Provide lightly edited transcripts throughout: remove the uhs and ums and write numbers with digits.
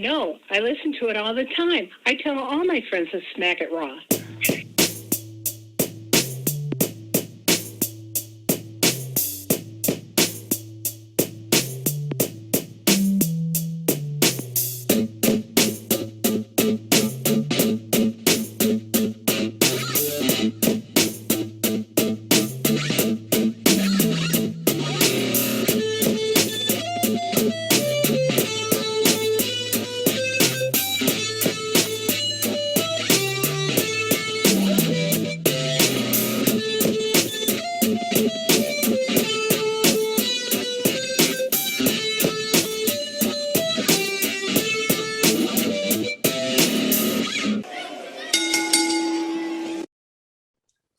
No, I listen to it all the time. I tell all my friends to smack it raw.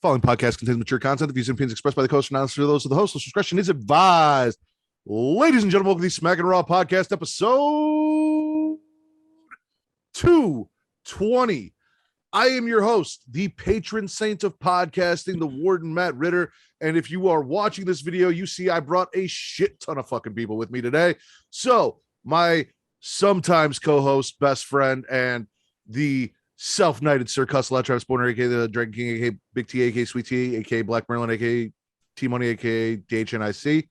Following podcast contains mature content. The views and opinions expressed by the host are not necessarily those of the host. Discretion is advised. Ladies and gentlemen, welcome to the Smackin' Raw podcast, episode 220. I am your host, the patron saint of podcasting, the Warden, Matt Ritter. And if you are watching this video, you see I brought a shit ton of fucking people with me today. So my sometimes co-host, best friend, and the self-knighted Sir Cussle Travis Borner, aka the Dragon King, aka Big T, aka Sweet T, aka Black Merlin, aka T Money, aka DHNIC.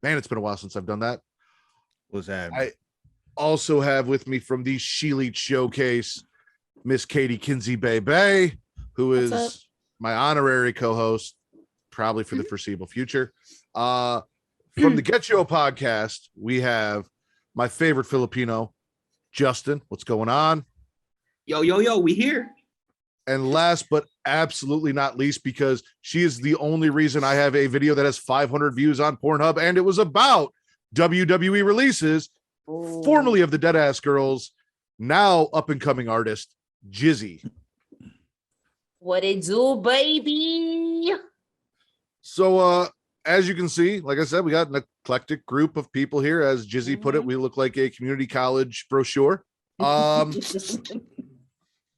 Man, it's been a while since I've done that. What's that? I also have with me from the She-Lead Showcase, Miss Katie Kinsey Bay, who is my honorary co-host, probably for the foreseeable future. From the Get Yo podcast, we have my favorite Filipino, Justin. What's going on? Yo, we here. And last but absolutely not least, because she is the only reason I have a video that has 500 views on Pornhub, and it was about WWE Releases, formerly of the Deadass Girls, now up-and-coming artist, Jizzy. What it do, baby? So, as you can see, like I said, we got an eclectic group of people here. As Jizzy put it, we look like a community college brochure.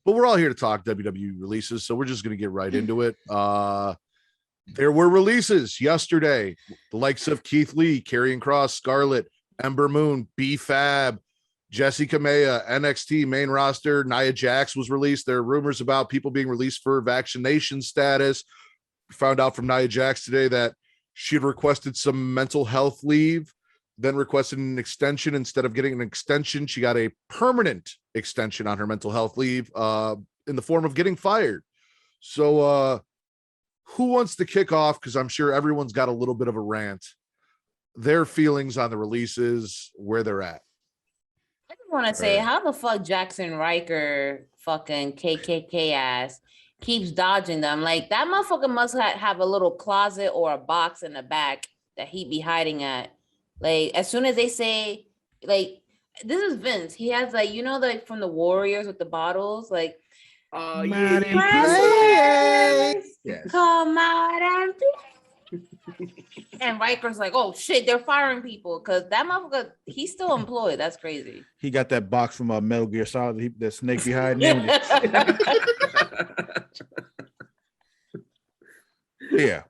But we're all here to talk WWE releases, so we're just going to get right into it. There were releases yesterday. The likes of Keith Lee, Karrion Kross, Scarlett, Ember Moon, B-Fab, Jessie Kamea, NXT main roster, Nia Jax was released. There are rumors about people being released for vaccination status. We found out from Nia Jax today that she had requested some mental health leave, then requested an extension. Instead of getting an extension, she got a permanent extension on her mental health leave in the form of getting fired. So who wants to kick off? Because I'm sure everyone's got a little bit of a rant. Their feelings on the releases, where they're at. I just want to say, how the fuck Jackson Riker fucking KKK ass keeps dodging them? Like, that motherfucker must have a little closet or a box in the back that he be hiding at. Like, as soon as they say, like, this is Vince. He has, like, you know, like from the Warriors with the bottles, like, Yes. come out and play. And Riker's like, oh shit, they're firing people because that motherfucker, he's still employed. That's crazy. He got that box from Metal Gear Solid. That snake behind him. Yeah.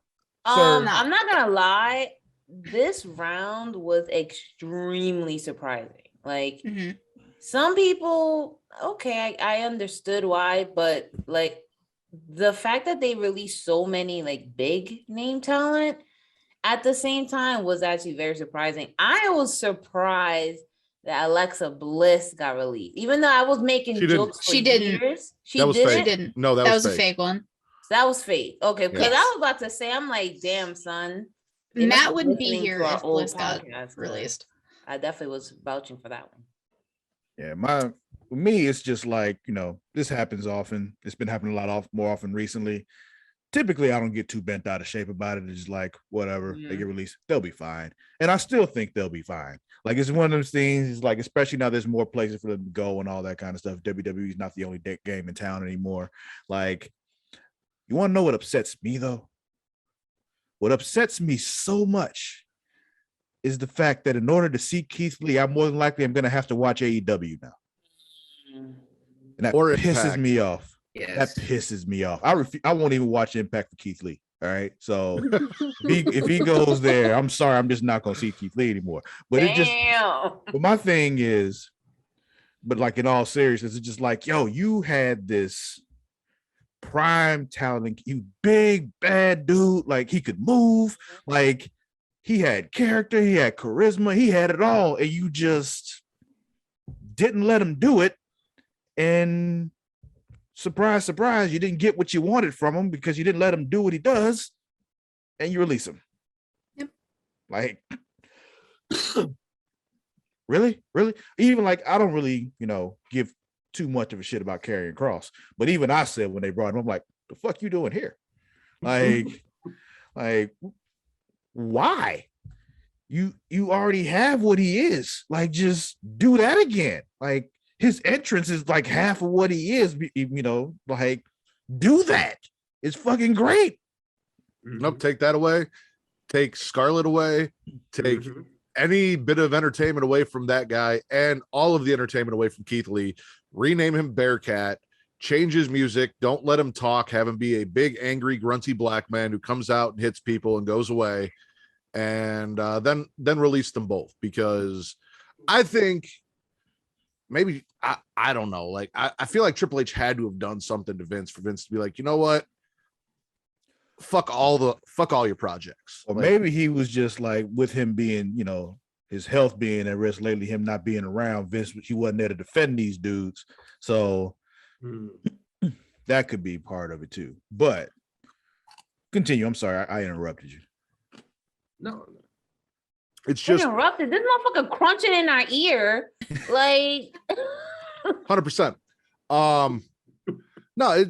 I'm not gonna lie. This round was extremely surprising. Like, some people, okay, I understood why, but like the fact that they released so many like big name talent at the same time was actually very surprising. I was surprised that Alexa Bliss got released, even though I was making jokes. She didn't. Years. She didn't. No, that was a fake one. That was fake. Okay, because Yes. I was about to say, I'm like, damn, son. Matt wouldn't be here if Bliss got released. I definitely was vouching for that one. Yeah, for me, it's just like, you know, this happens often. It's been happening more often recently. Typically, I don't get too bent out of shape about it. It's just like, whatever, they get released, they'll be fine. And I still think they'll be fine. Like, it's one of those things, like, especially now there's more places for them to go and all that kind of stuff. WWE is not the only game in town anymore. Like, you want to know what upsets me, though? What upsets me so much is the fact that in order to see Keith Lee, I'm more than likely I'm going to have to watch AEW now. And that pisses me off. Yes. That pisses me off. I won't even watch Impact for Keith Lee. All right. So if he goes there, I'm sorry, I'm just not going to see Keith Lee anymore. But it just, but my thing is, but like in all seriousness, it's just like, yo, you had this prime talent, you big bad dude, like he could move, like he had character, he had charisma, he had it all, and you just didn't let him do it. And surprise, surprise, you didn't get what you wanted from him because you didn't let him do what he does, and you release him. Yep. Like, really? Even like, I don't really, give too much of a shit about Karrion Kross, but even I said when they brought him, I'm like, the fuck you doing here? Like, why? You already have what he is. Like, just do that again. Like, his entrance is like half of what he is, like, do that. It's fucking great. Nope, take that away. Take Scarlett away. Take any bit of entertainment away from that guy and all of the entertainment away from Keith Lee. Rename him Bearcat. Change his music. Don't let him talk. Have him be a big, angry, grunty black man who comes out and hits people and goes away. And then release them both, because I think maybe I don't know. Like I feel like Triple H had to have done something to Vince for Vince to be like, you know what? Fuck all your projects. Or like, maybe he was just like, with him being, his health being at risk lately, him not being around, Vince, he wasn't there to defend these dudes. So that could be part of it too. But continue. I'm sorry, I interrupted you. No. It's just interrupted. This motherfucker crunching in our ear. Like 100%. No,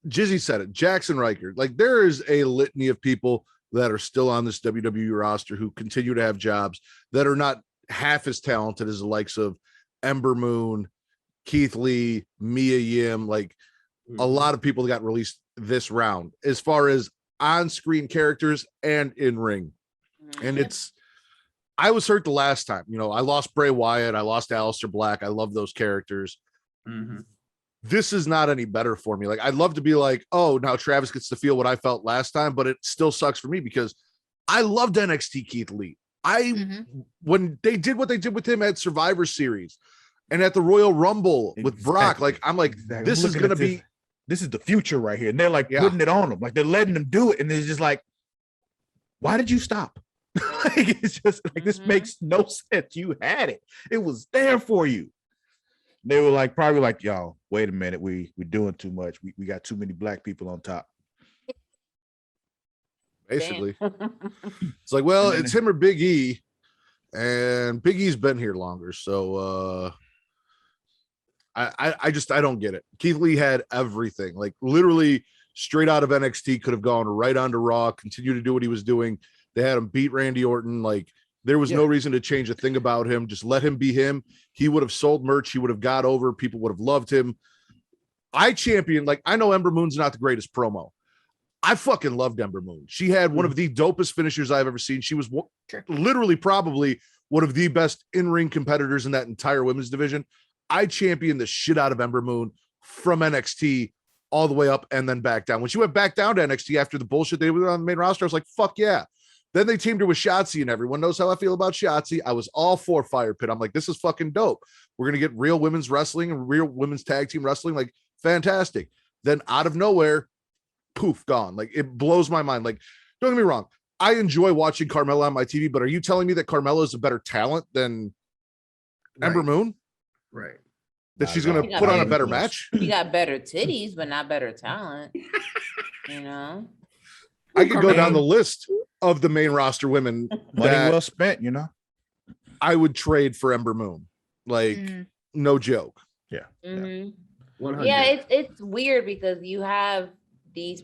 Jizzy said it. Jackson Riker. Like, there is a litany of people that are still on this WWE roster who continue to have jobs that are not half as talented as the likes of Ember Moon, Keith Lee, Mia Yim. Like, a lot of people that got released this round as far as on-screen characters and in ring. And I was hurt the last time. I lost Bray Wyatt. I lost Aleister Black. I love those characters. This is not any better for me. Like, I'd love to be like, oh, now Travis gets to feel what I felt last time, but it still sucks for me because I loved NXT Keith Lee. When they did what they did with him at Survivor Series and at the Royal Rumble with Brock, like, I'm like, this is going to be, this is the future right here. And they're like putting it on him. Like, they're letting them do it. And it's just like, why did you stop? Like, it's just like, this makes no sense. You had it. It was there for you. They were like, probably like, y'all, wait a minute. We're doing too much. We got too many black people on top. Basically. It's like, well, it's him or Big E, and Big E's been here longer. So I don't get it. Keith Lee had everything, like literally straight out of NXT, could have gone right onto Raw, continue to do what he was doing. They had him beat Randy Orton. Like, there was no reason to change a thing about him. Just let him be him. He would have sold merch. He would have got over. People would have loved him. I know Ember Moon's not the greatest promo. I fucking loved Ember Moon. She had one of the dopest finishers I've ever seen. She was literally probably one of the best in-ring competitors in that entire women's division. I championed the shit out of Ember Moon from NXT all the way up and then back down. When she went back down to NXT after the bullshit they were on the main roster, I was like, fuck yeah. Then they teamed her with Shotzi, and everyone knows how I feel about Shotzi. I was all for Fire Pit. I'm like, this is fucking dope. We're going to get real women's wrestling and real women's tag team wrestling. Like, fantastic. Then out of nowhere, poof, gone. Like, it blows my mind. Like, don't get me wrong. I enjoy watching Carmella on my TV, but are you telling me that Carmella is a better talent than Ember Moon? Right. That she's going to put on a better match? You got better titties, but not better talent. I could go down the list of the main roster women. Money well spent, I would trade for Ember Moon. Like, no joke. Yeah. Yeah, 100. it's weird because you have these.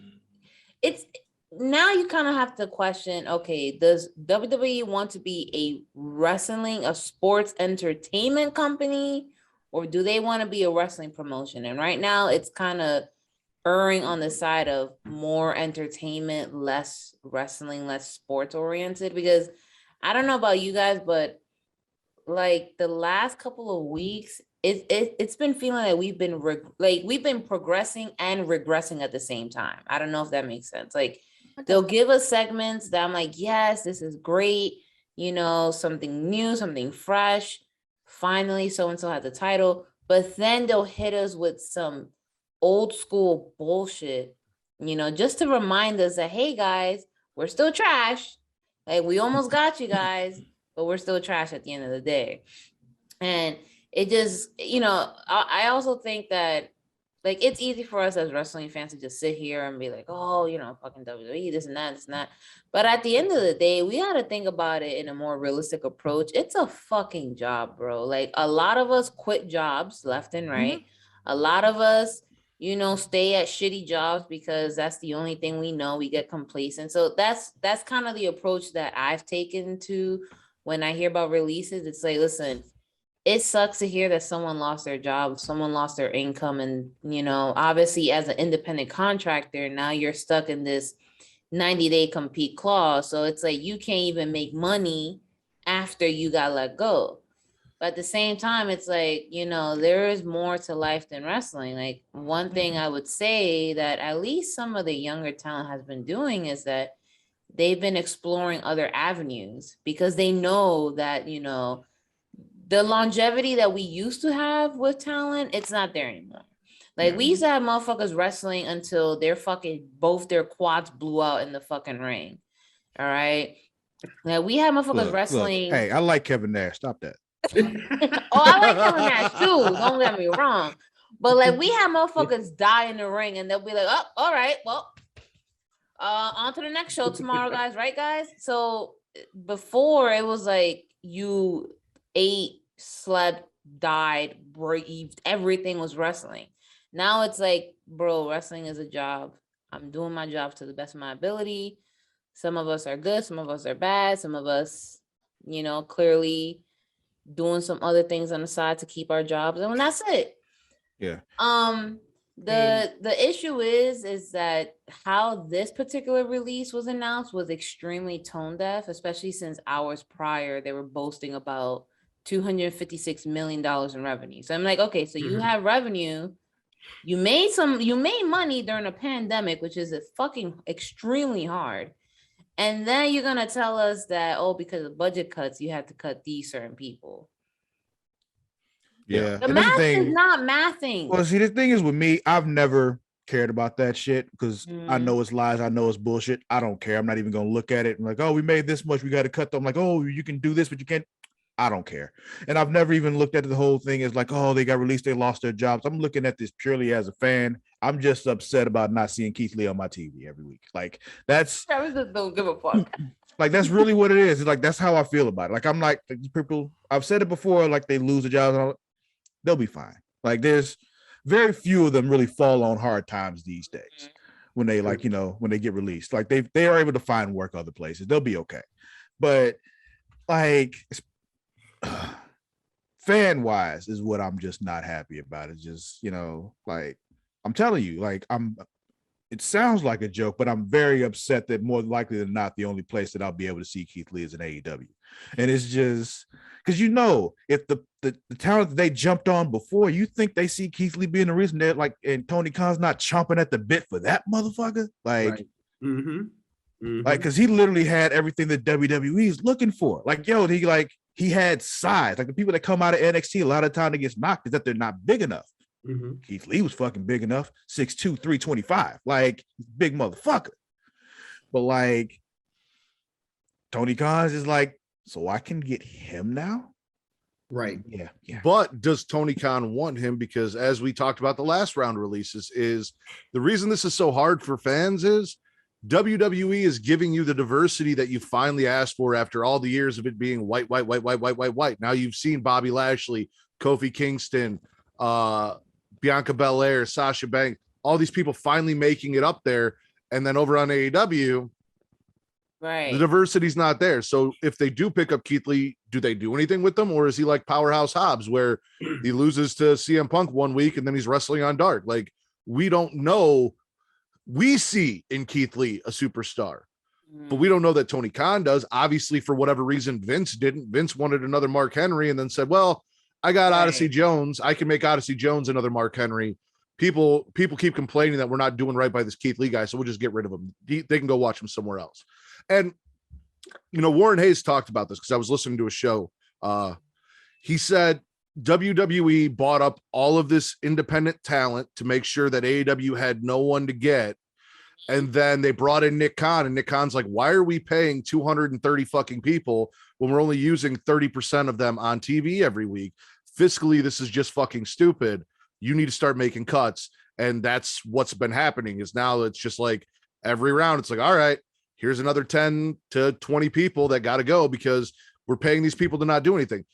It's now you kind of have to question, okay, does WWE want to be a sports entertainment company, or do they want to be a wrestling promotion? And right now it's kind of erring on the side of more entertainment, less wrestling, less sports oriented, because I don't know about you guys, but like the last couple of weeks, it's been feeling that we've been progressing and regressing at the same time. I don't know if that makes sense. Like, they'll give us segments that I'm like, yes, this is great, something new, something fresh. Finally, so-and-so had the title. but then they'll hit us with some old school bullshit, just to remind us that, hey guys, we're still trash. Like, we almost got you guys, but we're still trash at the end of the day. And it just, I also think that, like, it's easy for us as wrestling fans to just sit here and be like, oh, fucking WWE, this and that, this and that. But at the end of the day, we got to think about it in a more realistic approach. It's a fucking job, bro. Like, a lot of us quit jobs left and right. Mm-hmm. A lot of us, stay at shitty jobs because that's the only thing we know. We get complacent. So that's kind of the approach that I've taken to when I hear about releases. It's like, listen, it sucks to hear that someone lost their job, someone lost their income. And, obviously as an independent contractor, now you're stuck in this 90-day compete clause. So it's like, you can't even make money after you got let go. But at the same time, it's like, there is more to life than wrestling. Like, one thing I would say that at least some of the younger talent has been doing is that they've been exploring other avenues, because they know that, the longevity that we used to have with talent, it's not there anymore. Like, we used to have motherfuckers wrestling until both their quads blew out in the fucking ring. All right. Now we have motherfuckers wrestling. Hey, I like Kevin Nash. Stop that. Oh, I like Kevin Nash too. Don't get me wrong. But like, we have motherfuckers die in the ring and they'll be like, oh, all right, well, on to the next show tomorrow, guys. Right, guys? So before, it was like, you ate, slept, died, breathed, everything was wrestling. Now it's like, bro, wrestling is a job. I'm doing my job to the best of my ability. Some of us are good, some of us are bad, some of us, clearly doing some other things on the side to keep our jobs, and that's it. Yeah. The issue is that how this particular release was announced was extremely tone deaf, especially since hours prior they were boasting about $256 million in revenue. So I'm like, okay, so you have revenue, you made money during a pandemic, which is a fucking extremely hard. And then you're gonna tell us that, oh, because of budget cuts, you have to cut these certain people. Yeah. The math is not mathing. Well, see, the thing is with me, I've never cared about that shit because I know it's lies. I know it's bullshit. I don't care. I'm not even going to look at it. I'm like, oh, we made this much. We got to cut them. I'm like, oh, you can do this, but you can't. I don't care. And I've never even looked at the whole thing as like, oh, they got released. They lost their jobs. I'm looking at this purely as a fan. I'm just upset about not seeing Keith Lee on my TV every week. Like, that's. I just don't give a fuck. Like, that's really what it is. It's like, that's how I feel about it. Like, I'm like, people, I've said it before, like, they lose their jobs and all, they'll be fine. Like, there's very few of them really fall on hard times these days when they, like, when they get released. Like, they are able to find work other places. They'll be okay. But, like, fan-wise is what I'm just not happy about. It's just, like, I'm telling you, like, it sounds like a joke, but I'm very upset that more likely than not, the only place that I'll be able to see Keith Lee is in AEW. And it's just because, if the talent that they jumped on before, you think they see Keith Lee being the reason that, like, and Tony Khan's not chomping at the bit for that motherfucker. Like, right. Like, because he literally had everything that WWE is looking for. Like, he had size. Like, the people that come out of NXT, a lot of time that gets knocked is that they're not big enough. Keith Lee was fucking big enough, 6'2", 325. Like, big motherfucker. But, like, Tony Khan is like, so I can get him now? Right. Yeah. But does Tony Khan want him? Because as we talked about the last round releases, is the reason this is so hard for fans is WWE is giving you the diversity that you finally asked for after all the years of it being white. Now you've seen Bobby Lashley, Kofi Kingston, Bianca Belair, Sasha Banks, all these people finally making it up there. And then over on AEW, right, the diversity's not there. So if they do pick up Keith Lee, do they do anything with them? Or is he like Powerhouse Hobbs, where he loses to CM Punk one week and then he's wrestling on Dark? Like, we don't know. We see in Keith Lee a superstar, but we don't know that Tony Khan does. Obviously, for whatever reason, Vince didn't. Vince wanted another Mark Henry and then said, well, I got Odyssey Jones. I can make Odyssey Jones another Mark Henry. People keep complaining that we're not doing right by this Keith Lee guy, so we'll just get rid of him. They can go watch him somewhere else. And, Warren Hayes talked about this because I was listening to a show. He said WWE bought up all of this independent talent to make sure that AEW had no one to get. And then they brought in Nick Khan, and Nick Khan's like, why are we paying 230 fucking people when we're only using 30% of them on TV every week? Fiscally, this is just fucking stupid. You need to start making cuts. And that's what's been happening is now it's just like every round, it's like, all right, here's another 10 to 20 people that got to go because we're paying these people to not do anything.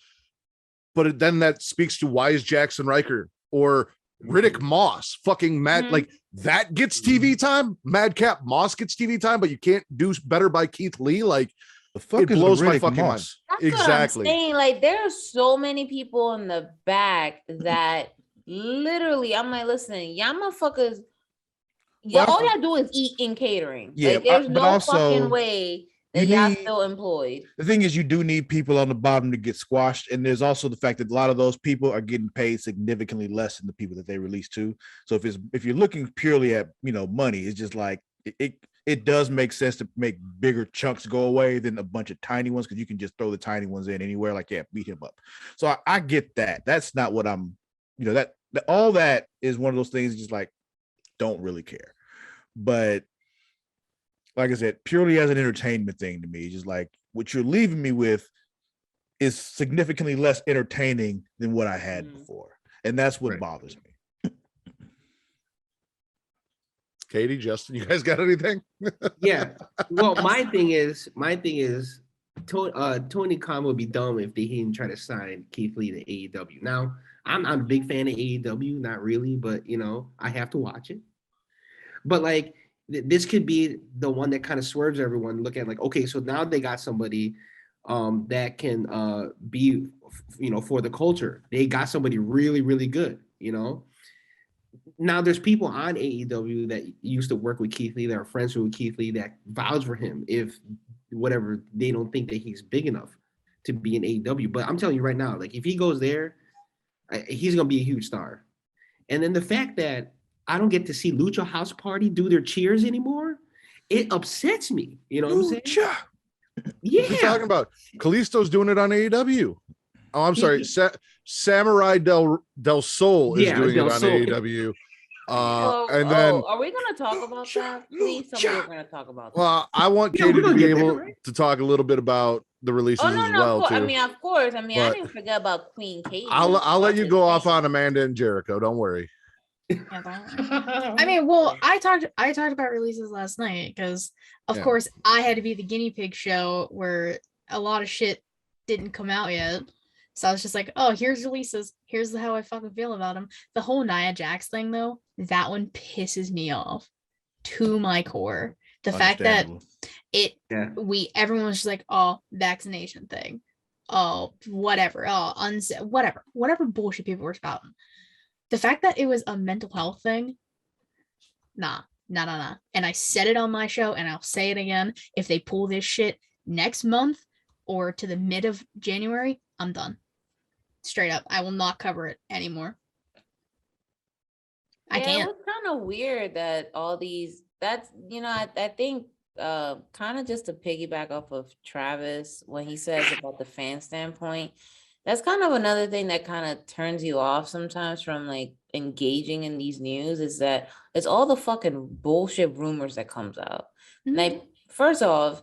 But then that speaks to why is Jackson Riker or Riddick Moss fucking mad like that gets TV time. Madcap Moss gets TV time, but you can't do better by Keith Lee. Like the fuck it blows my fucking mind. That's exactly. What I'm saying. Like there are so many people in the back that literally I'm like, listen, y'all motherfuckers, all y'all do is eat in catering. Yeah, like there's no also, fucking way that y'all still employed. The thing is, you do need people on the bottom to get squashed, and there's also the fact that a lot of those people are getting paid significantly less than the people that they release to. So if you're looking purely at money, it's just like it does make sense to make bigger chunks go away than a bunch of tiny ones because you can just throw the tiny ones in anywhere. Like beat him up. So I get that. That's not what I'm. That all that is one of those things. Just like don't really care, but. Like I said, purely as an entertainment thing to me, just like what you're leaving me with is significantly less entertaining than what I had before. And that's what bothers me. Katie, Justin, you guys got anything? Yeah. Well, my thing is Tony Khan would be dumb if they didn't try to sign Keith Lee to AEW. Now, I'm a big fan of AEW, not really, but I have to watch it. But like this could be the one that kind of swerves everyone. Look at like, okay, so now they got somebody that can be, for the culture. They got somebody really, really good, Now there's people on AEW that used to work with Keith Lee that are friends with Keith Lee that vouch for him if whatever they don't think that he's big enough to be in AEW. But I'm telling you right now, like if he goes there, he's gonna be a huge star. And then the fact that I don't get to see Lucha House Party do their cheers anymore. It upsets me. You know what I'm saying? Yeah. What are you talking about? Kalisto's doing it on AEW. Oh, I'm sorry. Samurai Del Sol is doing it on AEW. And then are we gonna talk about that? Please tell me we're gonna talk about that. Well, I want Katie to be able to talk a little bit about the releases as well. Too. I mean, of course. I mean, I didn't forget about Queen Katie. I'll let you go off on Amanda and Jericho. Don't worry. I mean, well, I talked about releases last night because of course I had to be the guinea pig show where a lot of shit didn't come out yet. So I was just like, oh, here's releases. Here's how I fucking feel about them. The whole Nia Jax thing though, that one pisses me off to my core. The fact that everyone was just like, oh, vaccination thing. Oh, whatever. Oh, whatever bullshit people were spouting. The fact that it was a mental health thing, nah. And I said it on my show, and I'll say it again. If they pull this shit next month or to the mid of January, I'm done. Straight up, I will not cover it anymore. I can't. It was kind of weird that all these. That's I think kind of just to piggyback off of Travis when he says about the fan standpoint. That's kind of another thing that kind of turns you off sometimes from like engaging in these news is that it's all the fucking bullshit rumors that comes out. Mm-hmm. Like, first off,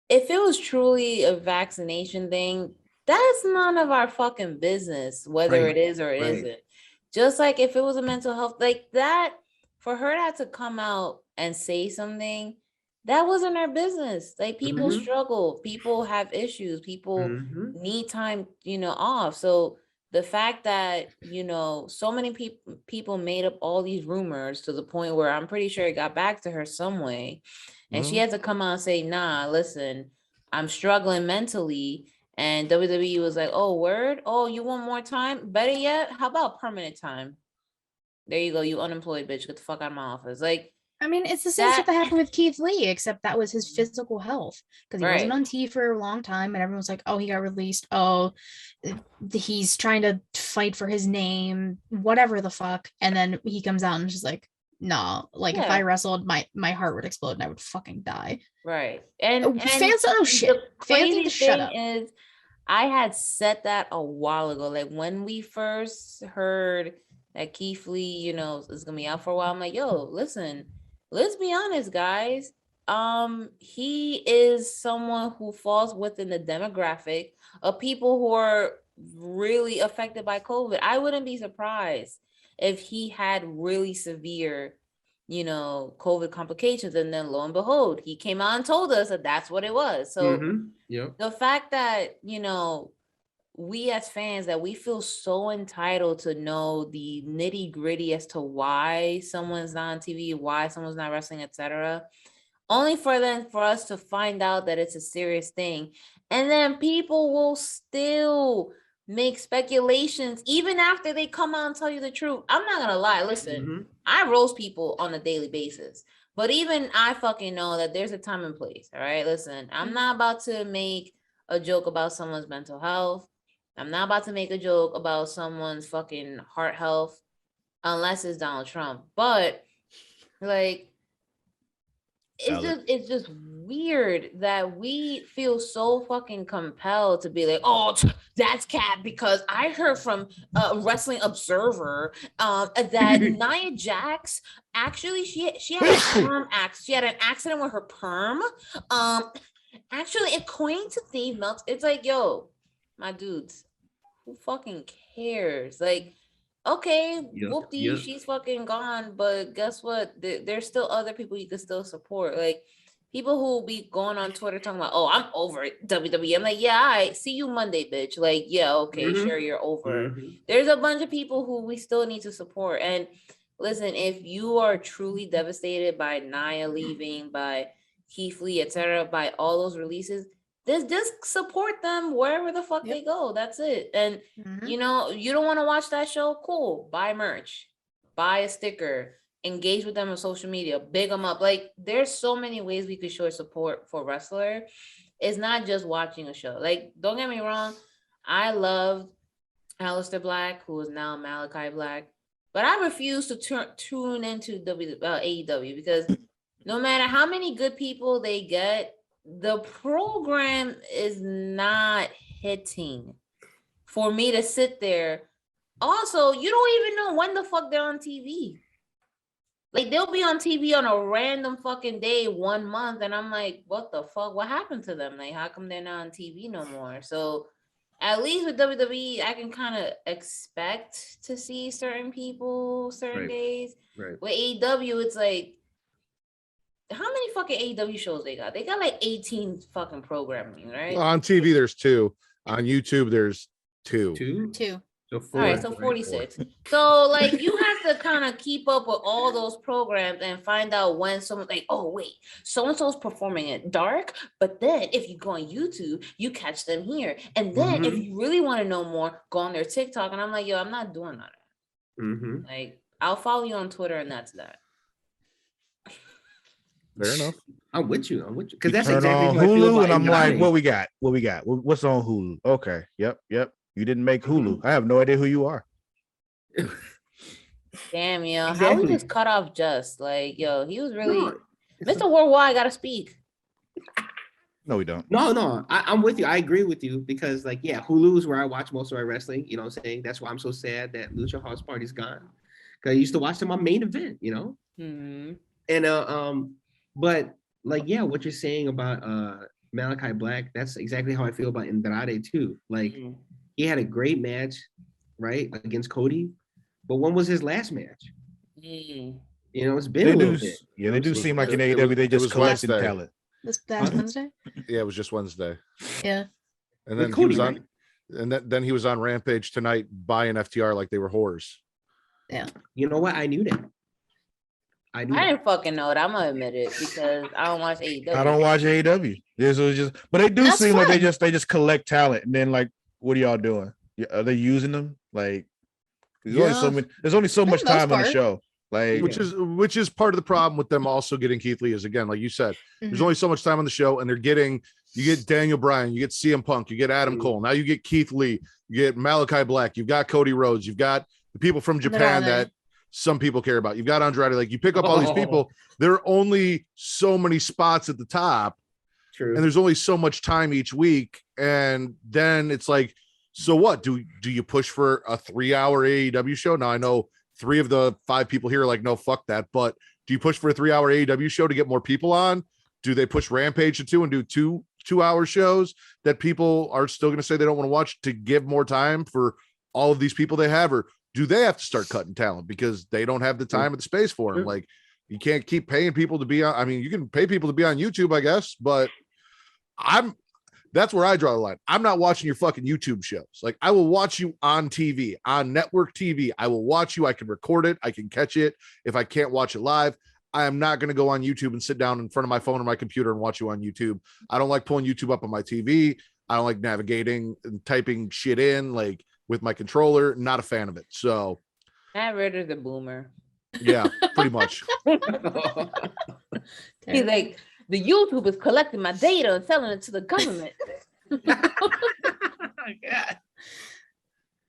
if it was truly a vaccination thing, that's none of our fucking business, whether it is or it isn't. Just like if it was a mental health, like that, for her to come out and say something, that wasn't our business. Like people struggle, people have issues, people need time, off. So the fact that, so many people made up all these rumors to the point where I'm pretty sure it got back to her some way. And she had to come out and say, nah, listen, I'm struggling mentally. And WWE was like, oh, word? Oh, you want more time? Better yet, how about permanent time? There you go, you unemployed bitch. Get the fuck out of my office. Like, I mean, it's the same shit that happened with Keith Lee, except that was his physical health because he wasn't on TV for a long time, and everyone's like, "Oh, he got released. Oh, he's trying to fight for his name, whatever the fuck." And then he comes out and just like, "No, like if I wrestled, my heart would explode and I would fucking die." Right, and fans don't know shit. Fans need to shut up. I had said that a while ago. Like when we first heard that Keith Lee, you know, is gonna be out for a while. I'm like, yo, listen, let's be honest, guys. He is someone who falls within the demographic of people who are really affected by COVID. I wouldn't be surprised if he had really severe, you know, COVID complications, and then lo and behold, he came out and told us that that's what it was. So the fact that, you know, we as fans, that we feel so entitled to know the nitty gritty as to why someone's not on TV, why someone's not wrestling, etc., only for us to find out that it's a serious thing, and then people will still make speculations even after they come out and tell you the truth. I'm not gonna lie, listen, I roast people on a daily basis, but even I fucking know that there's a time and place. All right, listen, I'm not about to make a joke about someone's mental health. I'm not about to make a joke about someone's fucking heart health unless it's Donald Trump. But like, it's just weird that we feel so fucking compelled to be like, oh, that's cat, because I heard from Wrestling Observer that Nia Jax actually she had a perm she had an accident with her perm. Actually, according to Dave Meltzer, it's like, yo, my dudes, who fucking cares? Like, okay, whoopty, she's fucking gone, but guess what? There's still other people you can still support. Like, people who be going on Twitter talking about, oh, I'm over it, WWE. I'm like, yeah, I see you Monday, bitch. Like, yeah, okay, sure, you're over. There's a bunch of people who we still need to support. And listen, if you are truly devastated by Nia leaving, by Keith Lee, etc., by all those releases, just support them wherever the fuck they go. That's it. And you know, you don't want to watch that show, cool, buy merch, buy a sticker, engage with them on social media, big them up. Like, there's so many ways we could show support for wrestler. It's not just watching a show. Like, don't get me wrong, I loved Aleister Black, who is now Malachi Black, but I refuse to tune into AEW because no matter how many good people they get, the program is not hitting for me to sit there. Also, you don't even know when the fuck they're on TV. Like, they'll be on TV on a random fucking day 1 month, and I'm like, what the fuck? What happened to them? Like, how come they're not on TV no more? So at least with WWE, I can kind of expect to see certain people certain days. With AEW, it's like, how many fucking AEW shows they got? They got like 18 fucking programming, right? Well, on TV, there's 2. On YouTube, there's 2. 2. So 4. All right, so 46. So like, you have to kind of keep up with all those programs and find out when someone's like, oh wait, so-and-so's performing it dark, but then if you go on YouTube, you catch them here. And then if you really want to know more, go on their TikTok. And I'm like, yo, I'm not doing that. Like, I'll follow you on Twitter and that's that. Fair enough. I'm with you. Because that's Turn exactly on how I feel Hulu, about and I'm like, Andrade. what we got? What's on Hulu? Okay, yep. You didn't make Hulu. I have no idea who you are. Damn, yo, how Exactly. we just cut off Just like, yo, he was really Mr. Worldwide. Gotta speak. No, we don't. No, I'm with you. I agree with you because, like, yeah, Hulu is where I watch most of my wrestling. You know what I'm saying? That's why I'm so sad that Lucha House Party's gone. Because I used to watch them on Main Event, you know? And but like, yeah, what you're saying about Malachi Black, that's exactly how I feel about Andrade too. Like, he had a great match, right, against Cody, but when was his last match? You know, it's been a little bit. Yeah, they do seem like in it AEW was- they it just was collecting Wednesday. talent. This past Wednesday? Yeah, it was just Wednesday. Yeah. And With then Cody, he was on, right? and then he was on Rampage tonight buying FTR like they were whores. Yeah. You know what? I knew that. I knew I that. didn't fucking know it. I'm gonna admit it because I don't watch AEW. I don't watch AEW. This was just, but they do That's seem like fun. they just collect talent, and then like, what are y'all doing? Are they using them? Like, there's only so For much the most time on the part. show. Like, Which is part of the problem with them also getting Keith Lee is, again, like you said, there's Mhm. only so much time on the show, and you get Daniel Bryan, you get CM Punk, you get Adam Cole, now you get Keith Lee, you get Malachi Black, you've got Cody Rhodes, you've got the people from They're all Japan there. that some people care about, you've got Andrade, like, you pick up all these people, there are only so many spots at the top, True. and there's only so much time each week And then it's like, so what? Do you push for a 3-hour AEW show? Now I know 3 of the 5 people here are like, no, fuck that. But do you push for a 3-hour AEW show to get more people on? Do they push Rampage to 2 and do 2-hour shows that people are still going to say they don't want to watch to give more time for all of these people they have? Or do they have to start cutting talent because they don't have the time and the space for them? Like, you can't keep paying people to be on. I mean, you can pay people to be on YouTube, I guess, but that's where I draw the line. I'm not watching your fucking YouTube shows. Like, I will watch you on TV, on network TV. I will watch you. I can record it. I can catch it. If I can't watch it live, I am not going to go on YouTube and sit down in front of my phone or my computer and watch you on YouTube. I don't like pulling YouTube up on my TV. I don't like navigating and typing shit in like with my controller. Not a fan of it. So Matt Ritter's a boomer. Yeah, pretty much. He's like, the YouTube is collecting my data and selling it to the government.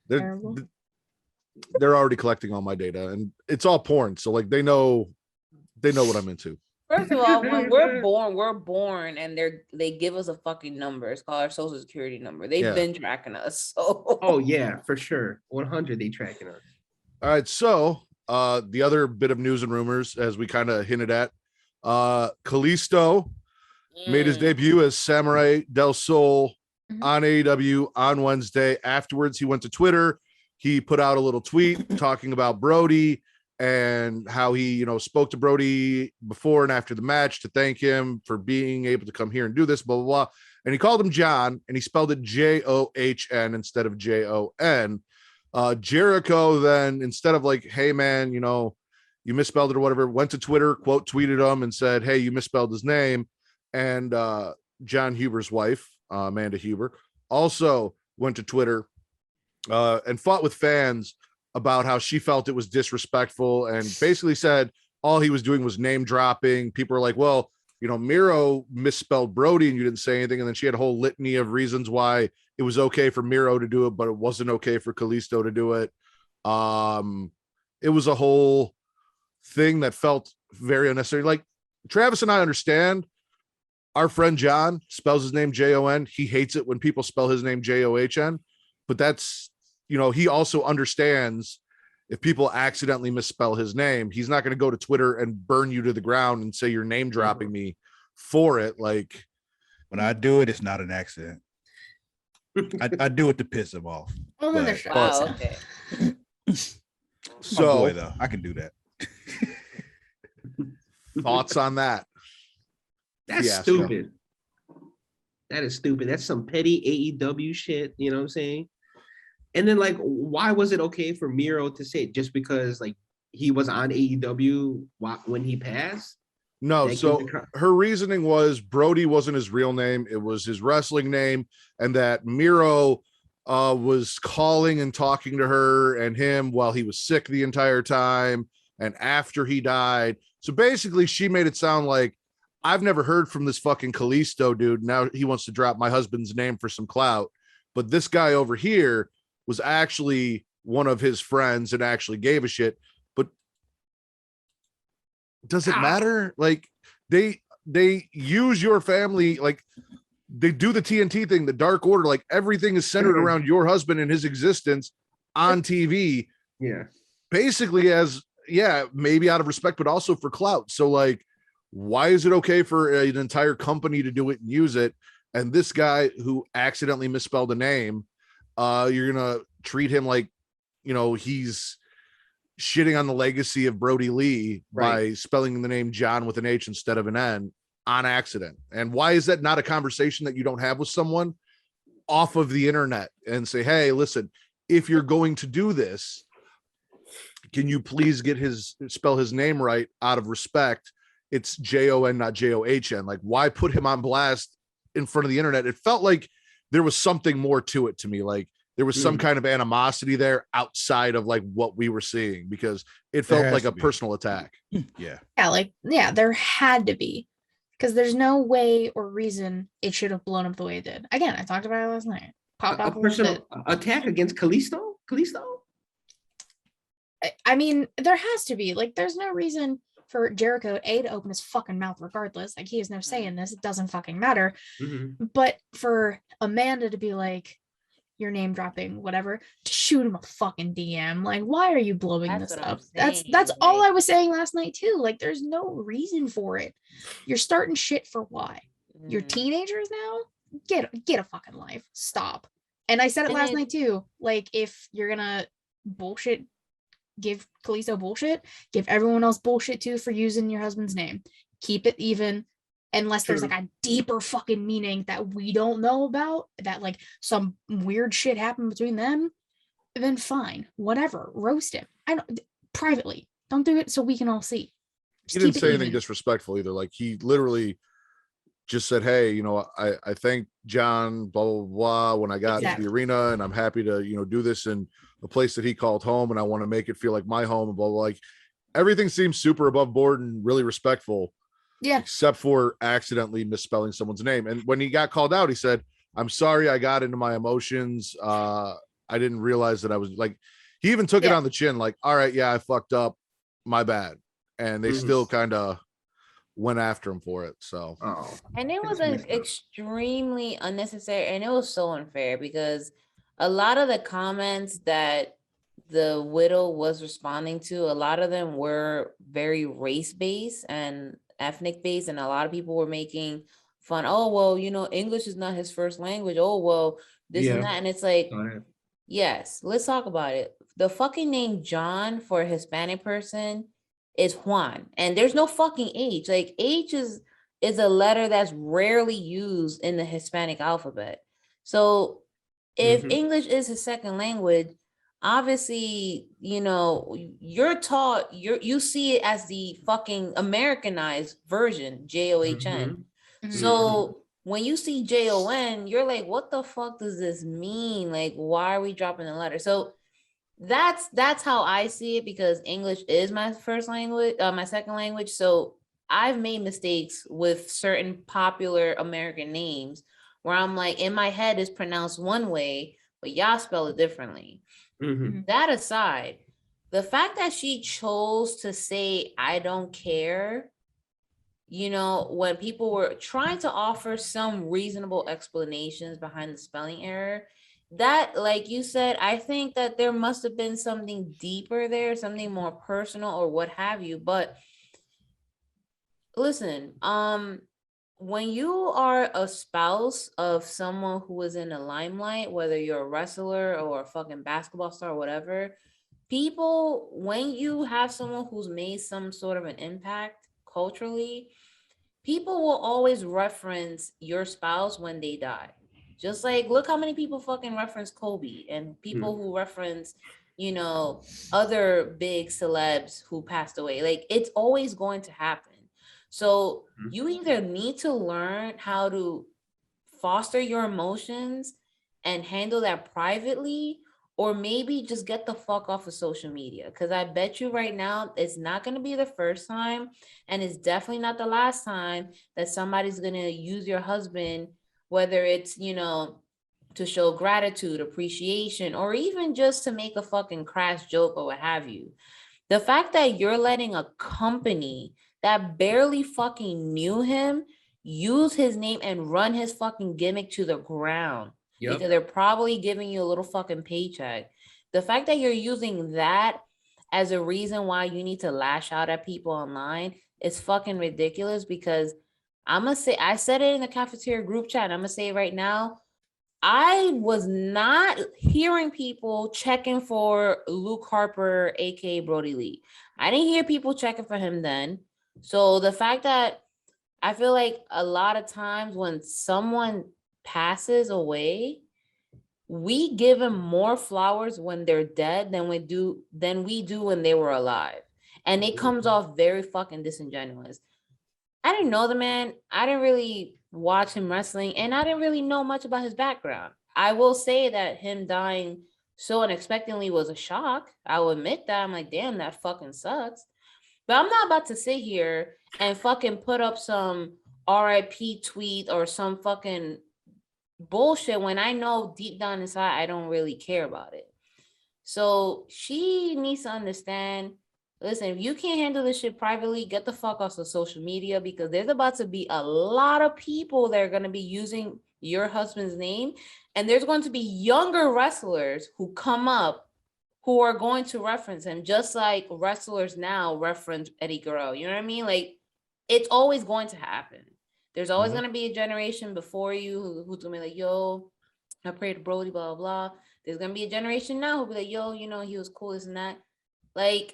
They're already collecting all my data, and it's all porn. So like they know what I'm into. First of all, when we're born, and they give us a fucking number. It's called our social security number. They've been tracking us. So. Oh yeah, for sure. 100 they tracking us. All right, so the other bit of news and rumors, as we kind of hinted at, Kalisto made his debut as Samurai Del Sol on AEW on Wednesday. Afterwards, he went to Twitter. He put out a little tweet talking about Brody and how he, spoke to Brody before and after the match to thank him for being able to come here and do this, blah, blah, blah. And he called him John, and he spelled it John instead of Jon. Jericho then, instead of like, hey man, you misspelled it or whatever, went to Twitter, quote tweeted him and said, hey, you misspelled his name. And John Huber's wife, Amanda Huber, also went to Twitter and fought with fans about how she felt it was disrespectful and basically said all he was doing was name dropping. People are like, well, Miro misspelled Brody and you didn't say anything. And then she had a whole litany of reasons why it was okay for Miro to do it, but it wasn't okay for Kalisto to do it. It was a whole thing that felt very unnecessary. Like, Travis and I understand our friend John spells his name Jon. He hates it when people spell his name John, but that's, he also understands if people accidentally misspell his name, he's not going to go to Twitter and burn you to the ground and say you're name dropping me for it. Like, when I do it, it's not an accident. I do it to piss him off. Well, then there's okay. So boy, though, I can do that. Thoughts on that? That's stupid. That is stupid. That's some petty AEW shit. You know what I'm saying? And then, like, why was it okay for Miro to say it just because, like, he was on AEW when he passed? No, so her reasoning was Brody wasn't his real name. It was his wrestling name, and that Miro was calling and talking to her and him while he was sick the entire time and after he died. So basically, she made it sound like, I've never heard from this fucking Kalisto dude. Now he wants to drop my husband's name for some clout. But this guy over here was actually one of his friends and actually gave a shit. But does it matter? Like, they use your family, like they do the TNT thing, the Dark Order, like everything is centered around your husband and his existence on TV. Yeah. Basically as, maybe out of respect, but also for clout. So like, why is it okay for an entire company to do it and use it? And this guy who accidentally misspelled a name, you're going to treat him like, he's shitting on the legacy of Brody Lee by spelling the name John with an H instead of an N on accident. And why is that not a conversation that you don't have with someone off of the internet and say, hey, listen, if you're going to do this, can you please spell his name right out of respect? It's Jon, not John. Like, why put him on blast in front of the internet? It felt like there was something more to it to me. Like there was some kind of animosity there outside of like what we were seeing, because it felt like a personal attack. Yeah. Yeah, there had to be, because there's no way or reason it should have blown up the way it did. Again, I talked about it last night. Popped off a personal attack against Kalisto? I mean, there has to be. Like, there's no reason for Jericho to open his fucking mouth regardless. Like, he has no say in this. It doesn't fucking matter. But for Amanda to be like, your name dropping, whatever, shoot him a fucking DM. Like, why are you blowing this up? That's all I was saying last night too. Like, there's no reason for it. You're starting shit for why? You're teenagers now? Get a fucking life. Stop. And I said it last night too. Like, if you're gonna bullshit, give Kalisto bullshit, give everyone else bullshit too for using your husband's name. Keep it even. Unless there's like a deeper fucking meaning that we don't know about, that like some weird shit happened between them, then fine, whatever, roast him. I don't, privately, don't do it so we can all see. He didn't say anything disrespectful either. Like, he literally just said, hey, you know, I thank John, blah, blah, blah, when I got into the arena, and I'm happy to, you know, do this in a place that he called home, and I want to make it feel like my home, and blah, blah. Like, everything seems super above board and really respectful. Yeah. Except for accidentally misspelling someone's name. And when he got called out, he said, I'm sorry, I got into my emotions. I didn't realize that I was like, he even took it on the chin, like, all right, yeah, I fucked up. My bad. And they still kind of went after him for it. So, and it was extremely unnecessary, and it was so unfair because a lot of the comments that the widow was responding to, a lot of them were very race-based and ethnic-based, and a lot of people were making fun. Oh, well, you know, English is not his first language. Oh, well, this and that. And it's like, yes, let's talk about it. The fucking name John for a Hispanic person is Juan, and there's no fucking H. Like, H is a letter that's rarely used in the Hispanic alphabet. So if English is his second language, obviously, you know, you're taught, you see it as the fucking Americanized version, John. So when you see Jon, you're like, what the fuck does this mean? Like, why are we dropping the letter? So that's how I see it, because English is my first language, my second language. So I've made mistakes with certain popular American names where I'm like, in my head it's pronounced one way, but y'all spell it differently. That aside, the fact that she chose to say, I don't care, you know, when people were trying to offer some reasonable explanations behind the spelling error, that, like you said, I think that there must have been something deeper there, something more personal or what have you. But listen, when you are a spouse of someone who is in the limelight, whether you're a wrestler or a fucking basketball star or whatever, people, when you have someone who's made some sort of an impact culturally, people will always reference your spouse when they die. Just like, look how many people fucking reference Kobe, and people who reference, you know, other big celebs who passed away. Like, it's always going to happen. So you either need to learn how to foster your emotions and handle that privately, or maybe just get the fuck off of social media. Because I bet you right now, it's not going to be the first time, and it's definitely not the last time that somebody's going to use your husband, whether it's, you know, to show gratitude, appreciation, or even just to make a fucking crass joke or what have you. The fact that you're letting a company that barely fucking knew him use his name and run his fucking gimmick to the ground, because they're probably giving you a little fucking paycheck. The fact that you're using that as a reason why you need to lash out at people online is fucking ridiculous. Because I'm gonna say, I said it in the cafeteria group chat, and I'm gonna say it right now, I was not hearing people checking for Luke Harper, aka Brody Lee. I didn't hear people checking for him then. So the fact that I feel like a lot of times when someone passes away, we give them more flowers when they're dead than we do when they were alive. And it comes off very fucking disingenuous. I didn't know the man. I didn't really watch him wrestling, and I didn't really know much about his background. I will say that him dying so unexpectedly was a shock. I will admit that. I'm like, damn, that fucking sucks. But I'm not about to sit here and fucking put up some RIP tweet or some fucking bullshit when I know deep down inside I don't really care about it. So she needs to understand Listen, if you can't handle this shit privately, get the fuck off of social media, because there's about to be a lot of people that are going to be using your husband's name. And there's going to be younger wrestlers who come up who are going to reference him, just like wrestlers now reference Eddie Guerrero. You know what I mean? Like, it's always going to happen. There's always going to be a generation before you who's going to be like, yo, I prayed to Brody, blah, blah, blah. There's going to be a generation now who'll be like, yo, you know, he was cool, this and that. Like,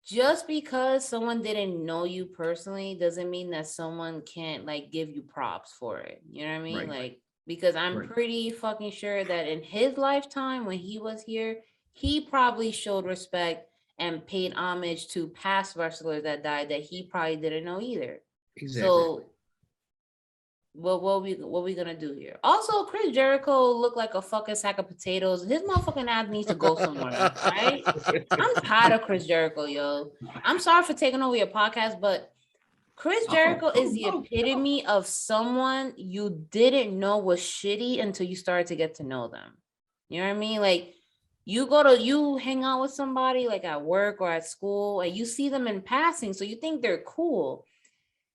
just because someone didn't know you personally doesn't mean that someone can't like give you props for it. You know what I mean? Right. Like, because I'm pretty fucking sure that in his lifetime when he was here, he probably showed respect and paid homage to past wrestlers that died that he probably didn't know either. Exactly. So what we gonna do here? Also, Chris Jericho looked like a fucking sack of potatoes. His motherfucking ass needs to go somewhere, right? I'm tired of Chris Jericho, yo. I'm sorry for taking over your podcast, but Chris Jericho is the epitome of someone you didn't know was shitty until you started to get to know them. You know what I mean? Like, you hang out with somebody like at work or at school and you see them in passing, so you think they're cool.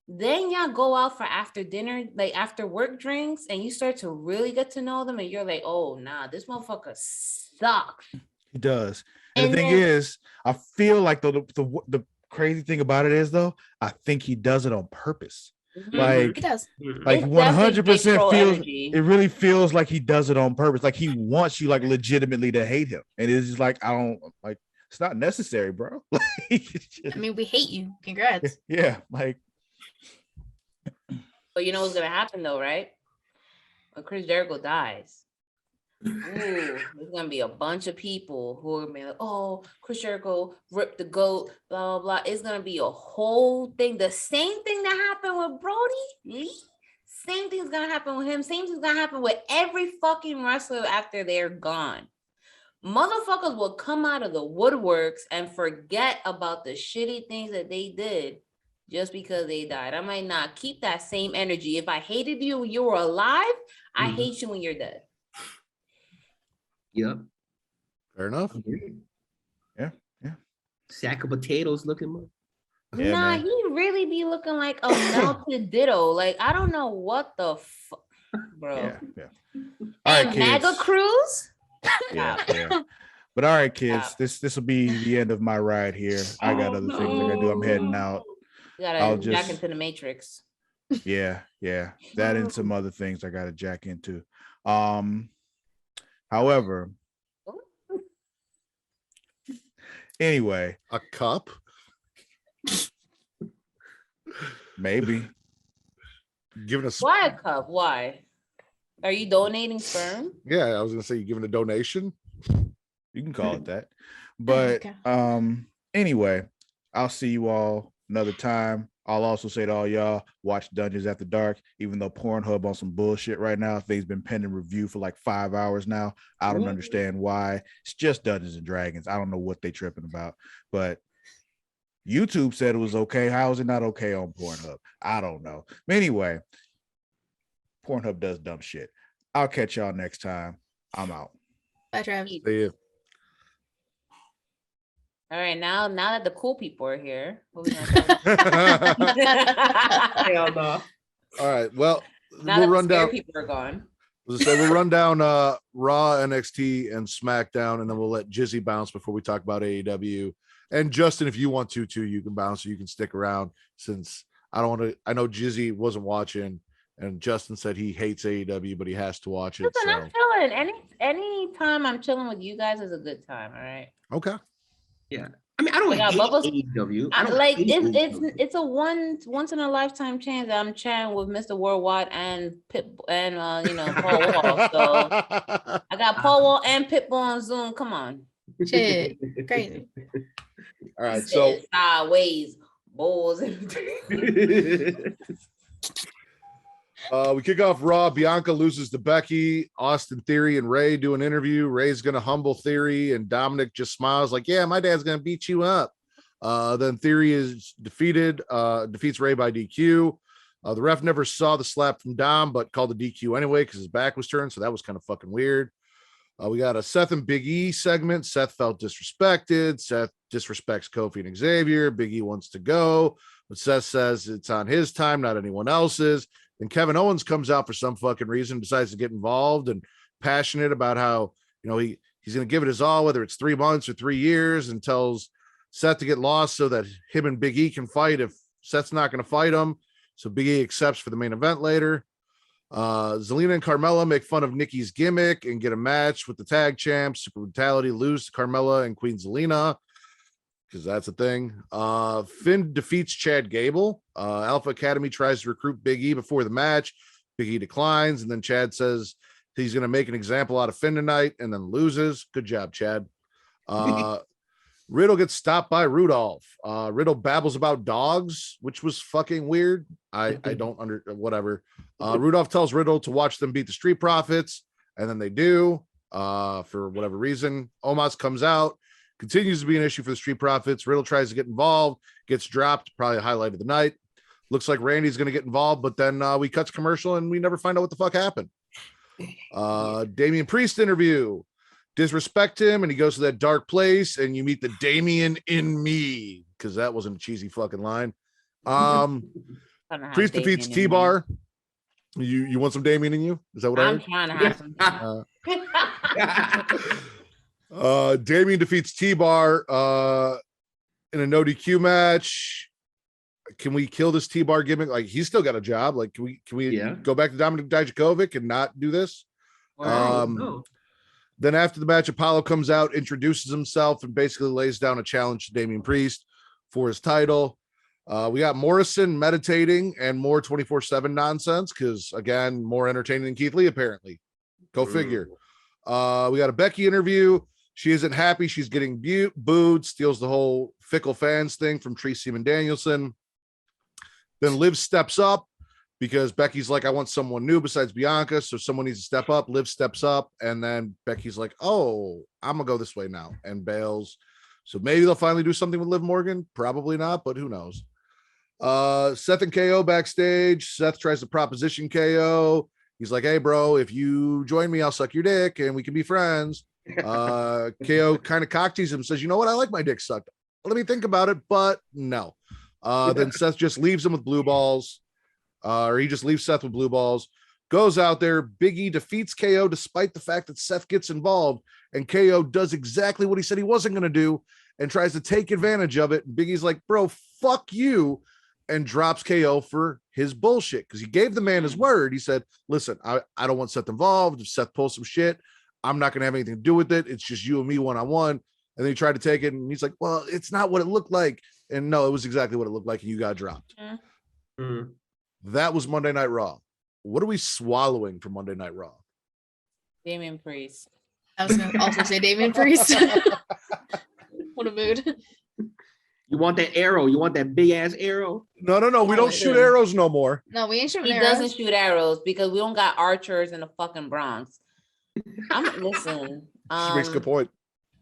Then y'all go out for after dinner, like after work drinks, and you start to really get to know them, and you're like, oh nah, this motherfucker sucks. He does. And the thing is, I feel like the crazy thing about it is though, I think he does it on purpose. Like, He does. like It's 100% definitely feels energy. it really feels like he does it on purpose. Like he wants you like legitimately to hate him. And it's just like, I don't like, it's not necessary, bro. Like, it's just, I mean, we hate you. Congrats. yeah, like But you know what's gonna happen though, right? When Chris Jericho dies, there's gonna be a bunch of people who are gonna be like, oh, Chris Jericho ripped the goat, blah, blah, blah. It's gonna be a whole thing. The same thing that happened with Brody Lee, same thing's gonna happen with him. Same thing's gonna happen with every fucking wrestler after they're gone. Motherfuckers will come out of the woodworks and forget about the shitty things that they did just because they died. I might not keep that same energy. If I hated you when you were alive, I hate you when you're dead. Yep. Fair enough. yeah. Sack of potatoes looking more. Yeah, nah, man. he really be looking like a melted ditto. Like, I don't know what the fuck, bro. Yeah. All right, And MAGA kids. Cruise? Yeah. But all right, kids, this will be the end of my ride here. I got other things I gotta do. I'm heading out. You I'll gotta jack just- into the Matrix. Yeah. That and some other things I gotta jack into. However, anyway, A cup? maybe. Giving us Mm-hmm. Why a cup? Why? Are you donating sperm? yeah, I was gonna say you giving a donation. You can call it that. But Okay. anyway, I'll see you all another time. I'll also say to all y'all, watch Dungeons After Dark, even though Pornhub on some bullshit right now. Things been pending review for like 5 hours now. I don't understand why. It's just Dungeons and Dragons. I don't know what they tripping about, but YouTube said it was okay. How is it not okay on Pornhub? I don't know. Anyway, Pornhub does dumb shit. I'll catch y'all next time. I'm out. Bye, Travis. See ya. All right, now that the cool people are here, what we gonna talk about? Hell no. All right. Well, Now we'll that run the scary down. people are gone. We'll run down Raw, NXT, and SmackDown, and then we'll let Jizzy bounce before we talk about AEW. And Justin, if you want to too, you can bounce. So you can stick around since I don't want to. I know Jizzy wasn't watching, and Justin said he hates AEW, but he has to watch it. Listen, I'm So chilling. Any time I'm chilling with you guys is a good time. All right. okay. I mean, I don't Like, hate Bubba's- AEW. I I, don't like hate AEW. it's a once in a lifetime chance that I'm chatting with Mr. Worldwide and Paul Wall. So I got Paul Wall and Pitbull on Zoom. Come on. Shit. Crazy. All right. So Sideways balls. we kick off Raw. Bianca loses to Becky. Austin Theory and Ray do an interview. Ray's gonna humble Theory, and Dominic just smiles like, "Yeah, my dad's gonna beat you up." Then Theory is defeats Ray by DQ. The ref never saw the slap from Dom, but called the DQ anyway because his back was turned. So that was kind of fucking weird. We got a Seth and Big E segment. Seth felt disrespected. Seth disrespects Kofi and Xavier. Big E wants to go, but Seth says it's on his time, not anyone else's. Then Kevin Owens comes out for some fucking reason, decides to get involved and passionate about how, you know, he's going to give it his all, whether it's 3 months or 3 years, and tells Seth to get lost so that him and Big E can fight if Seth's not going to fight him. So Big E accepts for the main event later. Zelina and Carmella make fun of Nikki's gimmick and get a match with the tag champs. Super Brutality lose to Carmella and Queen Zelina, because that's a thing. Finn defeats Chad Gable. Alpha Academy tries to recruit Big E before the match. Big E declines, and then Chad says he's going to make an example out of Finn tonight, and then loses. Good job, Chad. Riddle gets stopped by Rudolph. Riddle babbles about dogs, which was fucking weird. I don't whatever. Rudolph tells Riddle to watch them beat the Street Profits, and then they do for whatever reason. Omos comes out, continues to be an issue for the Street Profits. Riddle tries to get involved, gets dropped, probably a highlight of the night. Looks like Randy's going to get involved, but then we cut to commercial and we never find out what the fuck happened. Damian Priest interview. Disrespect him, and he goes to that dark place, and you meet the Damien in me, because that wasn't a cheesy fucking line. Priest defeats T-Bar. You want some Damien in you? Is that what I'm trying to have some? Damien defeats T-Bar in a no DQ match. Can we kill this T-Bar gimmick? Like, he's still got a job. Like, can we go back to Dominic Dijakovic and not do this? No. Then after the match, Apollo comes out, introduces himself, and basically lays down a challenge to Damian Priest for his title. We got Morrison meditating and more 24/7 nonsense, because, again, more entertaining than Keith Lee, apparently. Go figure. We got a Becky interview. She isn't happy. She's getting booed, steals the whole fickle fans thing from Tracy and Danielson. Then Liv steps up, because Becky's like, I want someone new besides Bianca, so someone needs to step up. Liv steps up, and then Becky's like, oh, I'm going to go this way now, and bails. So maybe they'll finally do something with Liv Morgan. Probably not, but who knows. Seth and Ko backstage. Seth tries to proposition KO. He's like, hey, bro, if you join me, I'll suck your dick, and we can be friends. KO kind of cockteases him, says, you know what? I like my dick sucked. Let me think about it, but no. Then Seth just leaves him with blue balls. Or he just leaves Seth with blue balls, goes out there. Big E defeats KO despite the fact that Seth gets involved, and KO does exactly what he said he wasn't going to do and tries to take advantage of it. Big E's like, bro, fuck you, and drops KO for his bullshit, because he gave the man his word. He said, listen, I don't want Seth involved. If Seth pulls some shit, I'm not going to have anything to do with it. It's just you and me one-on-one. And then he tried to take it, and he's like, well, it's not what it looked like. And no, it was exactly what it looked like, and you got dropped. Mm. That was Monday Night Raw. What are we swallowing for Monday Night Raw? Damian Priest. I was going to also say Damian Priest. What a mood. You want that arrow? You want that big ass arrow? No. We don't shoot arrows no more. No, we ain't shooting He arrows. doesn't shoot arrows because we don't got archers in the fucking Bronx. Listen. She makes a good point.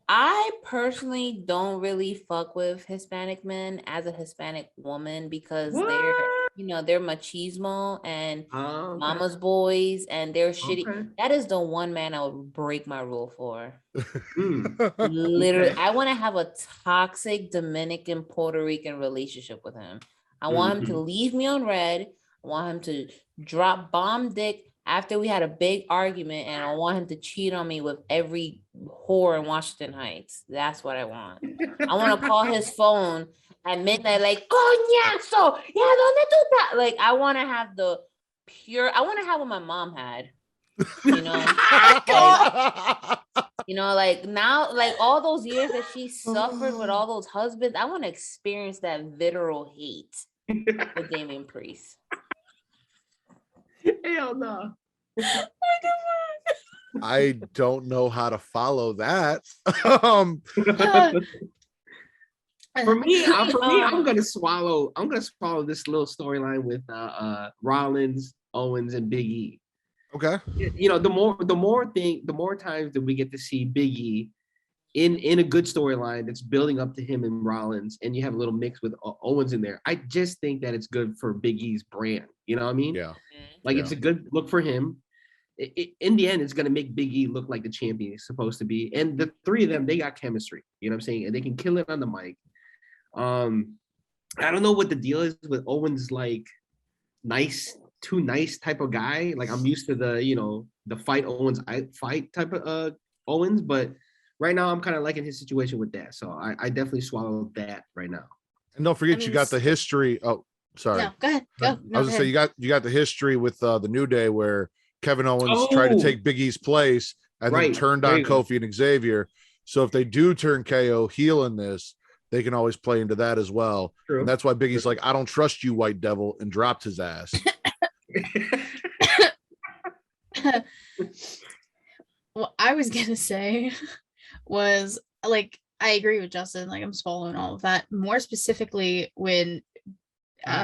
I personally don't really fuck with Hispanic men as a Hispanic woman, because they're machismo and mama's boys, and they're shitty. Okay. That is the one man I would break my rule for. Literally, I want to have a toxic Dominican Puerto Rican relationship with him. I want him to leave me on red. I want him to drop bomb dick after we had a big argument, and I want him to cheat on me with every whore in Washington Heights. That's what I want. I want to call his phone at midnight, like, coñazo, ya donde tú estás? Like, I want to have I want to have what my mom had. Like now, like all those years that she suffered with all those husbands, I want to experience that visceral hate with Damian Priest. Hell no. I don't know how to follow that. For me, I'm gonna swallow this little storyline with Rollins, Owens, and Big E. Okay. The more times that we get to see Big E in a good storyline that's building up to him and Rollins, and you have a little mix with Owens in there, I just think that it's good for Big E's brand. You know what I mean? Yeah. Like, it's a good look for him. in the end, it's gonna make Big E look like the champion he's supposed to be. And the three of them, they got chemistry. You know what I'm saying? And they can kill it on the mic. I don't know what the deal is with Owens, like too nice type of guy. Like I'm used to the fight Owens fight type of Owens, but right now I'm kind of liking his situation with that. So I definitely swallowed that right now. And don't forget, you got the history. Oh, sorry. No, go ahead. Go. No, I was gonna say you got the history with the New Day where Kevin Owens tried to take Big E's place and then turned on Kofi and Xavier. So if they do turn KO heel in this, they can always play into that as well. True. And that's why Big E's like, I don't trust you, White Devil, and dropped his ass. What I was gonna say was, like, I agree with Justin. Like, I'm swallowing all of that. More specifically, when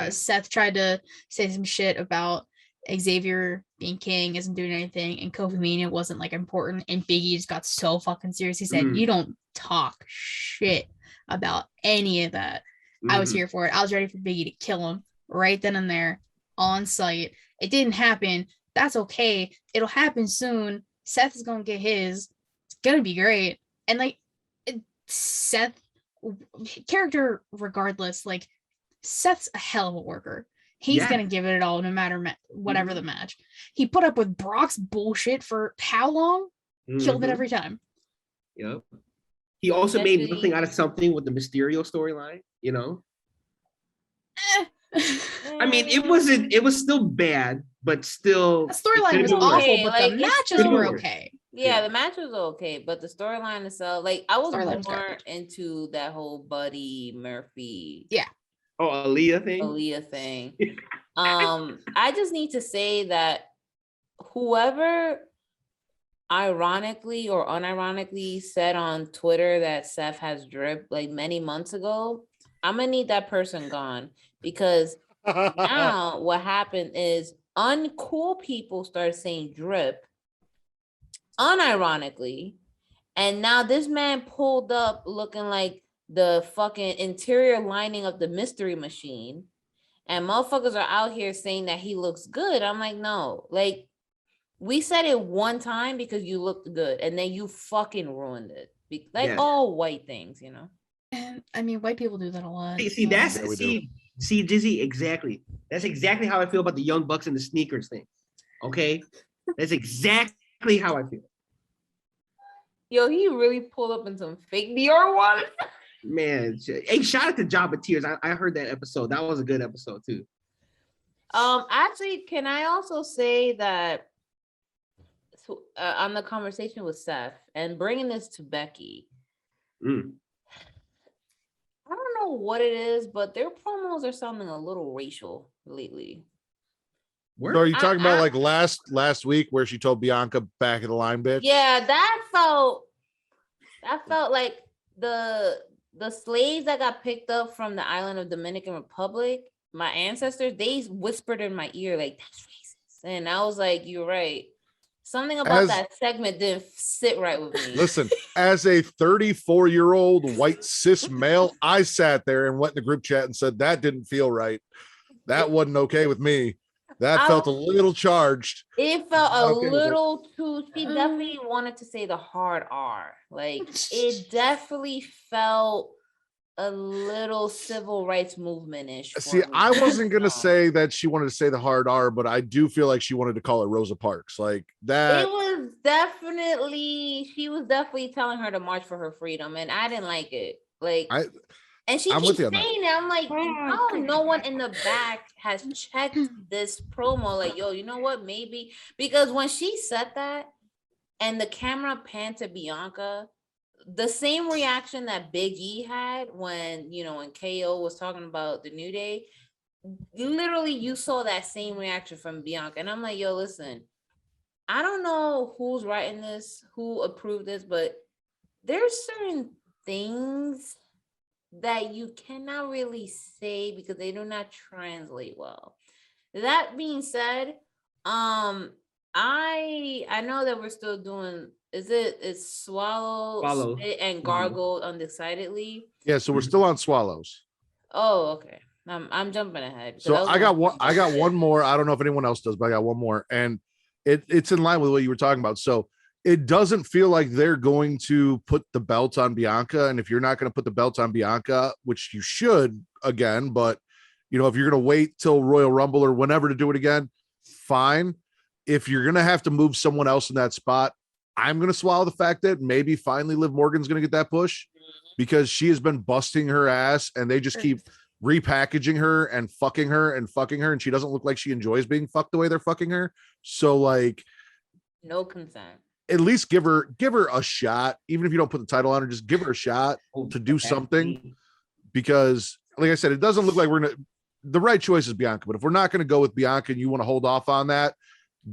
Seth tried to say some shit about Xavier being king, isn't doing anything, and Kofi Mania wasn't like important, and Big E just got so fucking serious. He said, "You don't talk shit about any of that." I was here for it. I was ready for Big E to kill him right then and there on site. It didn't happen. That's okay. It'll happen soon. Seth is gonna get his. It's gonna be great. And like Seth, character regardless, like Seth's a hell of a worker. He's gonna give it all no matter whatever the match. He put up with Brock's bullshit for how long? Killed it every time. Yep. He also made nothing out of something with the Mysterio storyline, you know? I mean, it was still bad, but still the storyline was awful, but like, the matches were okay. Yeah, the match was okay, but the storyline itself, like I was more into that whole Buddy Murphy. Yeah. Oh, Aaliyah thing. I just need to say that whoever ironically or unironically said on Twitter that Seth has drip like many months ago, I'm gonna need that person gone, because now what happened is uncool people started saying drip unironically, and now this man pulled up looking like the fucking interior lining of the Mystery Machine, and motherfuckers are out here saying that he looks good. I'm like, no, like we said it one time because you looked good, and then you fucking ruined it. Like all white things, you know. And I mean, white people do that a lot. See, Dizzy, exactly. That's exactly how I feel about the Young Bucks and the sneakers thing. Okay, that's exactly how I feel. Yo, he really pulled up in some fake Dior one. Man, hey, shout out to Jabba Tears. I heard that episode. That was a good episode too. Actually, can I also say that on the conversation with Seth and bringing this to Becky, I don't know what it is, but their promos are sounding a little racial lately. So are you talking about like last week where she told Bianca back of the line, bitch? Yeah, that felt like the slaves that got picked up from the island of Dominican Republic, my ancestors, they whispered in my ear like, that's racist. And I was like, you're right. Something about that segment didn't sit right with me. Listen, as a 34-year-old white cis male, I sat there and went in the group chat and said that didn't feel right. That wasn't okay with me. That felt a little charged. It felt a little too. She definitely wanted to say the hard R. Like it definitely felt a little civil rights movement-ish. See, I wasn't gonna say that she wanted to say the hard R, but I do feel like she wanted to call it Rosa Parks. Like that. It was definitely. She was definitely telling her to march for her freedom, and I didn't like it. Like. And she keeps saying it. I'm like, no one in the back has checked this promo. Like, yo, you know what? Maybe because when she said that and the camera panned to Bianca, the same reaction that Big E had when, when KO was talking about the New Day, literally you saw that same reaction from Bianca. And I'm like, yo, listen, I don't know who's writing this, who approved this, but there's certain things that you cannot really say because they do not translate well. That being said, I know that we're still doing, it's swallow, spit, and gargled undecidedly. Yeah, so we're still on swallows. Oh, okay. I'm jumping ahead. So I got one more. I don't know if anyone else does, but I got one more. And it's in line with what you were talking about. So it doesn't feel like they're going to put the belt on Bianca. And if you're not going to put the belt on Bianca, which you should again, but if you're going to wait till Royal Rumble or whenever to do it again, fine. If you're going to have to move someone else in that spot, I'm going to swallow the fact that maybe finally Liv Morgan's going to get that push, because she has been busting her ass and they just keep repackaging her and fucking her. And she doesn't look like she enjoys being fucked the way they're fucking her. So like, no consent. At least give her a shot. Even if you don't put the title on her, just give her a shot to do something. Because like I said, it doesn't look like the right choice is Bianca, but if we're not going to go with Bianca and you want to hold off on that,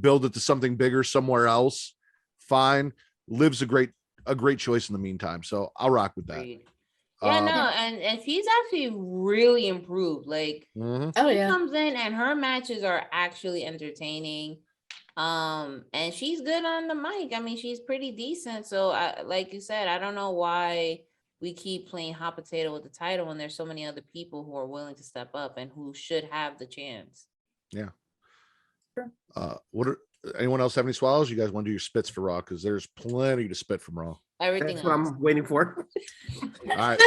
build it to something bigger somewhere else, fine. Liv's a great choice in the meantime. So I'll rock with that. Yeah, no, and she's actually really improved. Like, oh she yeah, comes in and her matches are actually entertaining. And she's good on the mic. I mean, she's pretty decent. So, like you said, I don't know why we keep playing hot potato with the title when there's so many other people who are willing to step up and who should have the chance. Yeah. Anyone else have any swallows? You guys want to do your spits for Raw? Because there's plenty to spit from Raw. Everything That's what I'm waiting for. All right.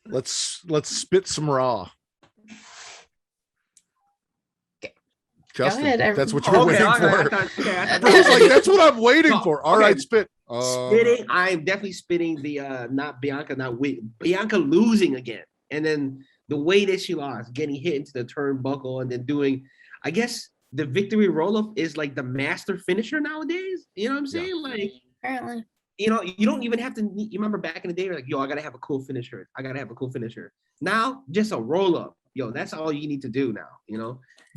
Let's spit some Raw. Justin, ahead, that's what you're waiting for. I was like, that's what I'm waiting for. All right, spit. Spitting. I'm definitely spitting the not Bianca, Bianca losing again, and then the way that she lost, getting hit into the turnbuckle, and then doing, I guess the victory roll up is like the master finisher nowadays. You know what I'm saying? Yeah. Like, apparently. You don't even have to. You remember back in the day, you're like, yo, I gotta have a cool finisher. Now, just a roll up. Yo, that's all you need to do now.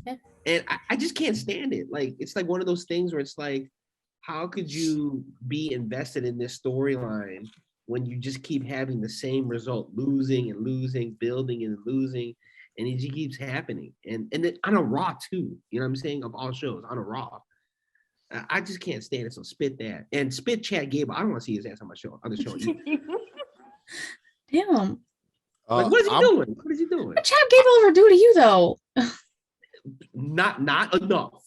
Yeah. And I just can't stand it. Like, it's like one of those things where it's like, how could you be invested in this storyline when you just keep having the same result, losing and losing, building and losing, and it just keeps happening. And then on a Raw too, you know what I'm saying? Of all shows, on a Raw. I just can't stand it. So spit that. And spit Chad Gable. I don't want to see his ass on the show. Damn. Like, what is he doing? What is he doing? What Chad Gable ever do to you though? Not enough.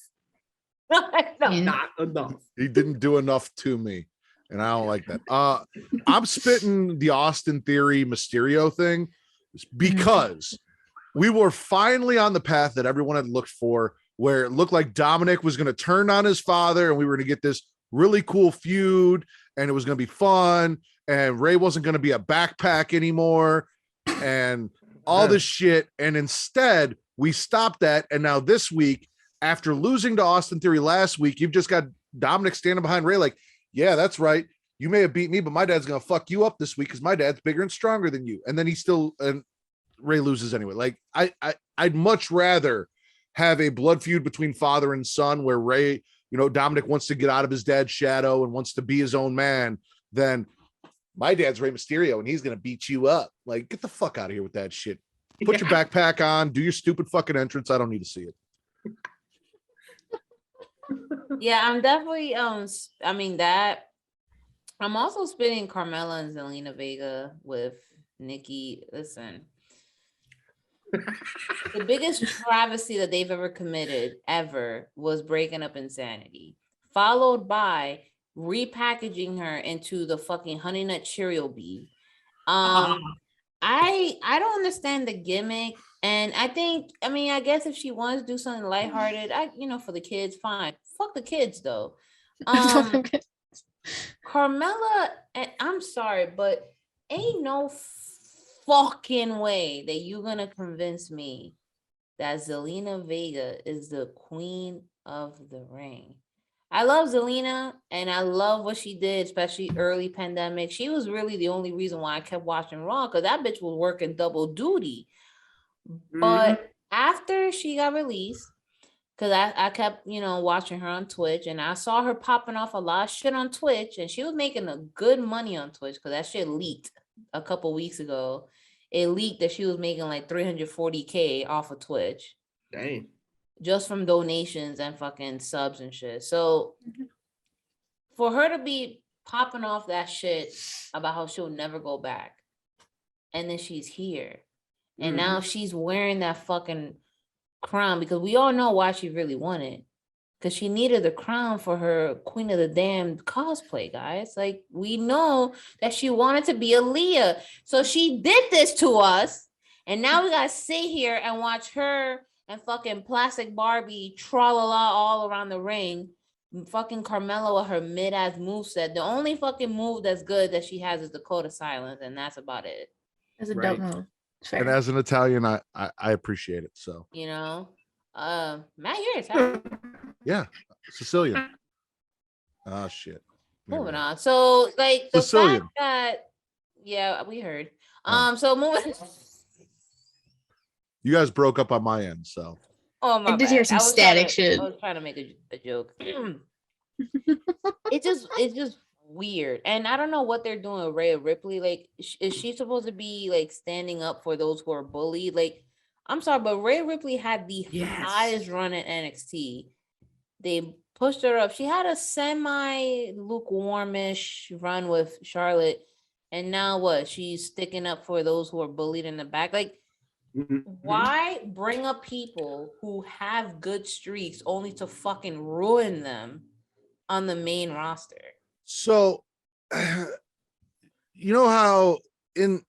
Not enough. He didn't do enough to me, and I don't like that. I'm spitting the Austin Theory Mysterio thing because we were finally on the path that everyone had looked for, where it looked like Dominic was going to turn on his father and we were going to get this really cool feud and it was going to be fun, and Ray wasn't going to be a backpack anymore and all this shit. And instead we stopped that. And now this week, after losing to Austin Theory last week, you've just got Dominic standing behind Ray like, yeah, that's right. You may have beat me, but my dad's going to fuck you up this week because my dad's bigger and stronger than you. And then and Ray loses anyway. Like, I'd much rather have a blood feud between father and son where Ray, Dominic wants to get out of his dad's shadow and wants to be his own man than my dad's Rey Mysterio and he's going to beat you up. Like, get the fuck out of here with that shit. Put your backpack on, do your stupid fucking entrance. I don't need to see it. Yeah, I'm definitely I'm also spitting Carmella and Zelina Vega with Nikki. Listen, the biggest travesty that they've ever committed was breaking up Insanity, followed by repackaging her into the fucking Honey Nut Cheerio bee. I don't understand the gimmick, and I guess if she wants to do something lighthearted, for the kids, fine. Fuck the kids though. Carmella, and I'm sorry, but ain't no fucking way that you're gonna convince me that Zelina Vega is the queen of the ring. I love Zelina and I love what she did, especially early pandemic. She was really the only reason why I kept watching Raw, because that bitch was working double duty. But after she got released, because I kept, watching her on Twitch, and I saw her popping off a lot of shit on Twitch, and she was making a good money on Twitch because that shit leaked a couple weeks ago. It leaked that she was making like $340K off of Twitch. Dang. Just from donations and fucking subs and shit. So for her to be popping off that shit about how she'll never go back, and then she's here, and now she's wearing that fucking crown, because we all know why she really won it, because she needed the crown for her Queen of the Damned cosplay, guys. Like, we know that she wanted to be Aaliyah. So she did this to us. And now we gotta sit here and watch her and fucking Plastic Barbie tra-la-la all around the ring. Fucking Carmella with her mid-ass moveset. The only fucking move that's good that she has is Dakota Silence, and that's about it. That's a Right. dope move. It's fair. And as an Italian, I appreciate it. So You know? Matt, you're Italian. yeah, Sicilian. Oh shit. Never Moving mind. on. So, like, the Sicilian. fact that, yeah, we heard. Oh. So moving. You guys broke up on my end, so Oh my I did hear bad. some was static trying to- shit. I was trying to make a joke. It's just weird, and I don't know what they're doing with Rhea Ripley. Like, is she supposed to be like standing up for those who are bullied? Like, I'm sorry, but Rhea Ripley had the Yes. highest run in NXT. They pushed her up. She had a semi lukewarmish run with Charlotte, and now what? She's sticking up for those who are bullied in the back. Like, Mhm. why bring up people who have good streaks only to fucking ruin them on the main roster? So, you know how in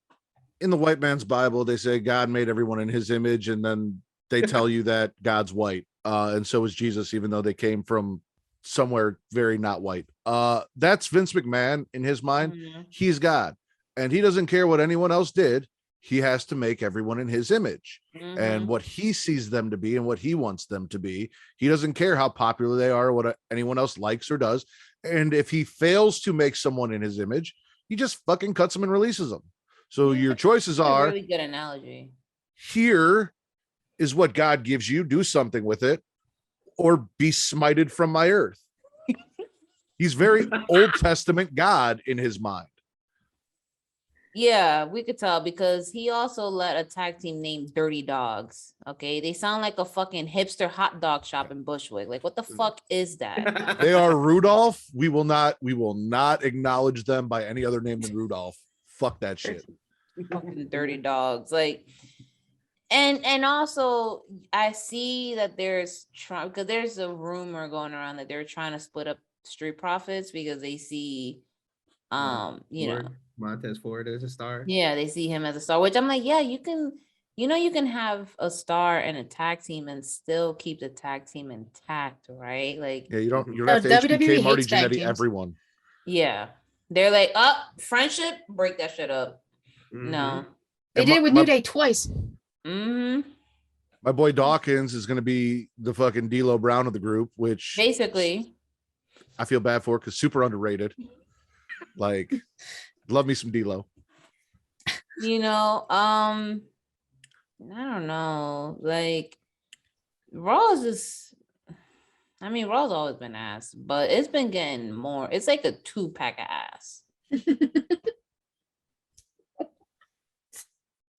the white man's Bible they say God made everyone in His image, and then they tell you that God's white, and so is Jesus, even though they came from somewhere very not white. That's Vince McMahon in his mind. Mhm. He's God, and he doesn't care what anyone else did. He has to make everyone in his image and Mhm. what he sees them to be and what he wants them to be. He doesn't care how popular they are or what anyone else likes or does. And if he fails to make someone in his image, he just fucking cuts them and releases them. So Yeah, your choices That's a are, really good analogy. here is what God gives you, do something with it, or be smited from my earth. He's very Old Testament God in his mind. Yeah, we could tell because he also let a tag team named Dirty Dogs. Okay, they sound like a fucking hipster hot dog shop in Bushwick. Like, what the fuck is that? They are Rudolph. We will not acknowledge them by any other name than Rudolph. Fuck that shit. Fucking Dirty Dogs. Like, and also I see that there's because there's a rumor going around that they're trying to split up Street Profits because they see you know, Montez Ford as a star. yeah, they see him as a star, which I'm like, yeah, you can have a star and a tag team and still keep the tag team intact, right? Like, Yeah, you don't No, have to WWE HBK Marty hates tag Jannetty teams. everyone. yeah, they're like, friendship, break that shit up. Mhm. No. They And did it with my- New Day twice. Mm-hmm. My boy Dawkins is going to be the fucking D'Lo Brown of the group, which Basically. I feel bad for because super underrated. Like, love me some D'Lo. You know, I don't know. Like, Raw's always been ass, but it's been getting more. It's like a 2-pack of ass.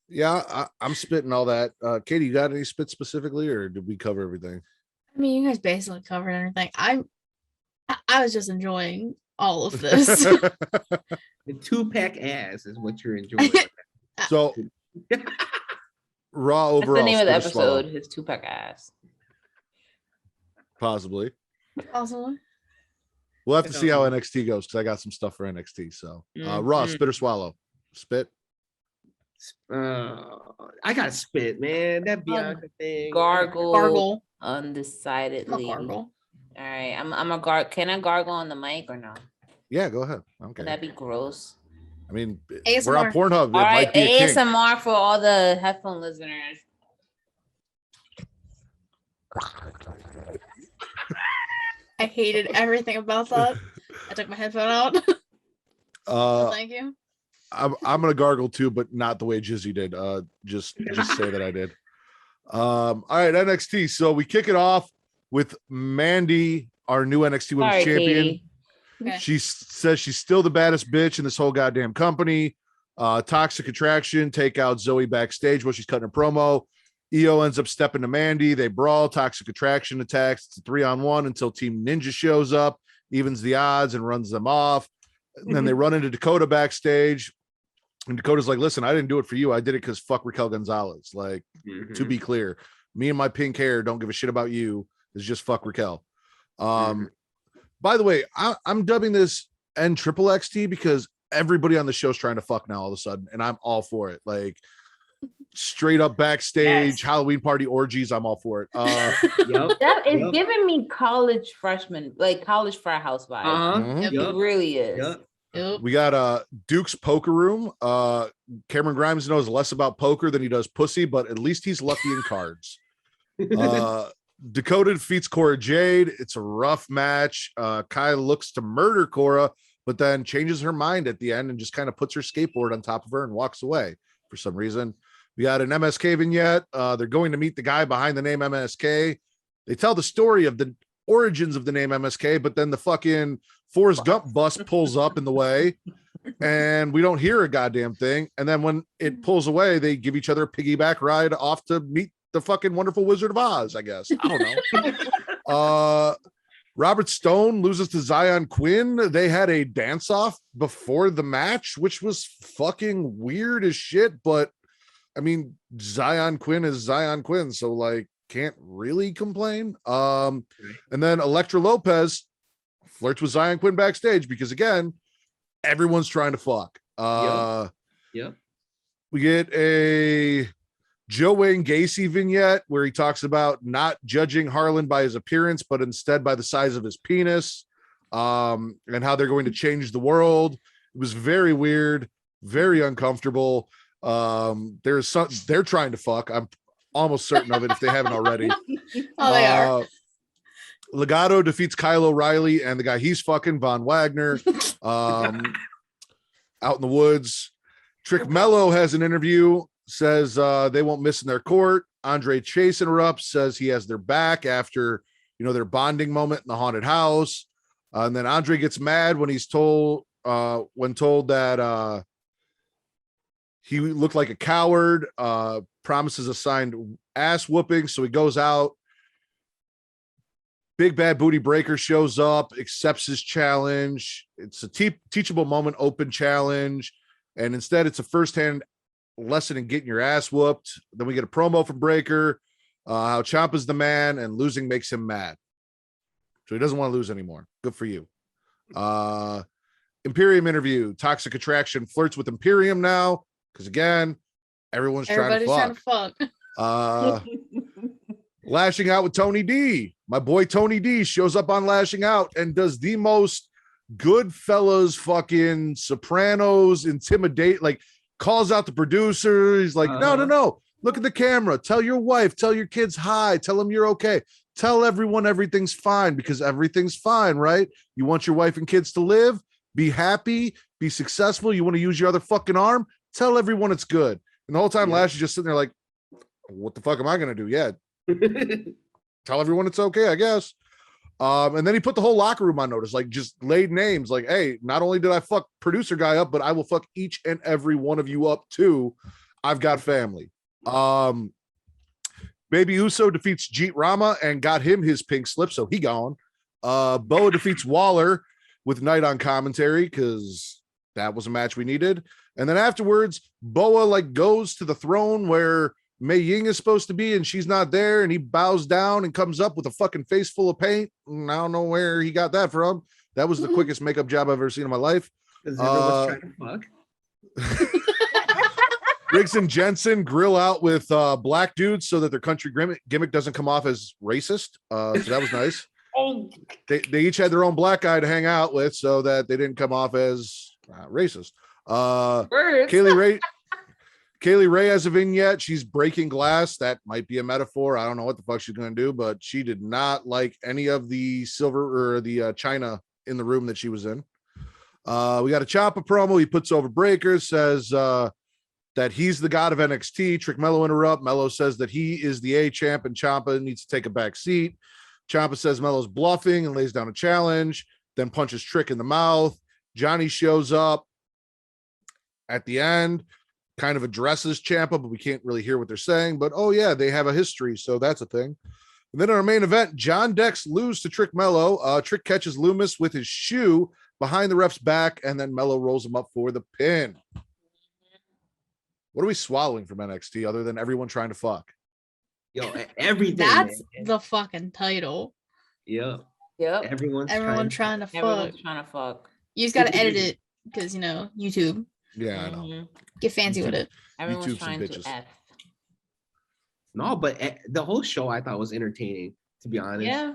Yeah, I'm spitting all that. Katie, you got any spit specifically, or did we cover everything? I mean, you guys basically covered everything. I was just enjoying all of this. The 2-pack ass is what you're enjoying. So, Raw That's overall. the name of the spit or swallow? episode. His 2-pack of ass. Possibly. Also, We'll have to see how NXT goes because I got some stuff for NXT. So, Raw, Mhm. spit or swallow? Spit. I got to spit, man. That Bianca thing. gargle. I'm Undecidedly. a gargle. All right, I'm a gar. Can I gargle on the mic or no? Yeah, go ahead. Would Okay. that be gross? I mean, we're on ASMR. Pornhub. It All right, might be a kink. ASMR for all the headphone listeners. I hated everything about that. I took my headphone out. So thank you. I'm gonna gargle too, but not the way Jizzy did. Just say that I did. All right, NXT. So we kick it off with Mandy, our new NXT Women's Sorry, Champion. Katie. Okay. She says she's still the baddest bitch in this whole goddamn company. Toxic Attraction take out Zoe backstage while she's cutting a promo. Io ends up stepping to Mandy. They brawl. Toxic Attraction attacks. It's a 3-on-1 until Team Ninja shows up, evens the odds, and runs them off. And then they run into Dakota backstage. And Dakota's like, listen, I didn't do it for you. I did it because fuck Raquel Gonzalez. Like, to be clear, me and my pink hair don't give a shit about you. It's just fuck Raquel. By the way, I'm dubbing this N triple XT because everybody on the show's trying to fuck now all of a sudden, and I'm all for it. Like straight up backstage Halloween party orgies, I'm all for it. That is giving me college freshman, like college frat house vibes. It really is. We got Duke's poker room. Cameron Grimes knows less about poker than he does pussy, but at least he's lucky in cards. Dakota defeats Cora Jade. It's a rough match. Kai looks to murder Cora, but then changes her mind at the end and just kind of puts her skateboard on top of her and walks away for some reason. We got an MSK vignette. They're going to meet the guy behind the name MSK. They tell the story of the origins of the name MSK, but then the fucking Forrest Gump bus pulls up in the way and we don't hear a goddamn thing. And then when it pulls away, they give each other a piggyback ride off to meet the fucking wonderful Wizard of Oz, I guess. I don't know. Robert Stone loses to Zion Quinn. They had a dance off before the match, which was fucking weird as shit. But I mean, Zion Quinn is Zion Quinn, so like can't really complain. And then Elektra Lopez flirts with Zion Quinn backstage because again, everyone's trying to fuck. We get a Joe Wayne Gacy vignette where he talks about not judging Harlan by his appearance, but instead by the size of his penis, and how they're going to change the world. It was very weird, very uncomfortable. They're trying to fuck. I'm almost certain of it if they haven't already. They are. Legado defeats Kyle O'Reilly and the guy he's fucking, Von Wagner, out in the woods. Trick Mello has an interview, says they won't miss in their court. Andre Chase interrupts, says he has their back after their bonding moment in the haunted house. And then Andre gets mad when he's told that he looked like a coward, promises a signed ass whooping. So he goes out. Big Bad Booty Breaker shows up, accepts his challenge. It's a teachable moment, open challenge. And instead it's a firsthand lesson in getting your ass whooped. Then we get a promo from Breaker, how Ciampa's the man and losing makes him mad. So he doesn't want to lose anymore. Good for you. Imperium interview. Toxic Attraction flirts with Imperium now. Because again, everybody's trying to fuck. Lashing Out with Tony D. My boy Tony D shows up on Lashing Out and does the most Goodfellas fucking Sopranos intimidate, like calls out the producer. He's like, no. Look at the camera. Tell your wife, tell your kids hi, tell them you're okay. Tell everyone everything's fine because everything's fine, right? You want your wife and kids to live, be happy, be successful. You want to use your other fucking arm. Tell everyone it's good. And the whole time Lash is just sitting there like, what the fuck am I going to do? Yeah. Tell everyone it's okay, I guess. And then he put the whole locker room on notice, like just laid names like, hey, not only did I fuck producer guy up, but I will fuck each and every one of you up too. I've got family. Baby Uso defeats Jeet Rama and got him his pink slip, so he gone. Boa defeats Waller with Knight on commentary because that was a match we needed. And then afterwards, Boa like goes to the throne where Mei Ying is supposed to be, and she's not there, and he bows down and comes up with a fucking face full of paint. And I don't know where he got that from. That was the quickest makeup job I've ever seen in my life. Trying to fuck. Riggs and Jensen grill out with black dudes so that their country gimmick doesn't come off as racist. So that was nice. They each had their own black guy to hang out with so that they didn't come off as racist. Kaylee Ray has a vignette. She's breaking glass. That might be a metaphor. I don't know what the fuck she's going to do, but she did not like any of the silver or the china in the room that she was in. We got a Ciampa promo. He puts over Breaker, says that he's the god of NXT. Trick Mello interrupt. Mello says that he is the A champ and Ciampa needs to take a back seat. Ciampa says Mello's bluffing and lays down a challenge, then punches Trick in the mouth. Johnny shows up at the end, kind of addresses Ciampa, but we can't really hear what they're saying. But oh yeah, they have a history, so that's a thing. And then in our main event, John Dex loses to Trick Mello. Trick catches Loomis with his shoe behind the ref's back, and then Mello rolls him up for the pin. What are we swallowing from NXT other than everyone trying to fuck? Yo, everything. That's man. the fucking title. Yeah. Yep. Everyone's trying to fuck. Everyone's trying to fuck. You just gotta edit it because YouTube. Yeah, I know. Mhm. Get fancy with it. Everyone's YouTube some trying to bitches. F. No, but the whole show I thought was entertaining, to be honest. Yeah.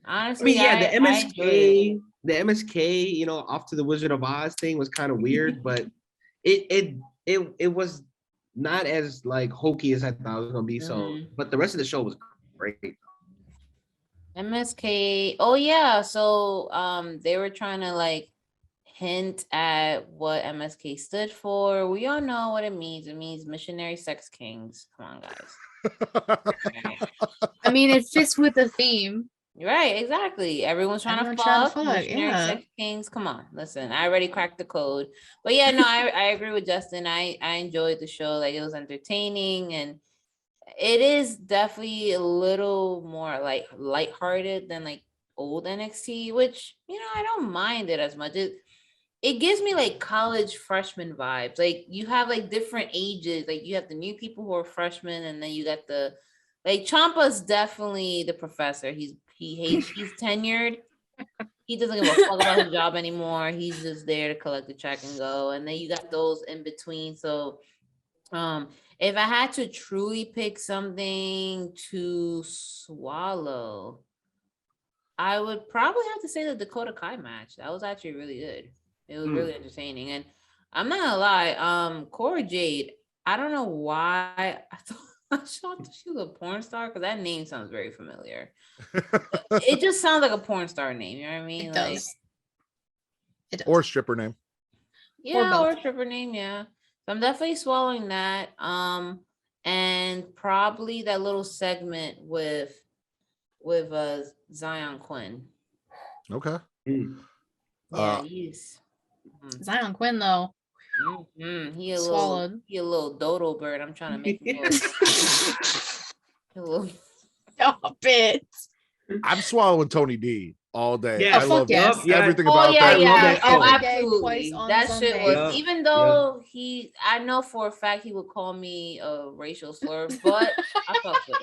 I Honestly, mean, yeah, I enjoyed it. the MSK, off to the Wizard of Oz thing was kind of weird, but it was not as like hokey as I thought it was gonna be. So, Mhm. but the rest of the show was great. MSK. Oh yeah. So they were trying to like hint at what MSK stood for. We all know what it means. It means missionary sex kings. Come on, guys. I mean, it fits with the theme. Right, exactly. Everyone's trying to fuck. Missionary sex kings. Come on, listen. I already cracked the code. But yeah, no, I agree with Justin. I enjoyed the show. Like it was entertaining and it is definitely a little more like lighthearted than like old NXT, which I don't mind it as much. It gives me like college freshman vibes. Like you have like different ages. Like you have the new people who are freshmen, and then you got the like Ciampa's definitely the professor. He's tenured. He doesn't give a fuck about his job anymore. He's just there to collect the check and go. And then you got those in between. So if I had to truly pick something to swallow, I would probably have to say the Dakota Kai match. That was actually really good. It was really entertaining. And I'm not gonna lie, Cora Jade, I don't know why I thought she was a porn star because that name sounds very familiar. It just sounds like a porn star name, you know what I mean? It does. Or stripper name. Yeah, or stripper name, yeah. So I'm definitely swallowing that. And probably that little segment with Zion Quinn. Okay. Yeah, he's Zion Quinn though. He a swallowed. He a little dodo bird. I'm trying to make him go. Stop it. I'm swallowing Tony D all day. Yeah, I love everything Oh about yeah, that. yeah. Oh, Every day, absolutely. twice on That shit Sunday. was. Even though I know for a fact he would call me a racial slur, but I fucks with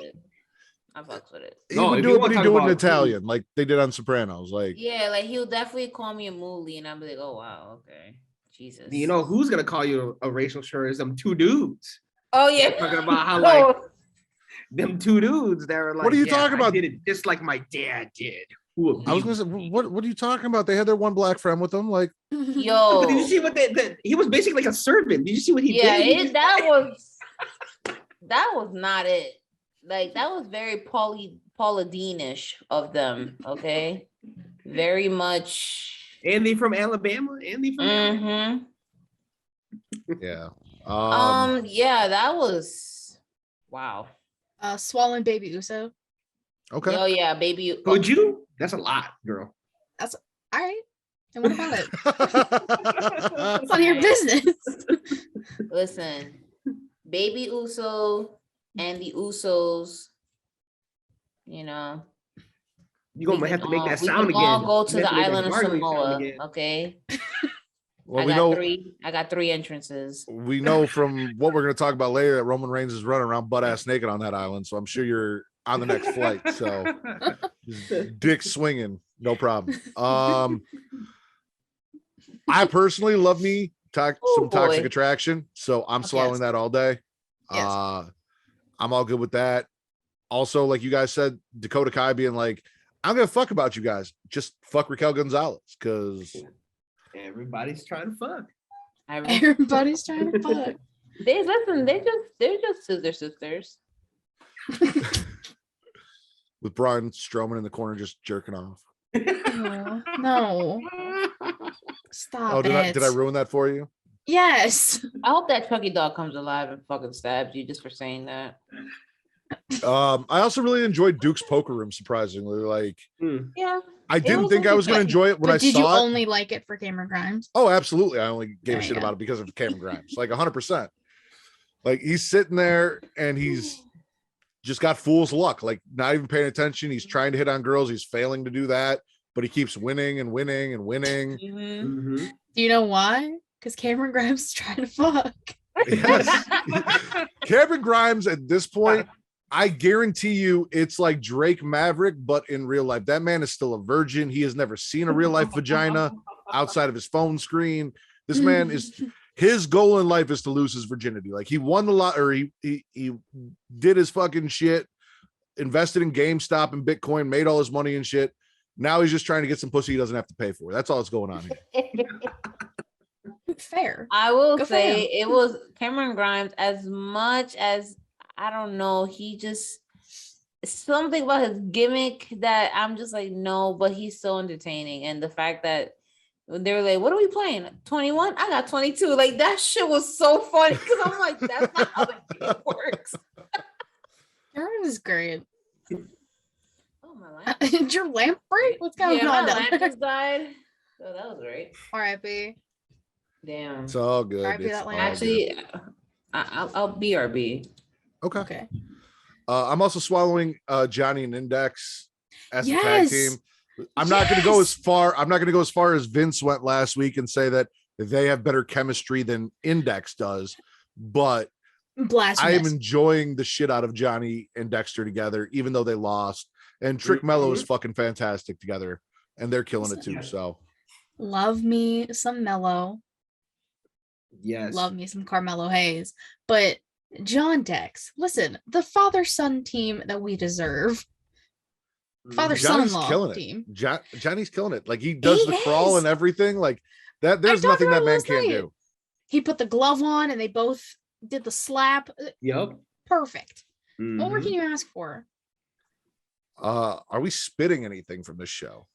it. He would do it, but he do it in Italian, like they did on Sopranos. Like yeah, like he'll definitely call me a moolie, and I'm like, oh wow, okay, Jesus. You know who's gonna call you a racial slur is them two dudes. Oh yeah, talking about how like them two dudes that are like, what are you talking about? I did it just like my dad did. I was gonna say, what are you talking about? They had their one black friend with them, like yo. But did you see what he was basically like a servant? Did you see what he did? Yeah, that was not it. Like that was very Paula Dean-ish of them. Okay, very much. Andy from Alabama. yeah. Yeah, that was wow. Swallowing Baby Uso. Okay. Oh yeah, baby. Would you? That's a lot, girl. That's all right. And what about it? It's none of your business. Listen, Baby Uso and the Usos, You're gonna have to make that sound again. All go to the island of Samoa, okay? Well, I got three entrances. We know from what we're going to talk about later that Roman Reigns is running around butt ass naked on that island. So I'm sure you're on the next flight. So dick swinging, no problem. I personally love me some toxic attraction. So I'm swallowing that all day. Yes. I'm all good with that. Also, like you guys said, Dakota Kai being like, I'm going to fuck about you guys. Just fuck Raquel Gonzalez because everybody's trying to fuck. Everybody's trying to fuck. They're just sisters. With Braun Strowman in the corner just jerking off. No. Stop it. Did I ruin that for you? Yes. I hope that Chucky dog comes alive and fucking stabs you just for saying that. I also really enjoyed Duke's Poker Room, surprisingly. Like, yeah, I didn't think I was going to enjoy it when I saw it. Did you only like it for Cameron Grimes? Oh, absolutely. I only gave a shit about it because of Cameron Grimes, like 100%. Like, he's sitting there and he's just got fool's luck, like not even paying attention. He's trying to hit on girls. He's failing to do that, but he keeps winning and winning and winning. Mm-hmm. Do you know why? Because Cameron Grimes is trying to fuck. Yes. Cameron Grimes at this point, I guarantee you it's like Drake Maverick, but in real life. That man is still a virgin. He has never seen a real life vagina outside of his phone screen. This man is his goal in life is to lose his virginity. Like he won the lot, or he did his fucking shit, invested in GameStop and Bitcoin, made all his money and shit. Now he's just trying to get some pussy he doesn't have to pay for. That's all that's going on here. Fair. I will Good for say him. it was Cameron Grimes, as much as I don't know, he just something about his gimmick that I'm just like, no, but he's so entertaining. And the fact that when they were like, what are we playing? 21? I got 22. Like that shit was so funny because I'm like, that's not how the game works. Aaron is great. Oh, my lamp. Did your lamp break? What's going Yeah, on my down lamp there? just died. So that was great. R.I.P. Damn. It's all good. R.I.P. It's that all lamp. Actually, I'll BRB. good. Okay. Okay. I'm also swallowing Johnny and Index as a tag Yes. team. I'm not going to go as far. I'm not going to go as far as Vince went last week and say that they have better chemistry than Index does, but I Blasphemous. am enjoying the shit out of Johnny and Dexter together, even though they lost. And Trick Mello is fucking fantastic together, and they're killing it too. So Love me some Mellow. Yes. Love me some Carmelo Hayes. But John Dex, listen, the father-son team that we deserve. Mhm. Johnny's Father-son-in-law killing it. team. Johnny's killing it. Like he does He the crawl is. and everything. Like that. There's talked nothing about that it man last can't night. do. He put the glove on and they both did the slap. Yep. Perfect. What more Mhm. can you ask for? Are we spitting anything from this show?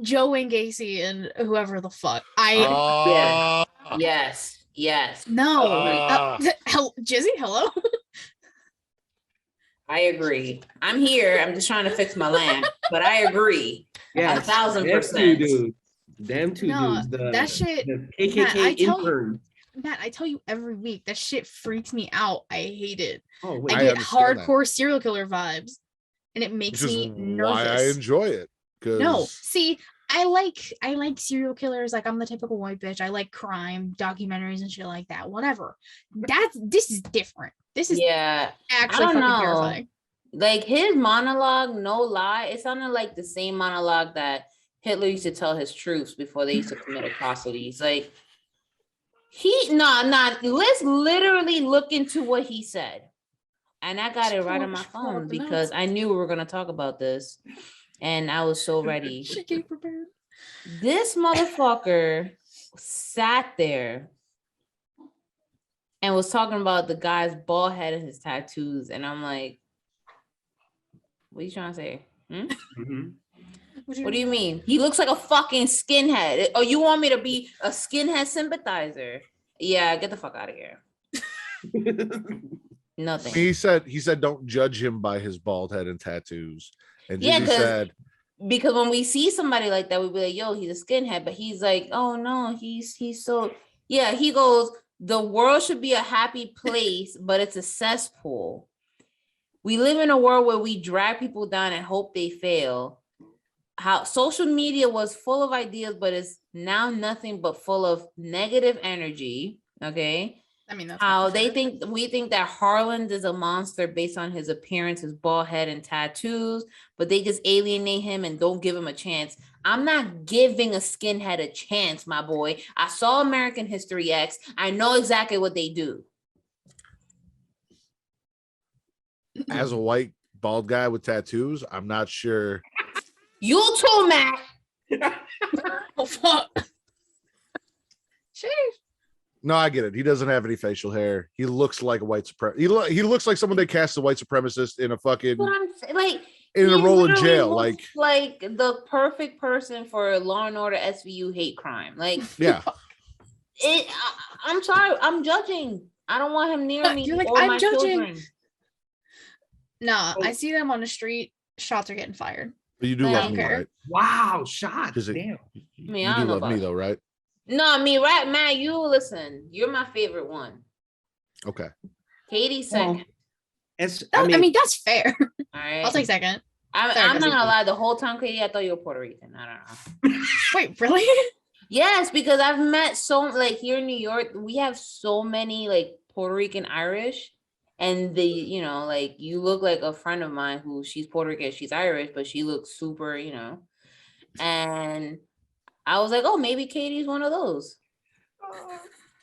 Joe and Gacy and whoever the fuck. Uh, Yes. No. Ah. Jizzy, hello. I agree. I'm here. I'm just trying to fix my lamp, but I agree. Yes. 1,000%. Them two dudes. Them two No, dudes. The, that shit- The Matt, I KKK tell you- intern. Matt, I tell you every week that shit freaks me out. I hate it. Oh I wait. I get understand that. hardcore serial killer vibes, and it makes Which is me why I nervous. enjoy it. No, see, I like serial killers. Like I'm the typical white bitch. I like crime documentaries and shit like that. Whatever. This is different. This is Yeah. actually I fucking don't know. terrifying. Like his monologue, no lie, it sounded like the same monologue that Hitler used to tell his troops before they used to commit atrocities. Like let's literally look into what he said. And I got it right on my Pull up phone the because notes. I knew we were gonna talk about this. And I was so ready. She came prepared. This motherfucker sat there and was talking about the guy's bald head and his tattoos. And I'm like, what are you trying to say? Mhm. What do you mean? He looks like a fucking skinhead. Oh, you want me to be a skinhead sympathizer? Yeah, get the fuck out of here. Nothing. He said don't judge him by his bald head and tattoos. And Yeah, Jizzy 'cause- said, Because when we see somebody like that, we'd be like, yo, he's a skinhead. But he's like, oh no, he's so yeah, he goes, the world should be a happy place, but it's a cesspool. We live in a world where we drag people down and hope they fail. How social media was full of ideas, but it's now nothing but full of negative energy. Okay. I mean, that's How not they fair. think we think that Harland is a monster based on his appearance, his bald head and tattoos, but they just alienate him and don't give him a chance. I'm not giving a skinhead a chance, my boy. I saw American History X. I know exactly what they do. as a white bald guy with tattoos, I'm not sure. You too, Matt. Oh fuck. Sheesh. No, I get it. He doesn't have any facial hair. He looks like a white supremacist. He looks like someone they cast a white supremacist in a fucking What I'm saying, like in a he role in literally jail. looks like the perfect person for Law and Order SVU hate crime. Like yeah. I'm sorry, I'm judging. I don't want him near me You're like, or I'm my judging. children. Nah, Oh. I see them on the street. Shots are getting fired. But you do I love don't me, care. right? Wow, shots. Is it- Damn. mean, You I do don't know love me about though, right? No, me, right, Matt, you listen. You're my favorite one. Okay. Katie Well, second. It's. I mean, that's fair. All right. I'll take second. I'm Sorry, not Jesse. gonna lie, the whole time, Katie, I thought you were Puerto Rican. I don't know. Wait, really? Yes, because I've met so like here in New York, we have so many like Puerto Rican Irish, And like you look like a friend of mine who she's Puerto Rican, she's Irish, but she looks super, and I was like, oh, maybe Katie's one of those.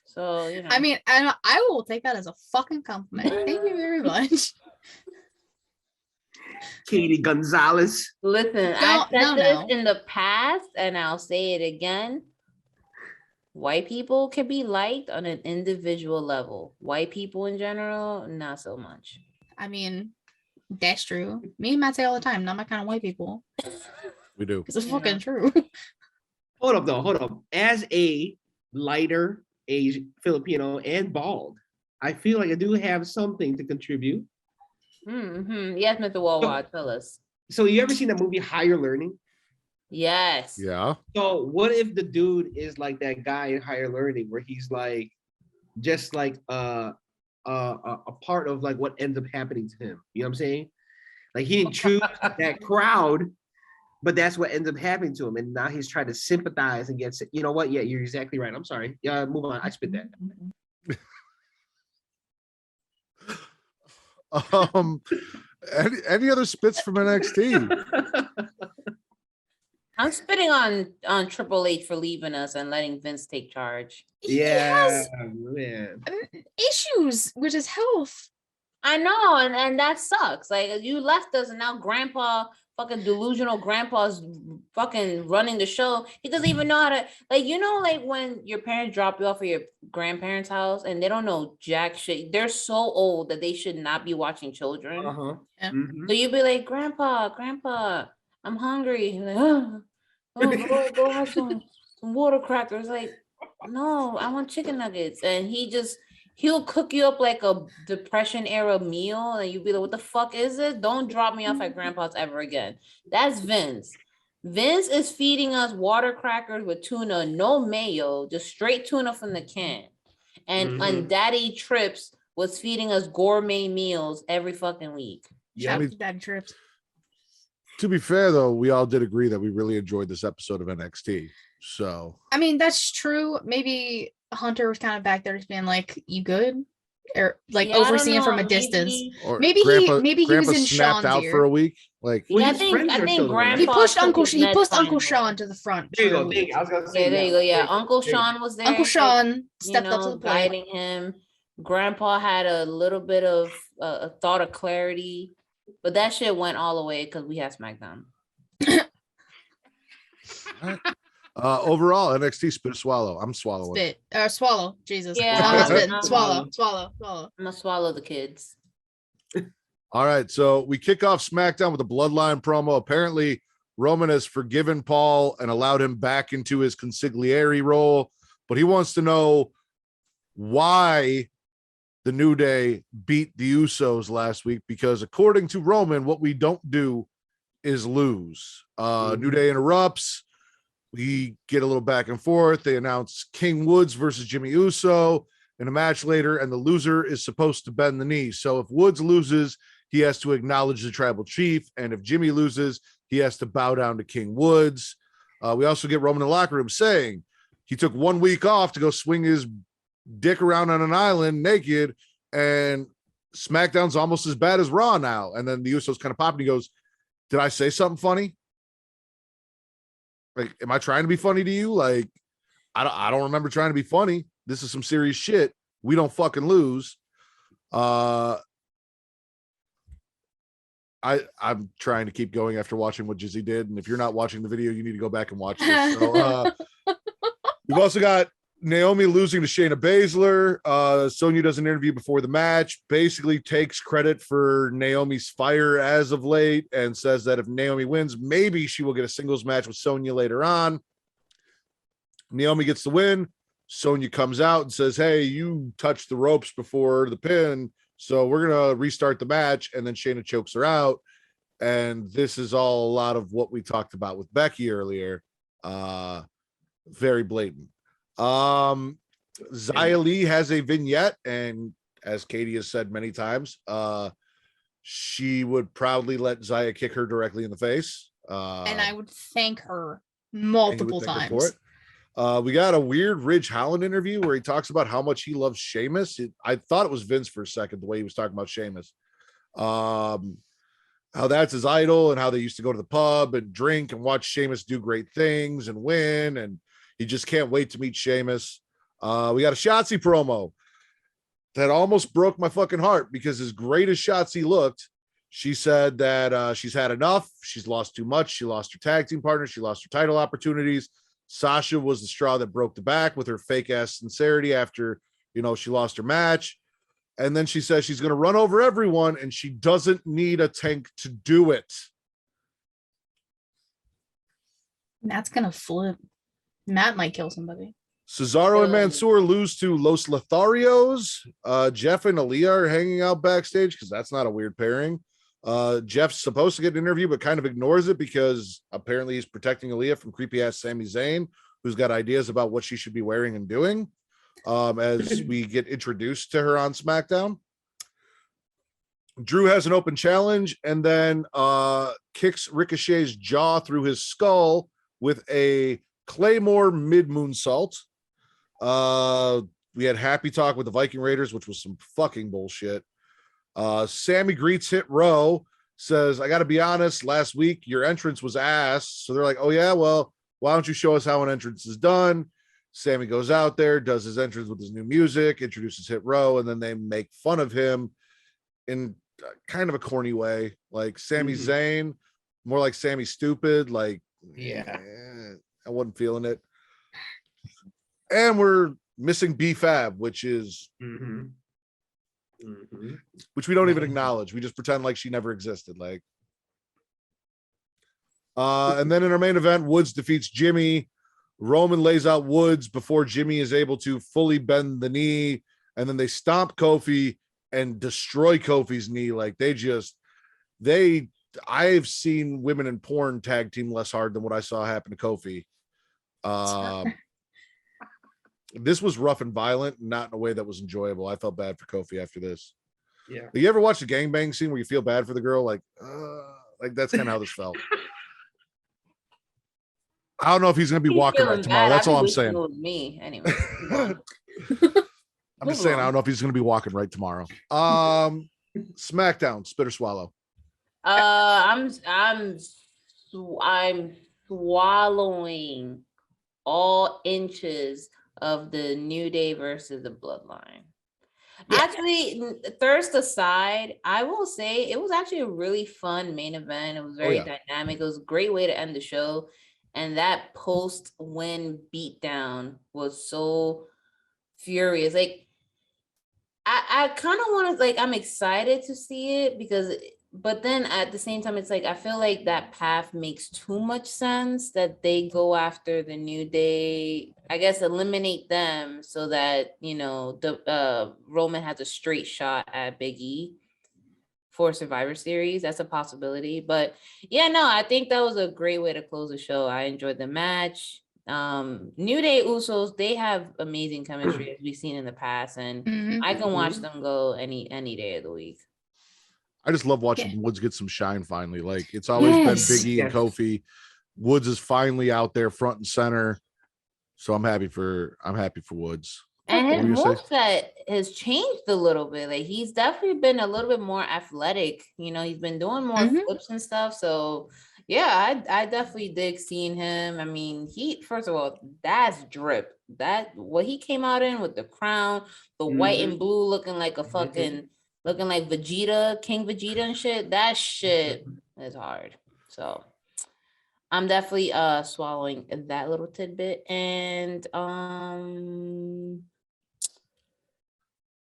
So, I mean, I will take that as a fucking compliment. Thank you very much. Katie Gonzalez. Listen, I said this in the past, and I'll say it again. White people can be liked on an individual level. White people in general, not so much. I mean, that's true. Me and Matt say all the time, not my kind of white people. We do. It's fucking true. Hold up. As a lighter Asian, Filipino, and bald, I feel like I do have something to contribute. Mm-hmm. Yes, Mr. Wawa, tell us. So you ever seen that movie Higher Learning? Yes. Yeah. So what if the dude is like that guy in Higher Learning where he's like just like a part of like what ends up happening to him? You know what I'm saying? Like he didn't choose that crowd, but that's what ends up happening to him. And now he's trying to sympathize and get, you know what? Yeah, you're exactly right. I'm sorry. Yeah, move on. I spit that. Any other spits from NXT? I'm spitting on Triple H for leaving us and letting Vince take charge. Yeah, man. Issues with his health. I know, and that sucks. Like you left us, and now Grandpa, fucking delusional Grandpa's fucking running the show. He doesn't even know how to, like when your parents drop you off at your grandparents' house and they don't know jack shit. They're so old that they should not be watching children. Yeah. Mm-hmm. So you'd be like, Grandpa, I'm hungry. He's like, go have some water crackers. Like, no, I want chicken nuggets. And he'll cook you up like a Depression era meal, and you'll be like, what the fuck is this? Don't drop me off at Grandpa's ever again. That's Vince. Vince is feeding us water crackers with tuna, no mayo, just straight tuna from the can. And Daddy Trips was feeding us gourmet meals every fucking week. Shout out to Daddy Trips. To be fair, though, we all did agree that we really enjoyed this episode of NXT. So, I mean, that's true. Maybe Hunter was kind of back there just being like, "You good?" Or like overseeing from a distance. Or maybe Grandpa, he was in snapped Sean's out ear for a week. Like, Well, I his think friends are still there, right? He Grandpa pushed took his meds Uncle finally. Sean to the front. There you for a go. week. I was gonna say, Yeah, there you go. Yeah, There Uncle you go. Sean was there. Uncle Sean stepped up to the plate. guiding him. Grandpa had a little bit of a thought of clarity, but that shit went all the way because we had SmackDown. overall, NXT spit or swallow. I'm swallowing. Spit or swallow. Jesus. Yeah, Not spit. I'm- Swallow. I'm gonna swallow the kids. All right, so we kick off SmackDown with a Bloodline promo. Apparently, Roman has forgiven Paul and allowed him back into his consigliere role, but he wants to know why the New Day beat the Usos last week, because according to Roman, what we don't do is lose. New Day interrupts. We get a little back and forth. They announce King Woods versus Jimmy Uso in a match later, and the loser is supposed to bend the knee. So if Woods loses, he has to acknowledge the tribal chief, and if Jimmy loses, he has to bow down to King Woods. We also get Roman in the locker room saying he took 1 week off to go swing his dick around on an island naked, and SmackDown's almost as bad as Raw now. And then the Usos kind of pop, and he goes, "Did I say something funny? Like, am I trying to be funny to you? Like, I don't remember trying to be funny. This is some serious shit. We don't fucking lose." I'm trying to keep going after watching what Jizzy did, and if you're not watching the video, you need to go back and watch this. So, we've also got Naomi losing to Shayna Baszler. Sonya does an interview before the match, basically takes credit for Naomi's fire as of late, and says that if Naomi wins, maybe she will get a singles match with Sonya later on. Naomi gets the win. Sonya comes out and says, "Hey, you touched the ropes before the pin, so we're going to restart the match." And then Shayna chokes her out. And this is all a lot of what we talked about with Becky earlier. Very blatant. Xia Li has a vignette, and as Katie has said many times, she would proudly let Xia kick her directly in the face. And I would thank her multiple thank her times. for it. We got a weird Ridge Holland interview where he talks about how much he loves Sheamus. I thought it was Vince for a second, the way he was talking about Sheamus. How that's his idol and how they used to go to the pub and drink and watch Sheamus do great things and win. And he just can't wait to meet Sheamus. We got a Shotzi promo that almost broke my fucking heart because as great as Shotzi looked, she said that she's had enough. She's lost too much. She lost her tag team partner. She lost her title opportunities. Sasha was the straw that broke the back with her fake ass sincerity after, she lost her match. And then she says she's going to run over everyone and she doesn't need a tank to do it. Matt's gonna flip. Matt might kill somebody. Cesaro and Mansoor lose to Los Lotharios. Jeff and Aaliyah are hanging out backstage because that's not a weird pairing. Jeff's supposed to get an interview, but kind of ignores it because apparently he's protecting Aaliyah from creepy ass Sami Zayn, who's got ideas about what she should be wearing and doing. As we get introduced to her on SmackDown, Drew has an open challenge and then kicks Ricochet's jaw through his skull with a Claymore mid moonsault. We had happy talk with the Viking Raiders, which was some fucking bullshit. Sammy greets Hit Row, says, I got to be honest, last week your entrance was ass. So they're like, oh yeah, well, why don't you show us how an entrance is done? Sammy goes out there, does his entrance with his new music, introduces Hit Row, and then they make fun of him in kind of a corny way. Like Sami Zayn, more like Sammy Stupid. Like, I wasn't feeling it. And we're missing B-Fab, which is which we don't even acknowledge. We just pretend like she never existed. Like, and then in our main event, Woods defeats Jimmy. Roman lays out Woods before Jimmy is able to fully bend the knee, and then they stomp Kofi and destroy Kofi's knee. Like I've seen women in porn tag team less hard than what I saw happen to Kofi. This was rough and violent, not in a way that was enjoyable. I felt bad for Kofi after this. Yeah. You ever watch the gangbang scene where you feel bad for the girl? Like that's kind of how this felt. I don't know if he's going to be walking right tomorrow. That's all I'm saying. Me anyway. I'm just saying, I don't know if he's going to be walking right tomorrow. SmackDown, spit or swallow. I'm swallowing all inches of the New Day versus the Bloodline. Yeah. Actually, thirst aside, I will say it was actually a really fun main event. It was very dynamic. It was a great way to end the show. And that post-win beatdown was so furious. Like, I kind of want to, like, I'm excited to see it but then at the same time, it's like, I feel like that path makes too much sense that they go after the New Day, I guess, eliminate them so that, the Roman has a straight shot at Big E for Survivor Series. That's a possibility. But yeah, no, I think that was a great way to close the show. I enjoyed the match. New Day Usos, they have amazing chemistry as we've seen in the past, and I can watch them go any day of the week. I just love watching Woods get some shine finally. Like, it's always been Big E and Kofi. Woods is finally out there front and center. So I'm happy for Woods. And his moveset has changed a little bit. Like, he's definitely been a little bit more athletic. He's been doing more flips and stuff. So yeah, I definitely dig seeing him. I mean, first of all, that's drip. That what he came out in with the crown, the white and blue, looking like a fucking looking like Vegeta, King Vegeta and shit. That shit is hard. So I'm definitely swallowing that little tidbit. And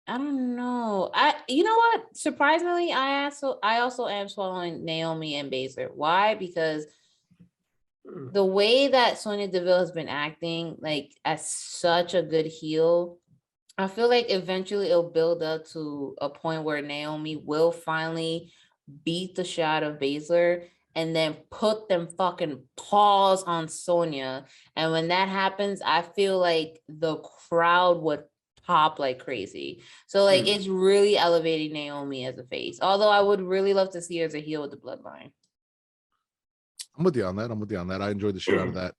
I don't know. You know what? Surprisingly, I also am swallowing Naomi and Baszler. Why? Because the way that Sonya Deville has been acting, like, as such a good heel, I feel like eventually it'll build up to a point where Naomi will finally beat the shit out of Baszler and then put them fucking paws on Sonya. And when that happens, I feel like the crowd would pop like crazy. So, like, it's really elevating Naomi as a face. Although I would really love to see her as a heel with the Bloodline. I'm with you on that. I enjoyed the shit out of that.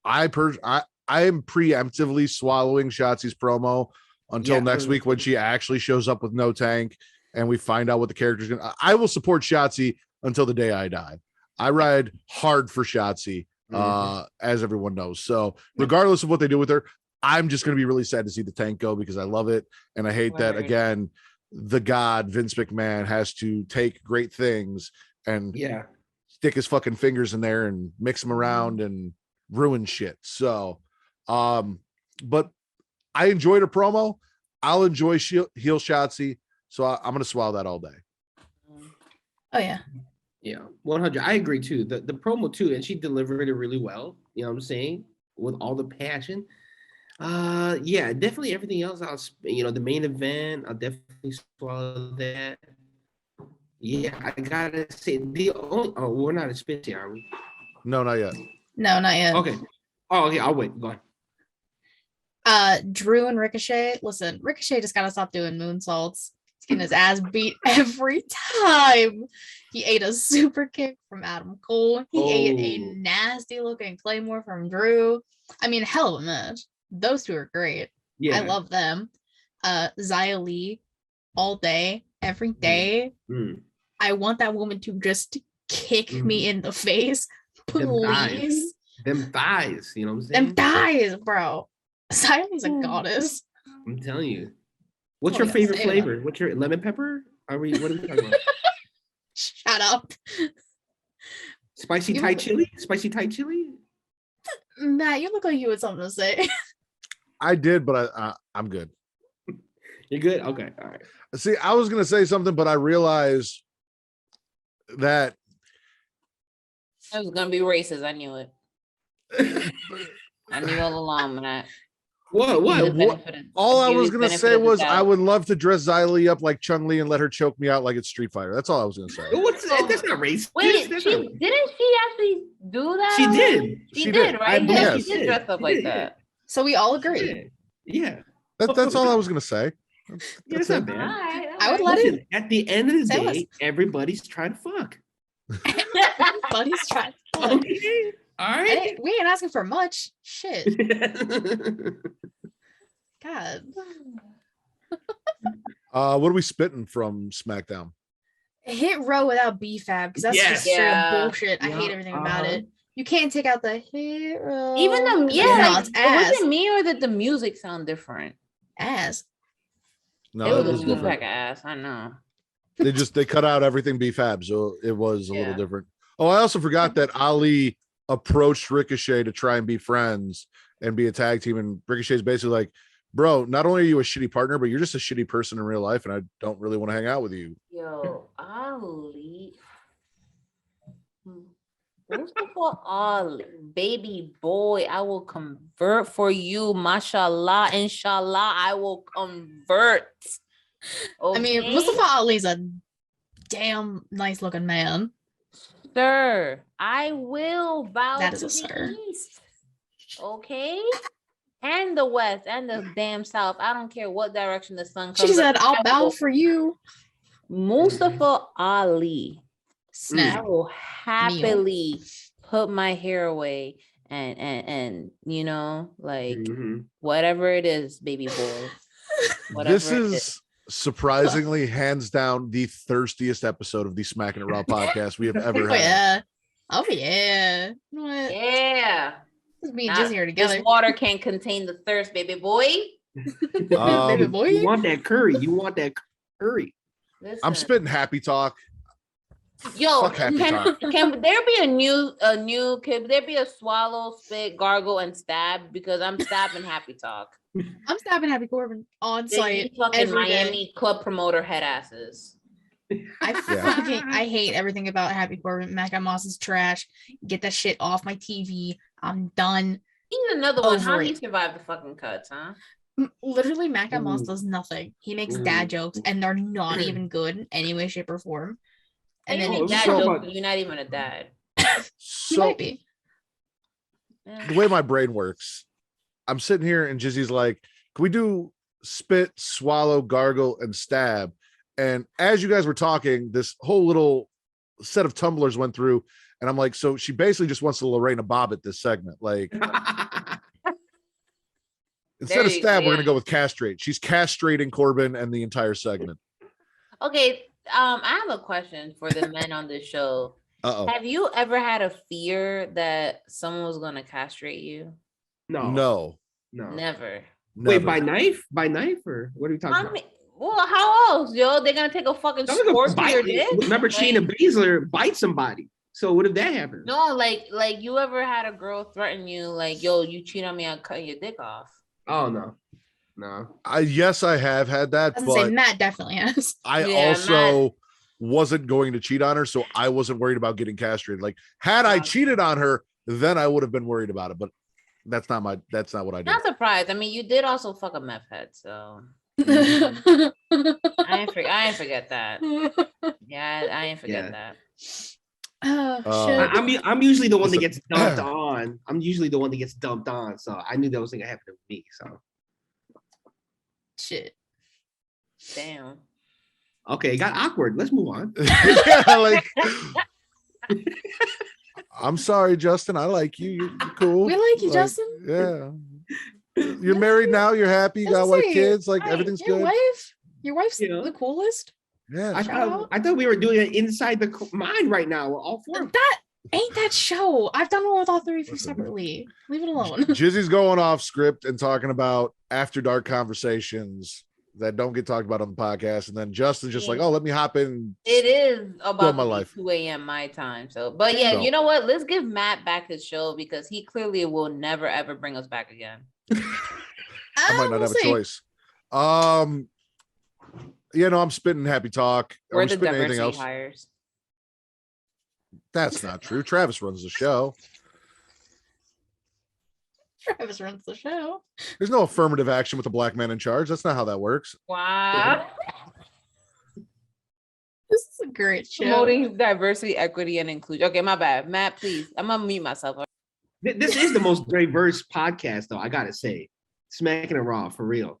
I am preemptively swallowing Shotzi's promo until next week when she actually shows up with no tank and we find out what the character's gonna. I will support Shotzi until the day I die. I ride hard for Shotzi, as everyone knows. So regardless of what they do with her, I'm just gonna be really sad to see the tank go because I love it. And I hate that again, the god Vince McMahon has to take great things and stick his fucking fingers in there and mix them around and ruin shit. So but I enjoyed her promo. I'll enjoy heel Shotzi. So I'm gonna swallow that all day. Oh yeah. Yeah, 100. I agree too. The promo too, and she delivered it really well. You know what I'm saying? With all the passion. Yeah, definitely everything else. The main event. I'll definitely swallow that. Yeah, I gotta say we're not at spit here, are we? No, not yet. No, not yet. Okay. Oh, okay. I'll wait. Go on. Drew and Ricochet. Listen, Ricochet just gotta stop doing moonsaults. He's getting his ass beat every time. He ate a super kick from Adam Cole. He ate a nasty looking Claymore from Drew. I mean, hell of a match. Those two are great. Yeah. I love them. Xia Li all day, every day. I want that woman to just kick me in the face. Please. Them thighs, you know what I'm saying? Them thighs, bro. Xia Li's a goddess. I'm telling you. What's your favorite flavor? What's your lemon pepper? What are we talking about? Shut up. Spicy Thai chili? Spicy Thai chili? Matt, you look like you had something to say. I did, but I'm good. You're good? Okay. All right. See, I was going to say something, but I realized that I was going to be racist. I knew it. I knew all along, Matt. What? All I was going to say was I would love to dress Xia Li up like Chun-Li and let her choke me out like it's Street Fighter. That's all I was going to say. That's not racist. Wait, didn't she actually do that? She did. She did, right? Yeah, she did dress up like that. So we all agree. Yeah. That's all I was going to say. That's not bad. Right. I would let it. At the end of the day, everybody's trying to fuck. Everybody's trying to fuck. Okay. All right. We ain't asking for much. Shit. God. What are we spitting from SmackDown? Hit row without BFAB because that's just straight up bullshit. I hate everything about it. You can't take out the hit row. Even the was it me or did the music sound different? Ass. No, it was a two-pack ass. I know. They cut out everything BFAB, so it was a little different. Oh, I also forgot that Ali approached Ricochet to try and be friends and be a tag team, and Ricochet's basically like, bro, not only are you a shitty partner, but you're just a shitty person in real life, and I don't really want to hang out with you. Yo, Ali. First of all, Ali, baby boy, I will convert for you. Mashallah, inshallah, I will convert. Okay? I mean, Mustafa Ali's a damn nice looking man. Sir, I will bow that is to a sir. the east. Okay? And the west and the damn south. I don't care what direction the sun comes. She said, I'll bow for you. Mustafa Ali. Snap. I will happily put my hair away and whatever it is, baby boy. This is surprisingly hands down the thirstiest episode of the Smackin' It Raw podcast we have ever had. Oh yeah. What? Yeah. Let's be just here together. This water can't contain the thirst, baby boy. Baby boy. You want that curry. Listen. I'm spitting happy talk. Yo, can there be could there be a swallow, spit, gargle, and stab? Because I'm stabbing happy talk. I'm stabbing Happy Corbin on site. Fucking Miami club promoter head asses. I hate everything about Happy Corbin. Mac Moss is trash. Get that shit off my TV. I'm done. He's another one. How do you survive the fucking cuts, huh? Literally, Mac Moss does nothing. He makes dad jokes, and they're not even good in any way, shape, or form. And then you're not even a dad. He might be. The way my brain works, I'm sitting here and Jizzy's like, can we do spit, swallow, gargle, and stab? And as you guys were talking, this whole little set of tumblers went through, And I'm like, so she basically just wants to Lorena Bobbitt this segment. Like, instead of stab, we're gonna go with castrate. She's castrating Corbin and the entire segment. Okay, I have a question for the men on this show. Have you ever had a fear that someone was gonna castrate you? No. Never. Wait, by knife? By knife, or what are we talking about? Well, how else, yo? They're gonna take a fucking fork to your dick? Remember, Shayna Baszler bite somebody. So what if that happens? No, like you ever had a girl threaten you, like, yo, you cheat on me, I'll cut your dick off? Oh no. Yes, I have had that. I was gonna say Matt definitely has. Matt wasn't going to cheat on her, so I wasn't worried about getting castrated. Like, had I cheated on her, then I would have been worried about it. But that's not what I did. Not surprised. I mean, you did also fuck a meth head, so I ain't forget that. Yeah, I ain't forget that. I'm usually the one that gets dumped on. I'm usually the one that gets dumped on. So I knew that was gonna happen to me. So shit. Damn. Okay, it got awkward. Let's move on. I'm sorry, Justin. I like you. You're cool. We like you, Justin. Yeah. You're married now. You're happy. You got wife, kids. Like, everything's good. Your wife's the coolest. Yeah. I thought we were doing it inside the mind right now. All four. That ain't that show. I've done one with all three separately. Leave it alone. Jizzy's going off script and talking about after dark conversations that don't get talked about on the podcast, and then Justin's just like, "Oh, let me hop in." It is about my life. 2 a.m. my time. So, but yeah, you know what? Let's give Matt back his show because he clearly will never ever bring us back again. I might not have a choice. I'm spitting happy talk. We're the diversity hires. That's not true. Travis runs the show. Travis runs the show. There's no affirmative action with a black man in charge. That's not how that works. Wow. This is a great show. Promoting diversity, equity, and inclusion. Okay, my bad. Matt, please. I'm gonna mute myself. This is the most diverse podcast, though, I gotta say. Smackin' and Raw, for real.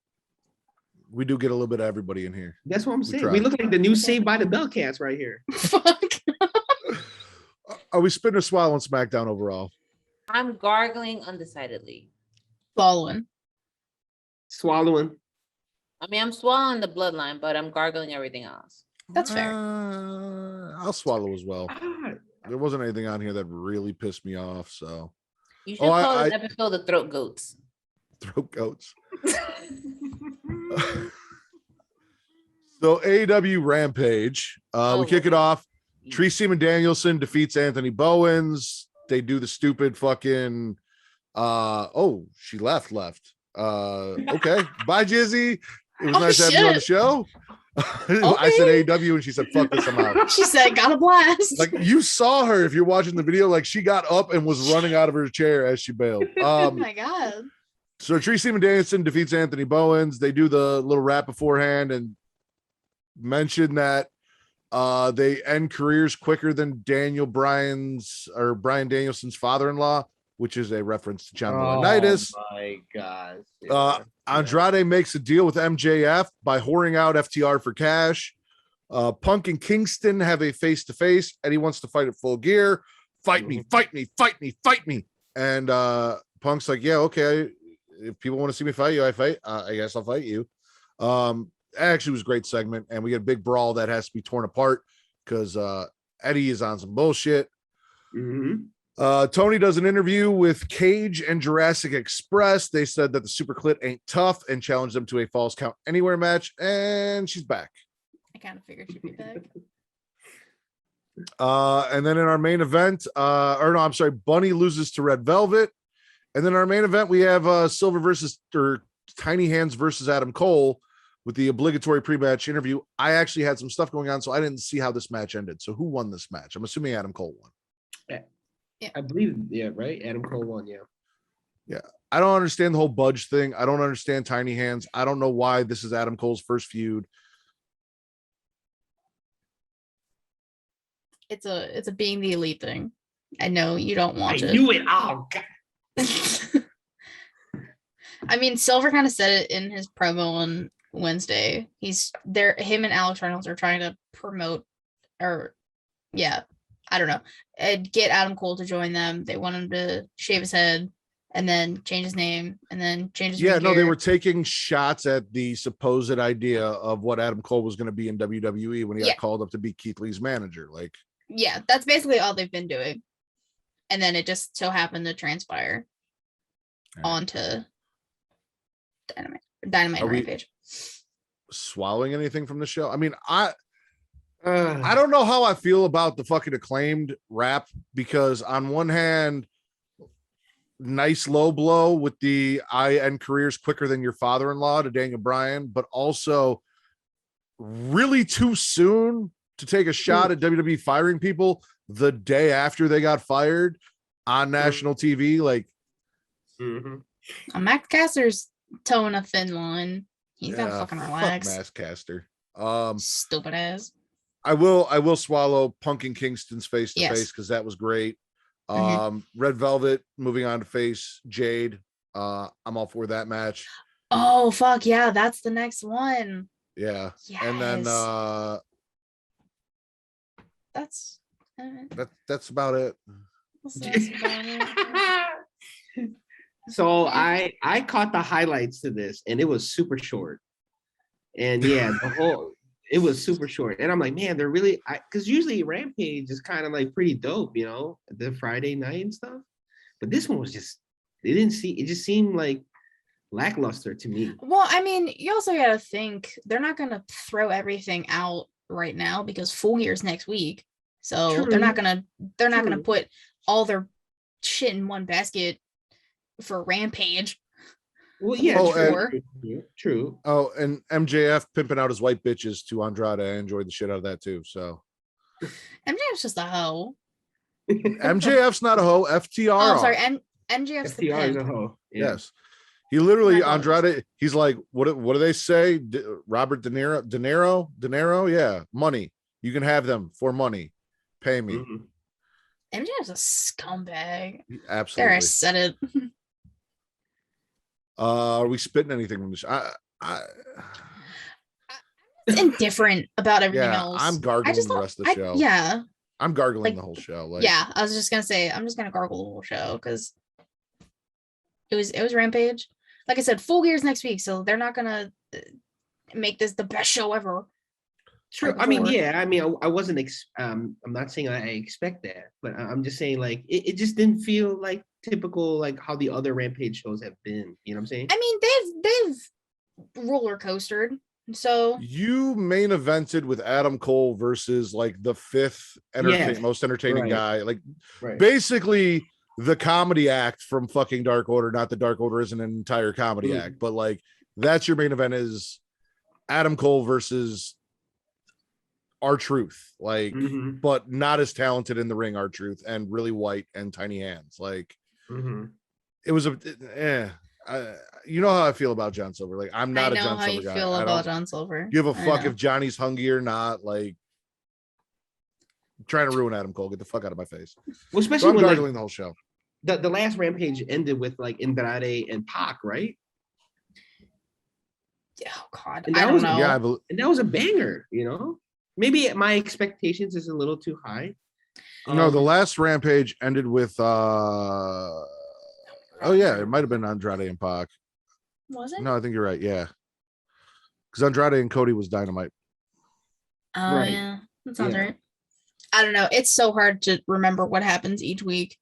We do get a little bit of everybody in here. That's what I'm saying. We look like the new Saved by the Bell cats right here. Fuck. Are we spitting or swallowing SmackDown overall? I'm gargling undecidedly. Swallowing. I mean, I'm swallowing the bloodline, but I'm gargling everything else. That's fair. I'll swallow as well. There wasn't anything on here that really pissed me off. So you should call this episode the Throat Goats. Throat Goats. So AEW Rampage. We kick it off. Tryin Danielson defeats Anthony Bowens. They do the stupid fucking she left. Okay. Bye, Jizzy. It was nice having you on the show. I said AEW and she said, fuck this, I'm out. She said, got a blast. Like, you saw her if you're watching the video, like she got up and was running out of her chair as she bailed. Oh my god. So Tryin Danielson defeats Anthony Bowens. They do the little rap beforehand and mention that they end careers quicker than Brian Danielson's father-in-law, which is a reference to John Laurinaitis. Oh my god. Andrade makes a deal with MJF by whoring out FTR for cash. Punk and Kingston have a face-to-face. Eddie wants to fight at Full Gear. Fight me. And Punk's like, yeah, okay. If people want to see me fight you, I guess I'll fight you. Actually was a great segment, and we get a big brawl that has to be torn apart because Eddie is on some bullshit. Tony does an interview with Cage and Jurassic Express. They said that the Super Clit ain't tough and challenged them to a Falls Count Anywhere match, and she's back. I kind of figured she'd be back. And then in our main event, Bunny loses to Red Velvet. And then our main event, we have Silver versus Tiny Hands versus Adam Cole with the obligatory pre-match interview. I actually had some stuff going on, so I didn't see how this match ended. So who won this match? I'm assuming Adam Cole won. Yeah. I believe, right? Adam Cole won, Yeah. I don't understand the whole Budge thing. I don't understand Tiny Hands. I don't know why this is Adam Cole's first feud. It's a being the elite thing. I know you don't want it. I knew it. Oh god. I mean, Silver kind of said it in his promo on Wednesday. He's there. Him and Alex Reynolds are trying to promote, I don't know, get Adam Cole to join them. They want him to shave his head and then change his name and then change his Yeah, no, they gear. were taking shots at the supposed idea of what Adam Cole was going to be in WWE when he got called up to be Keith Lee's manager. Like, yeah, that's basically all they've been doing. And then it just so happened to transpire onto Dynamite Rampage. Swallowing anything from the show? I mean, I don't know how I feel about the fucking Acclaimed rap, because on one hand, nice low blow with the I end careers quicker than your father-in-law to Daniel Bryan, but also really too soon to take a shot at WWE firing people the day after they got fired on national TV. Like, Max Caster's towing a thin line. He's gotta fucking relax. Max Caster. Stupid ass. I will swallow Punk and Kingston's face to face, because that was great. Red Velvet moving on to face Jade. I'm all for that match. Oh fuck yeah, that's the next one. Yeah. Yes. And then that's about it. So I caught the highlights to this, and it was super short. And yeah, it was super short. And I'm like, man, they're really, because usually Rampage is kind of like pretty dope, you know, the Friday night and stuff. But this one was just, it just seemed like lackluster to me. Well, I mean, you also got to think they're not going to throw everything out right now because Full Gear's next week. So they're not going to put all their shit in one basket for Rampage. Well, yeah, true. Oh, and MJF pimping out his white bitches to Andrade. I enjoyed the shit out of that too. So MJF's just a hoe. MJF's not a hoe. FTR. Oh, I'm sorry. MJF's the FTR is a pimp. hoe. Yeah. Yes. He literally, Andrade, he's like, what do they say? Robert De Niro? Yeah. Money. You can have them for money. Pay me. MJF's a scumbag. Absolutely. There, I said it. Are we spitting anything from the show? It's indifferent about everything else. I'm gargling the rest of the show. Yeah. I'm gargling the whole show. Like, yeah, I was just gonna say I'm just gonna gargle the whole show because it was Rampage. Like I said, Full Gear's next week, so they're not gonna make this the best show ever. True. I mean, yeah. I mean, I wasn't. I'm not saying I expect that, but I'm just saying like it just didn't feel like typical like how the other Rampage shows have been. You know what I'm saying? I mean, they've roller coastered. So you main evented with Adam Cole versus like the fifth most entertaining guy. Like basically the comedy act from fucking Dark Order. Not that Dark Order isn't an entire comedy act, but like that's your main event is Adam Cole versus R-Truth, like, but not as talented in the ring, R-Truth, and really white and tiny hands. Like, it was you know how I feel about John Silver. Like, I'm not a John Silver guy. I know how you feel about John Silver. Give a fuck if Johnny's hungry or not. Like, I'm trying to ruin Adam Cole. Get the fuck out of my face. Well, especially when like, the whole show. The last Rampage ended with like Andrade and Pac, right? Oh God, I don't know. Yeah, and that was a banger. You know. Maybe my expectations is a little too high. No, the last Rampage ended with it might have been Andrade and Pac. Was it? No, I think you're right. Yeah. Because Andrade and Cody was Dynamite. Oh yeah. That sounds right. I don't know. It's so hard to remember what happens each week.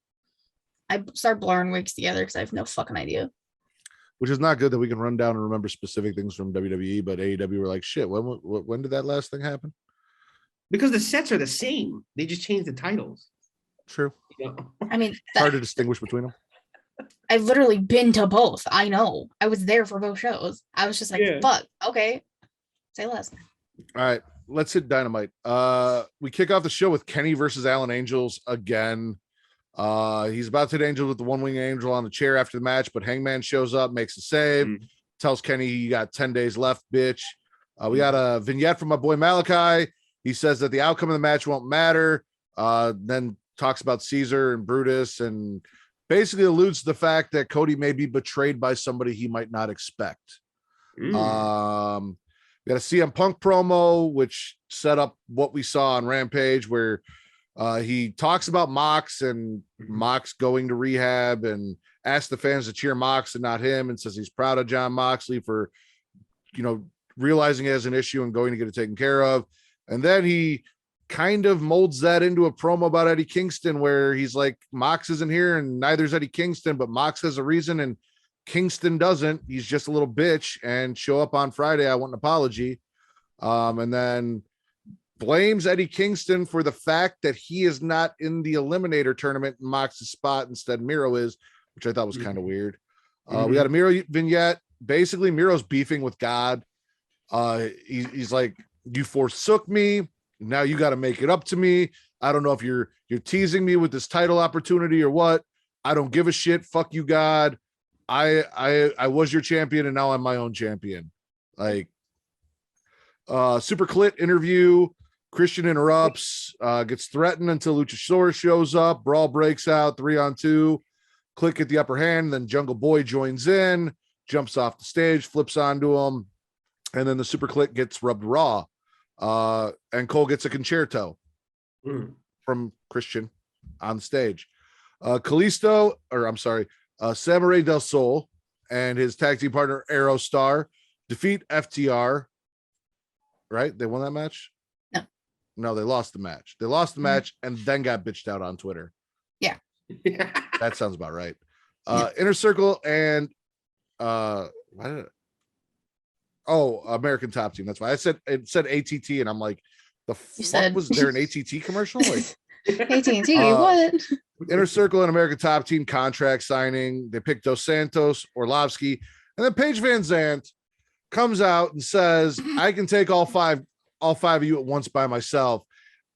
I start blurring weeks together because I have no fucking idea. Which is not good that we can run down and remember specific things from WWE, but AEW were like, shit, when did that last thing happen? Because the sets are the same. They just changed the titles. True. You know? I mean, it's hard to distinguish between them. I've literally been to both. I know. I was there for both shows. I was just like, fuck. Okay. Say less. All right. Let's hit Dynamite. We kick off the show with Kenny versus Alan Angels again. He's about to hit Angel with the one-wing angel on the chair after the match, but Hangman shows up, makes a save, tells Kenny you got 10 days left, bitch. We got a vignette from my boy Malachi. He says that the outcome of the match won't matter. Then talks about Caesar and Brutus and basically alludes to the fact that Cody may be betrayed by somebody he might not expect. We got a CM Punk promo, which set up what we saw on Rampage, where He talks about Mox and Mox going to rehab and asks the fans to cheer Mox and not him, and says he's proud of John Moxley for, realizing he has an issue and going to get it taken care of. And then he kind of molds that into a promo about Eddie Kingston, where he's like, Mox isn't here and neither's Eddie Kingston, but Mox has a reason and Kingston doesn't. He's just a little bitch, and show up on Friday. I want an apology. And then blames Eddie Kingston for the fact that he is not in the Eliminator tournament in Mox's spot. Instead, Miro is, which I thought was kind of weird. We got a Miro vignette. Basically, Miro's beefing with God. He's like, you forsook me. Now you got to make it up to me. I don't know if you're teasing me with this title opportunity or what. I don't give a shit. Fuck you, God. I was your champion and now I'm my own champion. Like, Super Clit interview. Christian interrupts, gets threatened until Luchasaurus shows up. Brawl breaks out, 3-on-2. Click get the upper hand. Then Jungle Boy joins in, jumps off the stage, flips onto him. And then the Super Click gets rubbed raw. And Cole gets a concerto from Christian on stage. Samurai del Sol and his tag team partner Aerostar defeat FTR. Right? They won that match? No, they lost the match. They lost the match and then got bitched out on Twitter. Yeah. That sounds about right. Inner Circle and American Top Team. That's why it said ATT, and I'm like, was there an ATT commercial? Like AT&T, what? Inner Circle and American Top Team contract signing. They picked Dos Santos, Orlovsky, and then Paige Van Zandt comes out and says, I can take all five of you at once by myself.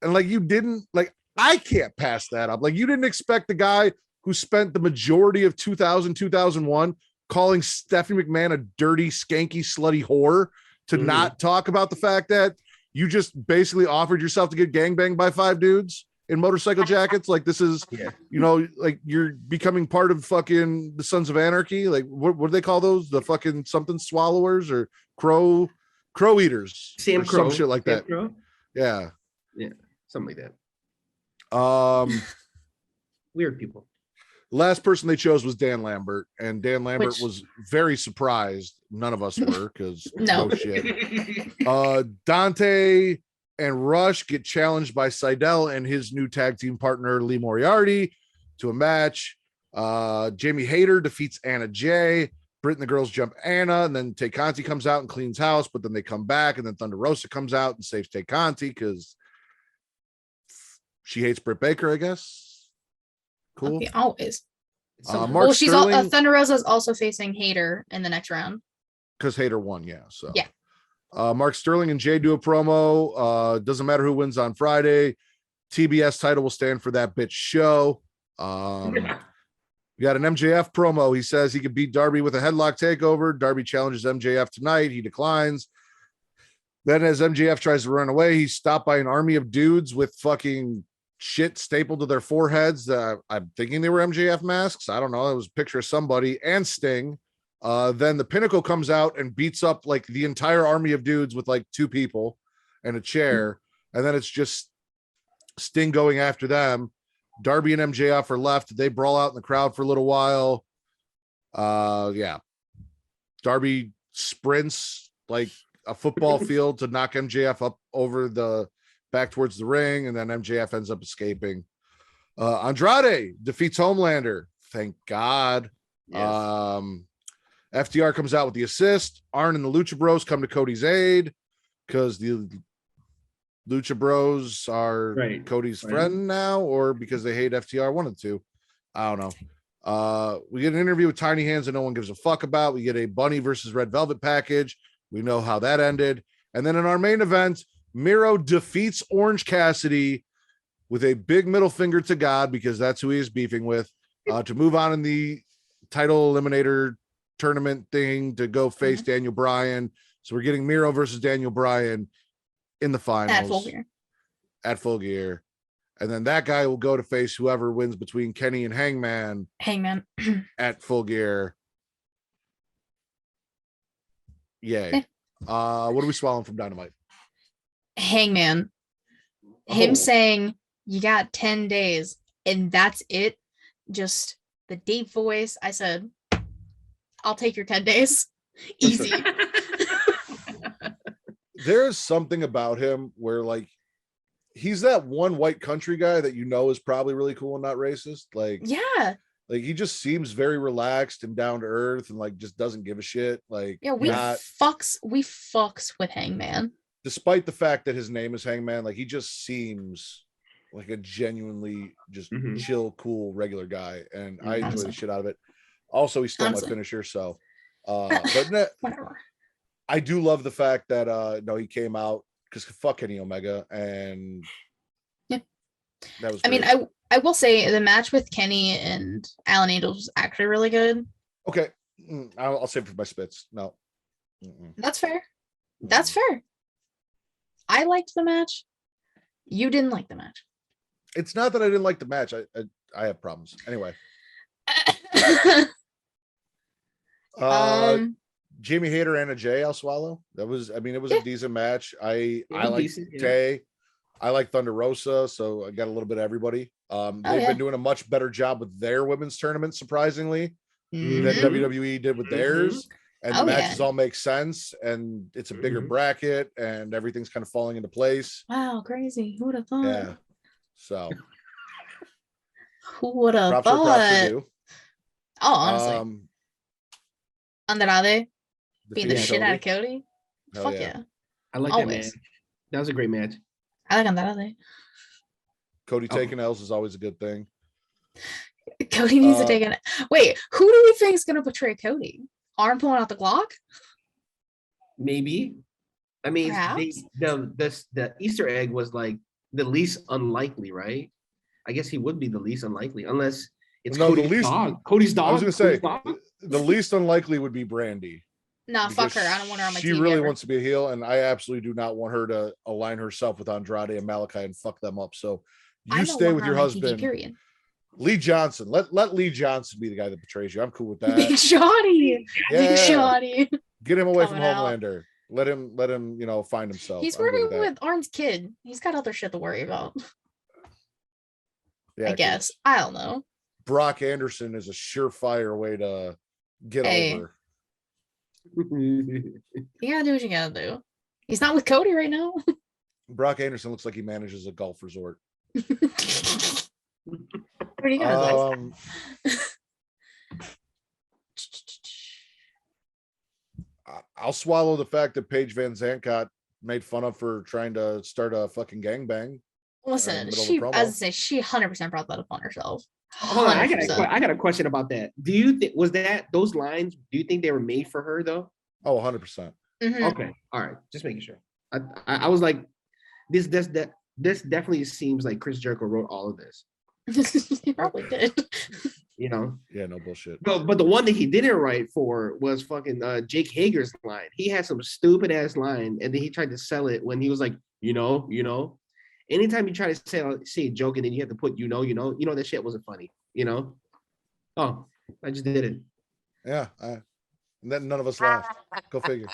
And like, you didn't, like, I can't pass that up. Like, you didn't expect the guy who spent the majority of 2001 calling Stephanie McMahon a dirty, skanky, slutty whore to not talk about the fact that you just basically offered yourself to get gangbanged by 5 dudes in motorcycle jackets. Like, this is, like, you're becoming part of fucking the Sons of Anarchy. Like, what do they call those? The fucking something swallowers or crow eaters, Sam Crow, some shit like that. Yeah, something like that. Weird people. Last person they chose was Dan Lambert, and Dan Lambert was very surprised. None of us were, because no shit. Dante and Rush get challenged by Seidel and his new tag team partner Lee Moriarty to a match. Jamie Hayter defeats Anna Jay. Britt and the girls jump Anna, and then Tay Conti comes out and cleans house, but then they come back, and then Thunder Rosa comes out and saves Tay Conti because she hates Britt Baker, I guess. Cool. Okay, always. Mark she's Sterling, Thunder Rosa is also facing Hayter in the next round because Hayter won. Yeah. So yeah. Mark Sterling and Jay do a promo. Doesn't matter who wins on Friday. TBS title will stand for that bitch show. We got an MJF promo. He says he could beat Darby with a headlock takeover. Darby challenges MJF tonight. He declines. Then as MJF tries to run away, he's stopped by an army of dudes with fucking shit stapled to their foreheads. I'm thinking they were MJF masks. I don't know. It was a picture of somebody and Sting. Then the Pinnacle comes out and beats up like the entire army of dudes with like 2 people and a chair. And then it's just Sting going after them. Darby and MJF are left. They brawl out in the crowd for a little while. Yeah. Darby sprints like a football field to knock MJF up over the back towards the ring, and then MJF ends up escaping. Andrade defeats Homelander. Thank God. Yes. FTR comes out with the assist. Arn and the Lucha Bros come to Cody's aid because the Lucha Bros are Cody's friend now, or because they hate FTR. One of the two. I don't know. We get an interview with Tiny Hands that no one gives a fuck about. We get a Bunny versus Red Velvet package. We know how that ended. And then in our main event, Miro defeats Orange Cassidy with a big middle finger to God, because that's who he is beefing with, to move on in the title eliminator tournament thing to go face Daniel Bryan. So we're getting Miro versus Daniel Bryan in the finals at Full Gear. And then that guy will go to face whoever wins between Kenny and Hangman at Full Gear. Yay. What are we swallowing from Dynamite? Hangman. Him saying you got 10 days, and that's it. Just the deep voice. I said, I'll take your 10 days. Easy. There's something about him where like he's that one white country guy that you know is probably really cool and not racist. Like, Yeah. like he just seems very relaxed and down to earth and like just doesn't give a shit. Like, Yeah, we fucks with Hangman. Despite the fact that his name is Hangman, like he just seems like a genuinely just chill, cool, regular guy. And I enjoy the shit out of it. Also, he stole my finisher, so but whatever. I do love the fact that no, he came out because fuck Kenny Omega, and yeah, that was great. I mean, I will say the match with Kenny and Alan Angels was actually really good. Okay, I'll save it for my spits. No, that's fair. That's fair. I liked the match. You didn't like the match. It's not that I didn't like the match. I have problems anyway. Jamie Hayter and a Jay, I'll swallow. That was, I mean, it was a decent match. I like Jay. I like Thunder Rosa, so I got a little bit of everybody. They've been doing a much better job with their women's tournament, surprisingly, than WWE did with theirs. And the matches all make sense, and it's a bigger bracket, and everything's kind of falling into place. Wow, crazy! Who would have thought? Yeah. So. Who would have thought? Oh, honestly. Andrade beating the shit out of Cody. Fuck yeah. I like that match. That was a great match. I like Andrade. Cody taking L's is always a good thing. Cody needs to take it. Wait, who do we think is going to betray Cody? Arn pulling out the Glock? Maybe. I mean, the Easter egg was like the least unlikely, right? I guess he would be the least unlikely, unless it's Cody's dog. Cody's dog. I was going to say, the least unlikely would be Brandy. Nah, fuck her. I don't want her on my team. She really wants to be a heel, and I absolutely do not want her to align herself with Andrade and Malachi and fuck them up. So you stay with your husband. TV, Lee Johnson. Let Lee Johnson be the guy that betrays you. I'm cool with that. Big Johnny. Yeah. Big Johnny. Get him away from Homelander. Let him, find himself. He's working with Arn's kid. He's got other shit to worry about. Yeah, I guess. I don't know. Brock Anderson is a surefire way to get over. You gotta do what you gotta do. He's not with Cody right now. Brock Anderson looks like he manages a golf resort. What are you gonna I'll swallow the fact that Paige Van Zandt got made fun of for trying to start a fucking gangbang. Listen, she 100% brought that upon herself. Hold on, I got a question about that. Do you think those lines? Do you think they were made for her though? Oh, 100%. Okay, all right, just making sure. I was like, this definitely seems like Chris Jericho wrote all of this. He probably did. Yeah, no bullshit. But the one that he didn't write for was fucking Jake Hager's line. He had some stupid ass line, and then he tried to sell it when he was like, Anytime you try to say a joke and then you have to put that shit wasn't funny. Oh, I just did it. Yeah, and then none of us laughed. Go figure.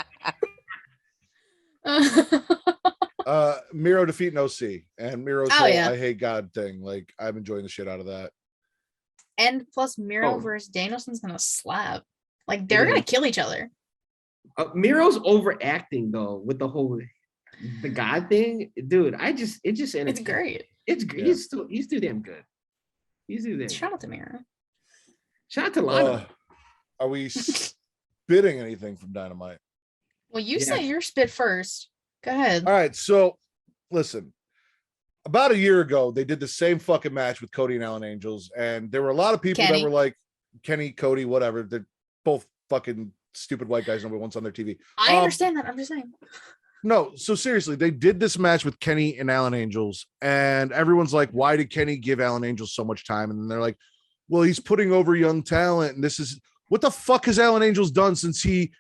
Miro defeating OC and Miro's whole I hate God thing. Like, I'm enjoying the shit out of that. And plus, Miro versus Danielson's gonna slap. Like, they're gonna kill each other. Miro's overacting though with the God thing, dude. It's great. It's great. Yeah. He's too damn good. He's too damn. Shout out to Miro. Shout out to Lana. Are we spitting anything from Dynamite? Well, you say your spit first. Go ahead. All right. So, listen. About a year ago, they did the same fucking match with Cody and Alan Angels, and there were a lot of people that were like, Kenny, Cody, whatever. They're both fucking stupid white guys nobody wants on their TV. I understand that. I'm just saying. No, so seriously, they did this match with Kenny and Alan Angels, and everyone's like, why did Kenny give Alan Angels so much time? And then they're like, well, he's putting over young talent, and this is what the fuck has Alan Angels done since he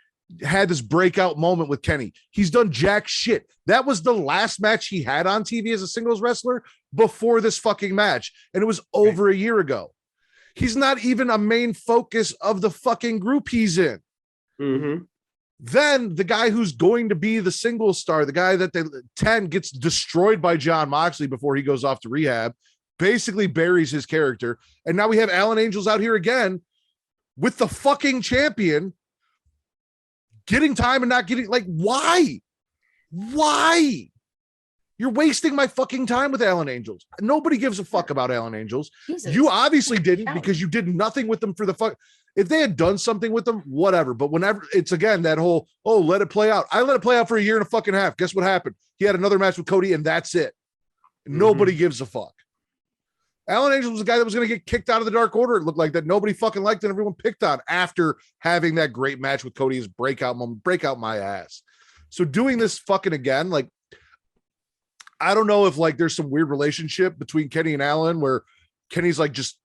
had this breakout moment with Kenny? He's done jack shit. That was the last match he had on TV as a singles wrestler before this fucking match, and it was over a year ago. He's not even a main focus of the fucking group he's in. Then the guy who's going to be the single star, the guy that 10 gets destroyed by Jon Moxley before he goes off to rehab, basically buries his character. And now we have Alan Angels out here again with the fucking champion getting time and not getting, like, why? Why? You're wasting my fucking time with Alan Angels. Nobody gives a fuck about Alan Angels. Jesus. You obviously didn't, because you did nothing with them for the fuck. If they had done something with them, whatever. But whenever it's again that whole, oh, let it play out. I let it play out for a year and a fucking half. Guess what happened? He had another match with Cody, and that's it. Nobody gives a fuck. Alan Angels was the guy that was going to get kicked out of the Dark Order. It looked like that nobody fucking liked and everyone picked on after having that great match with Cody, his breakout moment, breakout my ass. So doing this fucking again, like, I don't know if like there's some weird relationship between Kenny and Alan where Kenny's like just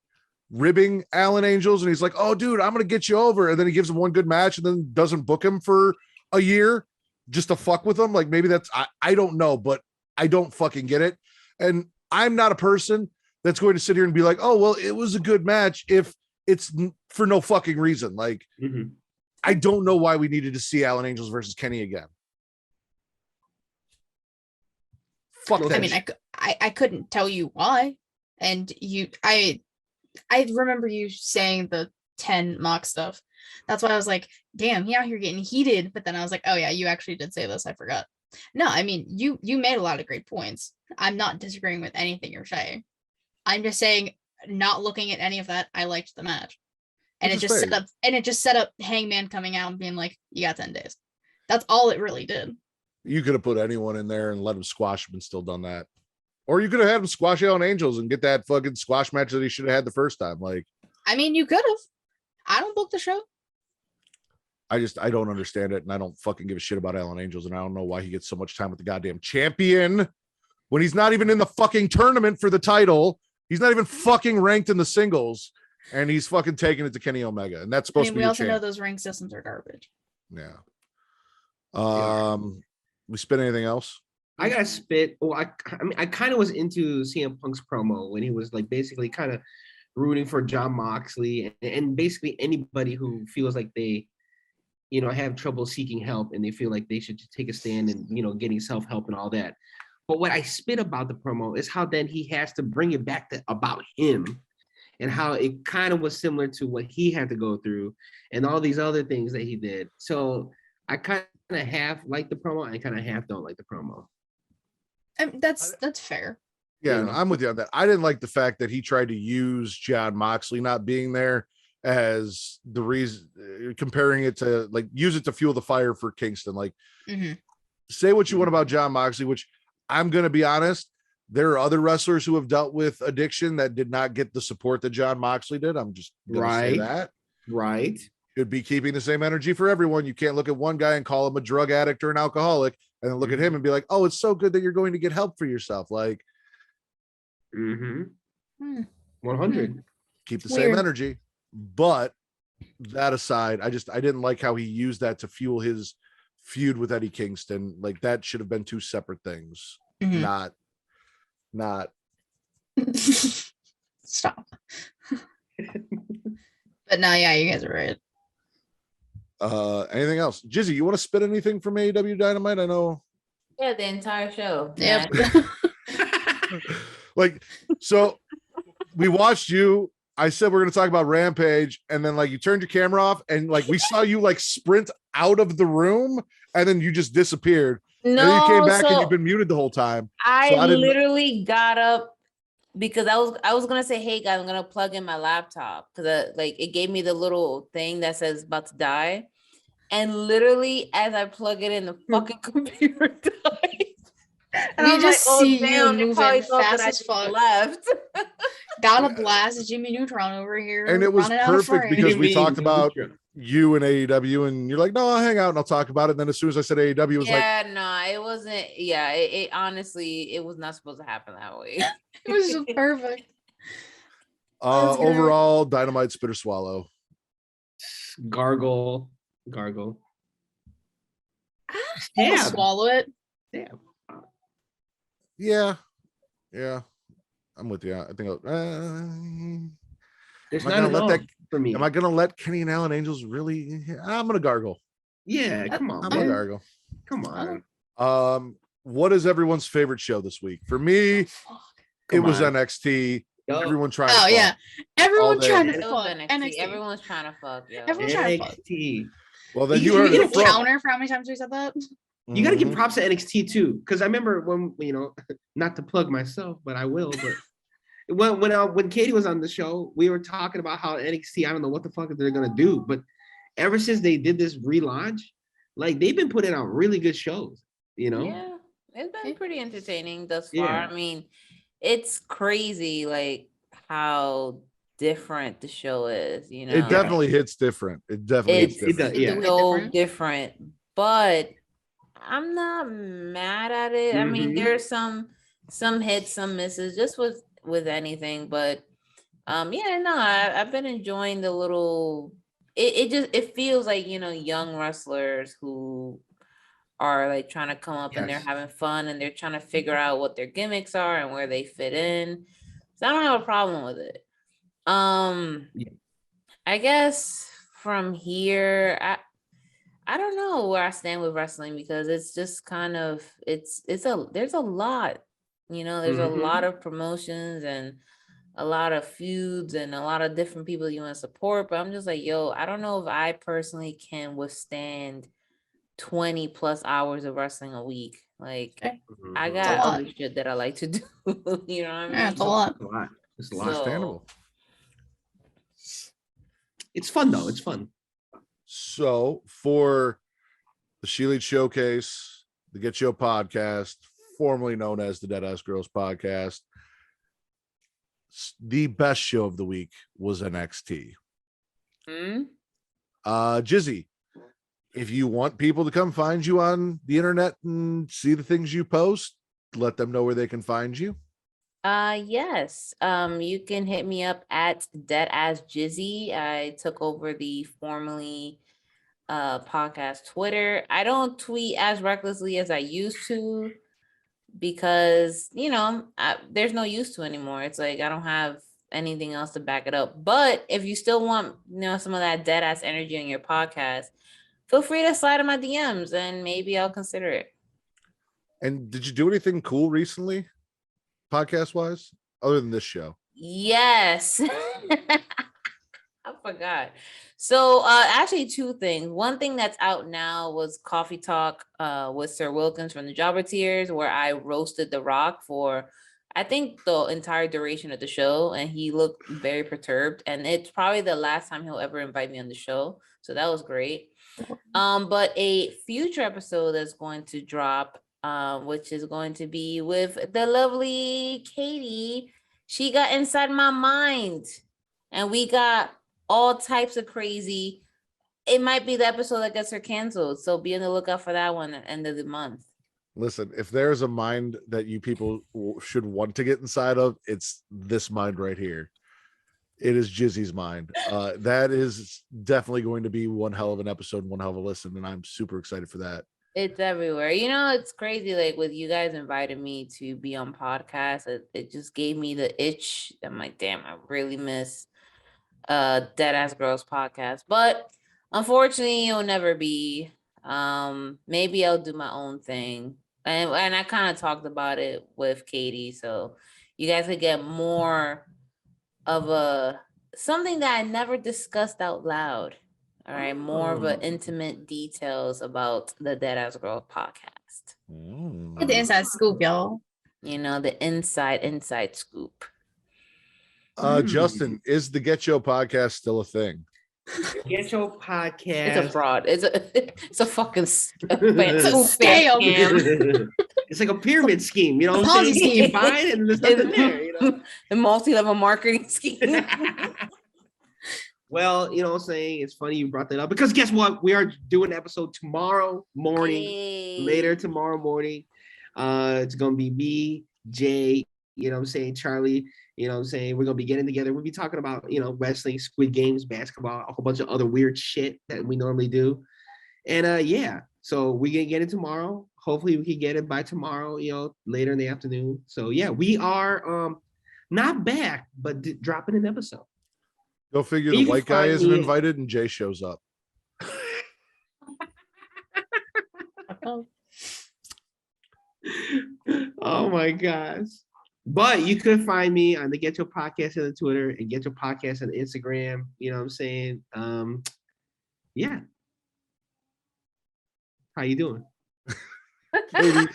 ribbing Alan Angels and he's like, oh dude, I'm going to get you over. And then he gives him one good match and then doesn't book him for a year just to fuck with him. Like maybe that's, I don't know, but I don't fucking get it. And I'm not a person that's going to sit here and be like, oh, well, it was a good match if it's for no fucking reason. Like, I don't know why we needed to see Alan Angels versus Kenny again. Fuck that. I mean, I couldn't tell you why. And I remember you saying the 10 mock stuff. That's why I was like, damn, he out here getting heated. But then I was like, oh yeah, you actually did say this. I forgot. No, I mean, you made a lot of great points. I'm not disagreeing with anything you're saying. I'm just saying, not looking at any of that, I liked the match. And it just set up Hangman coming out and being like, you got 10 days. That's all it really did. You could have put anyone in there and let him squash him and still done that. Or you could have had him squash Alan Angels and get that fucking squash match that he should have had the first time. Like, I mean, you could have. I don't book the show. I don't understand it. And I don't fucking give a shit about Alan Angels. And I don't know why he gets so much time with the goddamn champion when he's not even in the fucking tournament for the title. He's not even fucking ranked in the singles. And he's fucking taking it to Kenny Omega. And that's supposed to be we also champ. know those rank systems are garbage. Yeah. We spit anything else? I got to spit. Oh, I mean, I kind of was into CM Punk's promo when he was like basically kind of rooting for Jon Moxley and basically anybody who feels like they, you know, have trouble seeking help and they feel like they should just take a stand and, you know, getting self-help and all that. But what I spit about the promo is how then he has to bring it back to about him and how it kind of was similar to what he had to go through and all these other things that he did. So I kind of half like the promo. I kind of half don't like the promo. That's fair. Yeah, I'm with you on that. I didn't like the fact that he tried to use Jon Moxley not being there as the reason, comparing it to like use it to fuel the fire for Kingston. Like, say what you want about Jon Moxley, which I'm going to be honest, there are other wrestlers who have dealt with addiction that did not get the support that Jon Moxley did. I'm just going to say that. Right. Should be keeping the same energy for everyone. You can't look at one guy and call him a drug addict or an alcoholic and then look at him and be like, oh, it's so good that you're going to get help for yourself. Like, 100. Keep the same energy. But that aside, I didn't like how he used that to fuel his feud with Eddie Kingston. Like that should have been two separate things. Not Stop. But no, yeah, you guys are right. Anything else? Jizzy, you want to spit anything from AEW Dynamite? I know. Yeah, the entire show. Yep. Like, so we watched you. I said we're going to talk about Rampage, and then like you turned your camera off, and like we saw you like sprint out of the room, and then you just disappeared. No, and then you came back and you've been muted the whole time. I literally got up because I was gonna say, hey guys, I'm gonna plug in my laptop because like it gave me the little thing that says about to die, and literally as I plug it in, the fucking computer died. And We just see you they moving probably thought fast that I as fuck. left. Got a blast Jimmy Neutron over here. And it was running out of perfect frame. because we Jimmy talked about Neutron. you and AEW, and you're like, no, I'll hang out and I'll talk about it. And then as soon as I said AEW, it was like, Yeah, no, it wasn't. Yeah, it honestly, it was not supposed to happen that way. It was just perfect. That's good. overall, Dynamite, spit or swallow. Gargle. I'll Yeah. swallow it. Yeah, I'm with you. I think There's Am I not gonna let enough that- for me. am I gonna let Kenny and Alan Angels really? I'm gonna gargle. Yeah, come on, I'm man. with Argo. Come on. What is everyone's favorite show this week? For me, it Come was on. NXT. Yo. Everyone trying to Oh fuck. yeah, everyone day. trying It to was fuck. NXT. NXT. Everyone's trying to fuck, yo. Everyone's trying to fuck. NXT. Well, then You you heard You it get a from. counter for how many times we said that? You got to give Mhm. props to NXT too, because I remember when not to plug myself, but I will. But when Katie was on the show, we were talking about how NXT. I don't know what the fuck they're gonna do, but ever since they did this relaunch, like they've been putting out really good shows. Yeah, it's been pretty entertaining thus far. Yeah. I mean, it's crazy like how different the show is, It definitely hits different. It definitely hits It's different. Yeah. so different, but I'm not mad at it. I mean, Mhm. there's some hits, some misses, just with anything, but yeah, no, I've been enjoying the little. It feels like young wrestlers who are like trying to come up and they're Yes. having fun and they're trying to figure out what their gimmicks are and where they fit in. So I don't have a problem with it. Yeah. I guess from here, I don't know where I stand with wrestling because it's just kind of there's a lot, there's a Mhm. lot of promotions and a lot of feuds and a lot of different people you want to support, but I'm just like, yo, I don't know if I personally can withstand 20 plus hours of wrestling a week. Like Mhm. I a got lot. other shit that I like to do. You know what I mean? Yeah, it's a lot. It's a lot. It's a lot. Understandable. It's fun though. It's fun. So for the She Leads Showcase, the Get Show podcast, formerly known as the Deadass Girls podcast, the best show of the week was NXT. Hmm? Jizzy, if you want people to come find you on the internet and see the things you post, let them know where they can find you. Yes. You can hit me up at Deadass Jizzy. I took over the formerly podcast Twitter. I don't tweet as recklessly as I used to because there's no use to anymore. It's like I don't have anything else to back it up. But if you still want some of that dead ass energy on your podcast, feel free to slide in my DMs and maybe I'll consider it. And did you do anything cool recently, podcast wise, other than this show? Yes. I forgot. So actually two things. One thing that's out now was Coffee Talk with Sir Wilkins from the Jobber Tears, where I roasted The Rock for I think the entire duration of the show, and he looked very perturbed. And it's probably the last time he'll ever invite me on the show. So that was great. But a future episode that's going to drop, which is going to be with the lovely Katie. She got inside my mind, and we got all types of crazy. It might be the episode that gets her canceled, so be on the lookout for that one at the end of the month. Listen, if there's a mind that you people should want to get inside of, it's this mind right here. It is Jizzy's mind. That is definitely going to be one hell of an episode, one hell of a listen, and I'm super excited for that. It's everywhere. It's crazy. Like with you guys invited me to be on podcasts, it just gave me the itch. I'm like, damn, I really miss Deadass Girls podcast. But unfortunately, it'll never be. Maybe I'll do my own thing. And I kind of talked about it with Katie. So you guys could get more of something that I never discussed out loud. All right, more of intimate details about the Deadass Girl podcast. Get the inside scoop, y'all. The inside scoop. Justin, is the Get Show podcast still a thing? Get Your podcast. It's a fraud. It's a fucking It's a scam. It's like a pyramid scheme, you know what Ponzi I'm saying? scheme. You buy it and there's nothing there, The multi-level marketing scheme. Well, what I'm saying? It's funny you brought that up because guess what? We are doing an episode tomorrow morning, later tomorrow morning. It's going to be me, Jay, what I'm saying, Charlie, what I'm saying? We're going to be getting together. We'll be talking about, wrestling, Squid Games, basketball, a whole bunch of other weird shit that we normally do. And yeah, so we're going to get it tomorrow. Hopefully we can get it by tomorrow, later in the afternoon. So yeah, we are not back, but dropping an episode. Go figure You the can white guy find isn't me- invited and Jay shows up. Oh. Oh my gosh. But you could find me on the Get Your Podcast on the Twitter and Get Your Podcast on Instagram. You know what I'm saying? Yeah. How you doing? Maybe.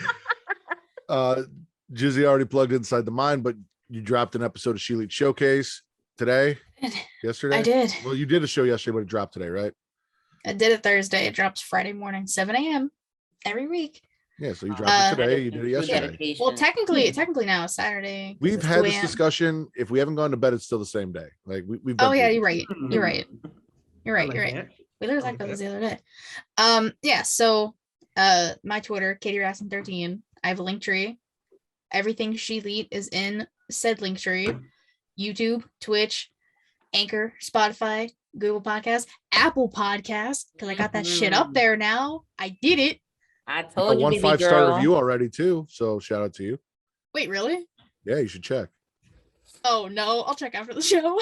Jizzy already plugged Inside the Mind, but you dropped an episode of She Elite Showcase today, yesterday. I did. Well, you did a show yesterday, but it dropped today, right? I did it Thursday. It drops Friday morning, 7 a.m. every week. Yeah, so you dropped it today. You did it yesterday. Dedication. Well, technically now it's Saturday. 'cause We've it's had 2 this a.m. discussion. If we haven't gone to bed, it's still the same day. Like we've. been Oh yeah, through you're this. right. You're right. You're I right. like You're right. that. We literally talked about this the other day. Yeah, so my Twitter, Katie Raskin 13. I have a link tree. Everything She Elite is in said link tree. YouTube, Twitch, Anchor, Spotify, Google Podcasts, Apple Podcasts, because I got that shit up there now. I did it. I A told you, one baby 5-star girl. review already too. So shout out to you. Wait, really? Yeah, you should check. Oh no, I'll check after the show.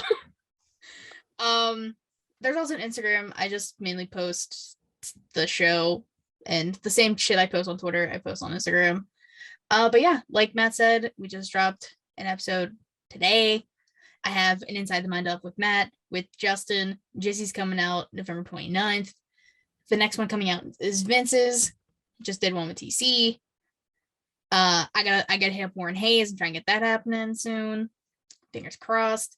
There's also an Instagram. I just mainly post the show and the same shit I post on Twitter, I post on Instagram. But yeah, like Matt said, we just dropped an episode today. I have an Inside the Mind up with Matt, with Justin. Jizzy's coming out November 29th. The next one coming out is Vince's. Just did one with TC. I gotta hit up Warren Hayes and try and get that happening soon. Fingers crossed.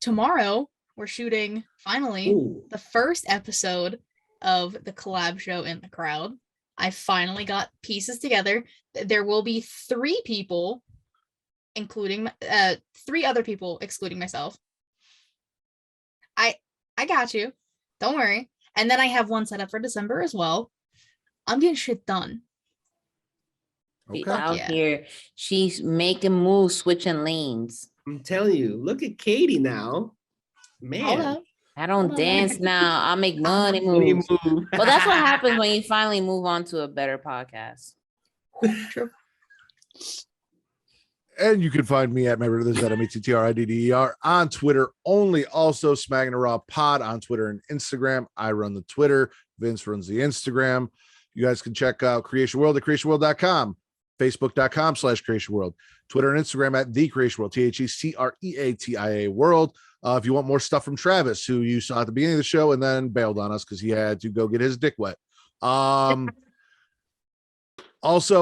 Tomorrow we're shooting finally Ooh. the first episode of the collab show In the Crowd. I finally got pieces together. There will be 3 people, including 3 other people excluding myself. I got you. Don't worry. And then I have one set up for December as well. I'm getting shit done. She's Okay. out Yeah. here. She's making moves, switching lanes. I'm telling you, look at Katie now. Man. Hold up. I don't Hold on. dance now. I make money What do you moves. move? Well, that's what happens when you finally move on to a better podcast. True. And you can find me at Mettridder, at METTRIDDER on Twitter only. Also, Smackin' Raw Pod on Twitter and Instagram. I run the Twitter. Vince runs the Instagram. You guys can check out Creation World at creationworld.com, facebook.com/Creation World, Twitter and Instagram at The Creation World, THECREATIA World. If you want more stuff from Travis, who you saw at the beginning of the show and then bailed on us because he had to go get his dick wet. Also,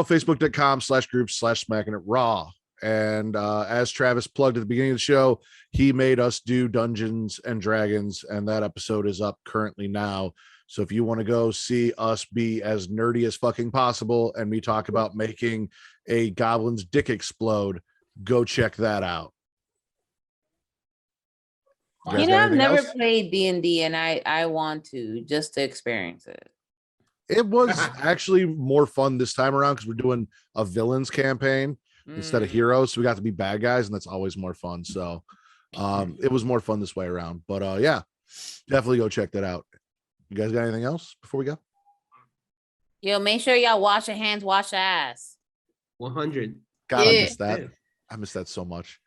facebook.com/groups/Smackin' It Raw. And as Travis plugged at the beginning of the show, he made us do Dungeons and Dragons, and that episode is up currently now. So if you want to go see us be as nerdy as fucking possible and we talk about making a goblin's dick explode, go check that out. You guys You got know, I've anything never else? played D&D, and I want to, just to experience it. It was actually more fun this time around because we're doing a villains campaign instead of heroes. So we got to be bad guys, and that's always more fun. So it was more fun this way around. But yeah, definitely go check that out. You guys got anything else before we go? Yo, make sure y'all wash your hands, wash your ass. 100. God, I Yeah. missed that. I missed that so much.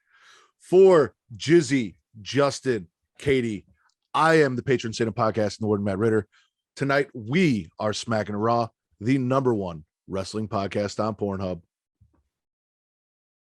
For Jizzy, Justin, Katie, I am the patron saint of podcast and the Warden Matt Ritter. Tonight, we are Smackin' Raw, the #1 wrestling podcast on Pornhub.